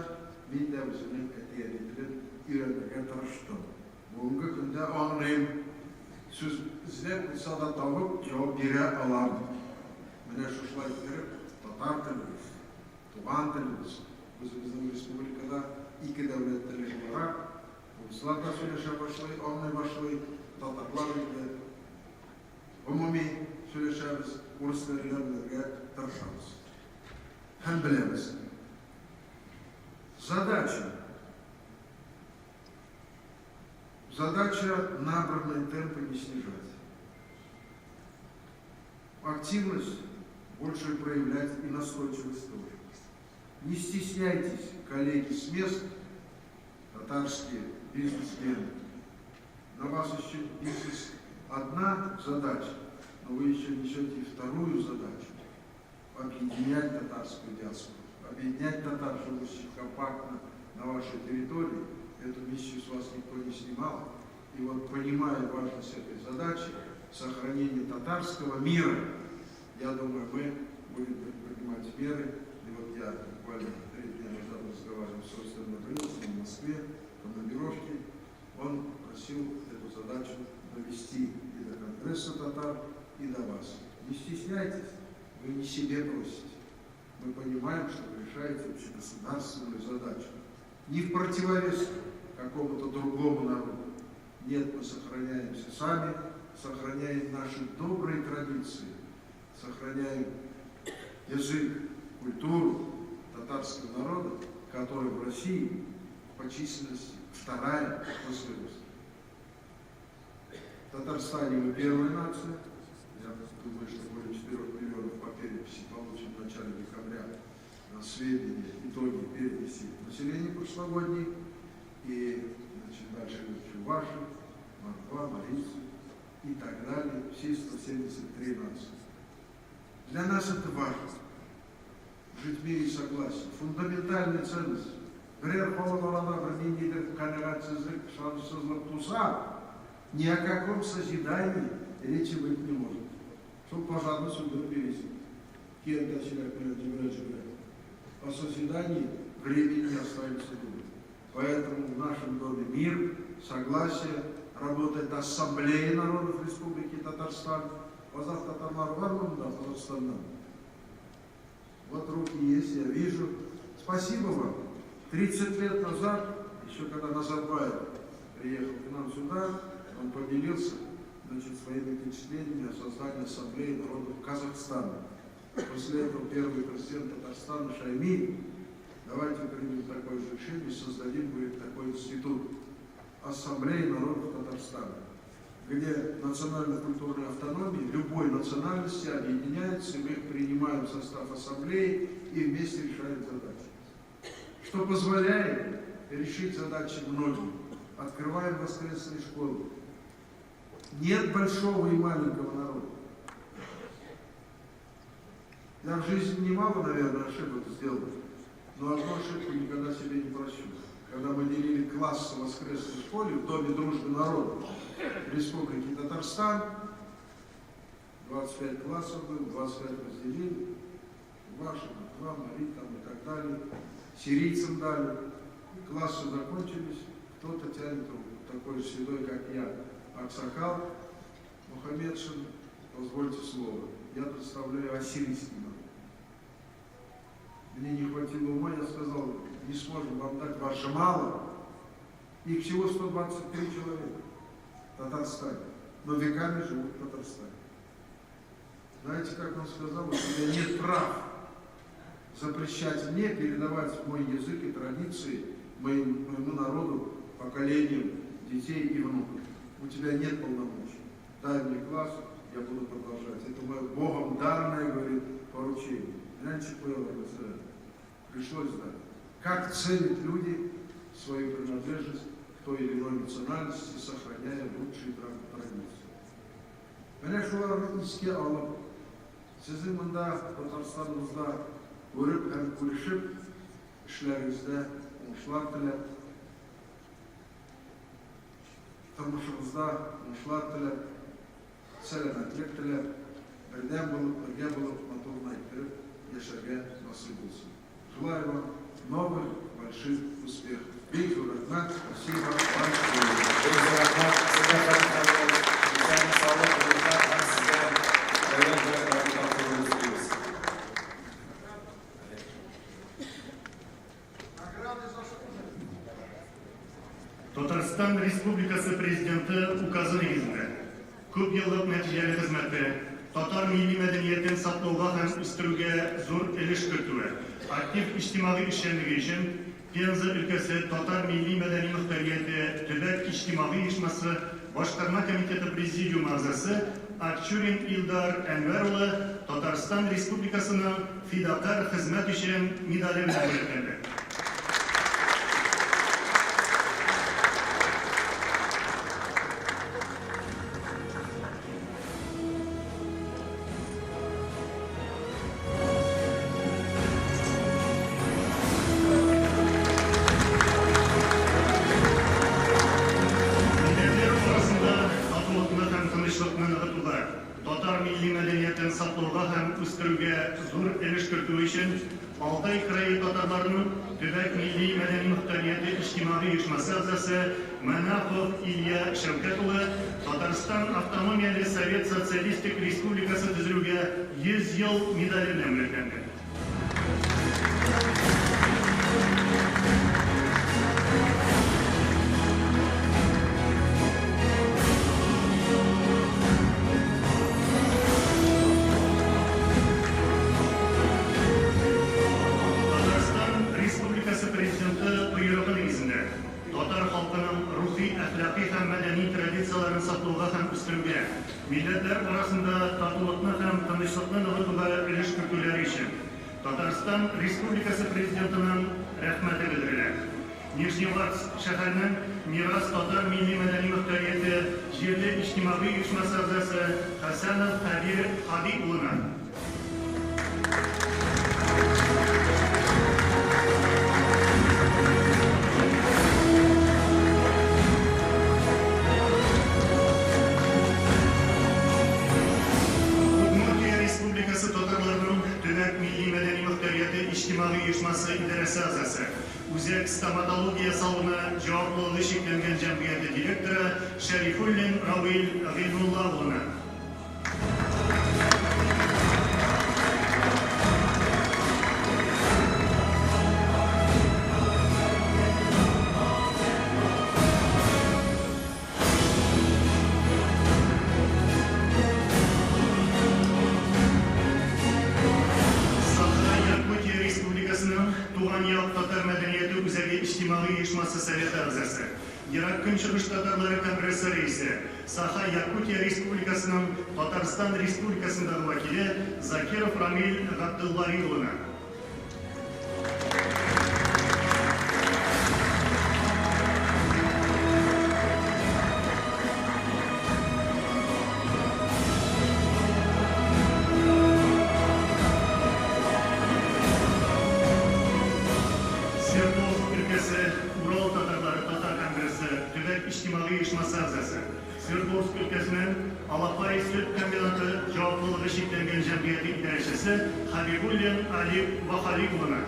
мин дә үземнең әти-әни телен өйрәнергә тырыштым. Бүгенге көндә аңлыйм, сүз эзләп булса да табып җавап бирә алам. Менә шушылай итеп, татар телебез, туган телебез, үзебезнең республикада 2 дәүләт теле буларак, урыслар да сөйләшә башлый, аңлый башлый, татарлар инде гомуми сөйләшәбез, урыс телендә белергә тырышабыз. Һәм беләбез. Задача набранные темпы не снижать. Активность больше проявлять и настойчивость тоже. Не стесняйтесь, коллеги с мест, татарские бизнесмены. На вас еще бизнес одна задача, но вы еще несете и вторую задачу. Объединять татарскую диаспору, объединять татар, живущих компактно на вашей территории. Эту миссию с вас никто не снимал. И вот, понимая важность этой задачи, сохранения татарского мира, я думаю, мы будем предпринимать меры. И вот я буквально 3 дня назад разговаривал с Рустемом Брюсом в Москве, по командировке. Он просил эту задачу довести и до Конгресса татар, и до вас. Не стесняйтесь, вы не себе просите. Мы понимаем, что вы решаете общегосударственную задачу. Не в противовес какому-то другому народу. Нет, мы сохраняемся сами, сохраняем наши добрые традиции, сохраняем язык, культуру татарского народа, который в России по численности 2-я после Руси. В Татарстане мы 1-я нация. Я думаю, что более 4 миллионов по переписи получим в начале декабря на сведения, итоги переписи населения прошлогодней. И дальше Чуваши, Москва, Марицы и так далее. Все 173 нации. Для нас это важно. Жить в мире и согласии. Фундаментальная ценность. Ни о каком созидании речи быть не может. Чтобы пожарно сюда перейти. О созидании времени не останется думать. Поэтому в нашем доме мир, согласие, работает Ассамблея народов Республики Татарстан. Казах татарлар бар бунда, Казахстаннан. Вот руки есть, я вижу. Спасибо вам. 30 лет назад, еще когда Назарбаев приехал к нам сюда, он поделился, значит, своими впечатлениями о создании Ассамблеи народов Казахстана. После этого первый президент Татарстана Шаймиев: давайте примем такое же решение, создадим, говорит, такой институт Ассамблеи народов Татарстана, где национально-культурные автономии любой национальности объединяются, и мы их принимаем в состав ассамблеи и вместе решаем задачи. Что позволяет решить задачи многим. Открываем воскресные школы. Нет большого и маленького народа. Я в жизни немало, наверное, ошибок сделал, но одну ошибку никогда себе не прощу. Когда мы делили классы в воскресной школе в Доме дружбы народов Республики Татарстан, 25 классов было, 25 разделили, ваши, два, Мари там и так далее, сирийцам дали, классы закончились, кто-то тянет руку, такой же седой, как я, Аксакал Мухаммедшин, позвольте слово, я представляю ассирийский народ. Мне не хватило ума, я сказал, не сможем вам дать, вас же мало. Их всего 123 человека в Татарстане, но веками живут в Татарстане. Знаете, как он сказал, у тебя нет прав запрещать мне передавать мой язык и традиции моему народу, поколениям детей и внуков. У тебя нет полномочий. Дай мне класс, я буду продолжать. Это мое Богом данное, говорит, поручение. Раньше пришлось дать. Как ценят люди свою принадлежность к той или иной национальности, сохраняя лучшие традиции. Менә шуларны искә алып, сезнең монда Татарстаныбызда күреп һәм күрешеп, эшләрегездә уңышлар теләп, тормышыгызда уңышлар теләп, сәламәтлек теләп, бердәм булып, бергә булып, матур иттереп яшәргә насыйп булсын. Желаю вам новых больших успехов. Бик зур рәхмәт. Спасибо. Татарстан Республикасы Президенты указы негізінде көп еллык нәтижелі хезмәте, татар милли мәдәниятен саклауга һәм үстерүгә зур өлеш кертүе, актив иҗтимагый эшчәнлеге өчен Пенза өлкәсе татар милли мәдәни мөхтәрияте төбәк иҗтимагый оешмасы башкарма комитеты президиумы әгъзасы Акчурин Илдар Әнвәр улы Татарстан Республикасының фидакар хезмәт өчен медале белән бүләкләнде. Алтай крайы татарларының төбәк милли мәдәни мөхтәрияте иҗтимагый оешмасы әгъзасы Манахов Илья Шәүкәт улы Татарстан автономияле Совет Социалистик Республикасы төзелүгә 100 ел медале белән бүләкләнде. Милләтләр арасында татулыкны һәм тынычлыкны ныгытуга өлеш кертүләре өчен Татарстан Республикасы Президентының рәхмәте белдерелә. Нижневартовск шәһәренең Мирас татар милли мәдәни мөхтәрияте җирле иҗтимагый оешмасы әгъзасы Хәсәнов Хәбир Хади улына İctimai Uyuşması İdarəsi əzası, Uzak Stomatologiya salonu cavablığı şekillenən cəmiyyəti direktoru Şərifullin Ravil Gilnullah oğluna. İçtimai Uyuşması Sovet Ağzası, Irak Künçülüş Tatarları Kongresi Reisi, Saha Yakutiya Respublikasının Tatarstan Respublikası'ndan vakili Zakirov Ramil Abdullahi'oğlu'na. Ural Tatarları Tatar Kongresi Tüvek İçtimai Uyuşması Ağzası, Sverdlovsk ülkesinin Alapay Süt Kombinatı Cevaplığı Şeklengen Cemiyeti İdareçisi Habibullin Ali Vahalioğlu'na.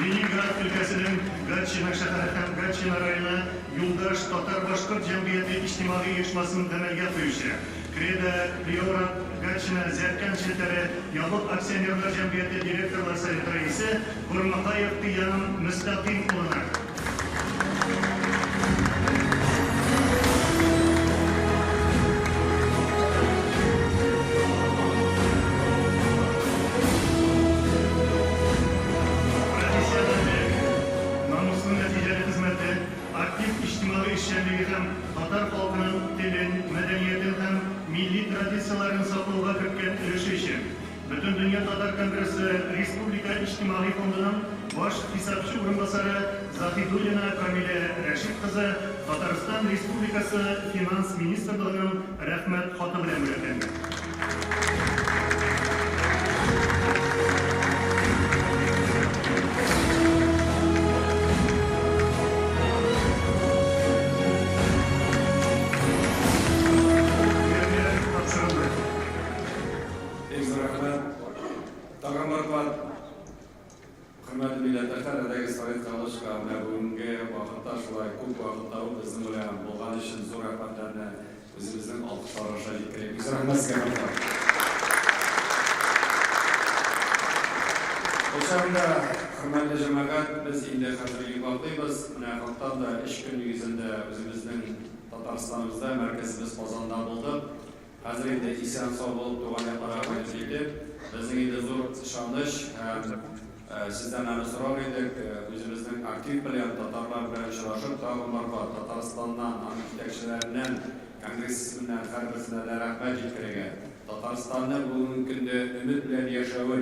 Leningrad ülkesinin Gatchina şehri hem Gatchina rayonu Yoldaş Tatar Başkurt Cemiyeti İçtimai Uyuşması'nın temelge koyuşu. Kreda, Priorat, Gatchina, Zerkan Şeteri, Yallık Aksiyonerler Cemiyeti Direktörler Sayıtı Reisi Kurmakayev Tiyan'ın müstakim olana. Tatar halkının dilin, medeniyetin hem milli tradisiyaların saklığına kırken ülüşü için bütün Dünya Tatar Kongresi Respublika İçtimai Fondu'nun baş hesapçı orunbasarı Zahidulina Kamile Reşit kızı Tatarstan Respublikası Finans Ministerliğinin rahmet hatı bilen üretildi. Hürmetli milletvekiler, adagi Sovet Kalışka, bugungi vaqtda shulay ko'p vaqtlar bizning bilan bo'lgani uchun zo'r rahmatlarni o'zimizning olqishlar orqali yetkazamiz. Rahmat sizga. O'shanda hurmatli jamoat, biz endi hozirgi vaqtdaymiz. Mana haftada 3 kun yuzida o'zimizning Tataristonimizda markazimiz Qozonda bo'ldi. Hozir endi eson sog' bo'lib tug'anlarga qo'yildi. Bizning endi zo'r ishonish sizden ana sorar edik, özümüzün aktif bilen Tatarlar bilen uchrashib, tag'in marqa Tataristandan, yetakchilaridan, Kongress ismidan har birisiga rahmat yetkazgan. Tataristonda bugungi kunda umid bilan yashashini,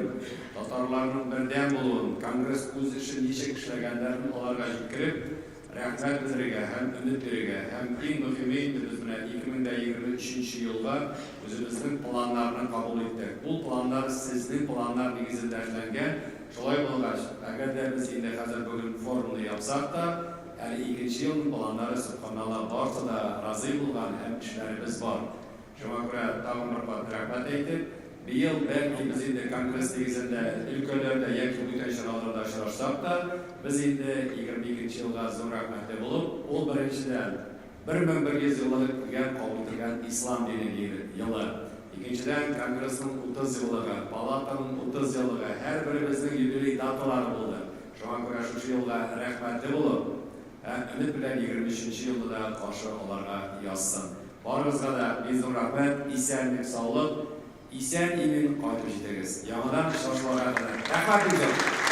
Tatarlarning birdan bo'lishini, Kongress o'z ishini nechik ishlaganlarini ularga yetkazib, rahmat bildirgan, ham umid bergan, ham eng muhimi biz bilan 2023-yilga o'zimizning planlarni qabul etdik. Bu planlar sizning planlar negizida ishlangan. Şolay bo'lgach, agarda biz endi hozir bugun forumni yapsak da, yani 2-yilning planlari subhanalloh borsada rozi bo'lgan ham ishlarimiz bor. Shunga ko'ra tag'in bir rahmat aytib, bu yil balki biz endi kongress negizida ülkelarda yoki butun shaharlarda ishlashsak da, biz endi 22-yilga zo'r rahmatli bo'lib, u birinchidan 1100 yillik bo'lgan qabul qilgan islom dinining yili. İkinciden Kongress'in 30 yıllığı, Palatanın 30 yıllığı, her birimizin yübüley dataları buldu. Şu an göre şu yılda rahmetli bulup, ümit bilen 23. yılda da karşı onlara yazsın. Barımızda da bizim rahmet, isenlik, sağlık, isen imin qaytib jetiriz. Yanıdan şaşılara kadar. Rahmet edin.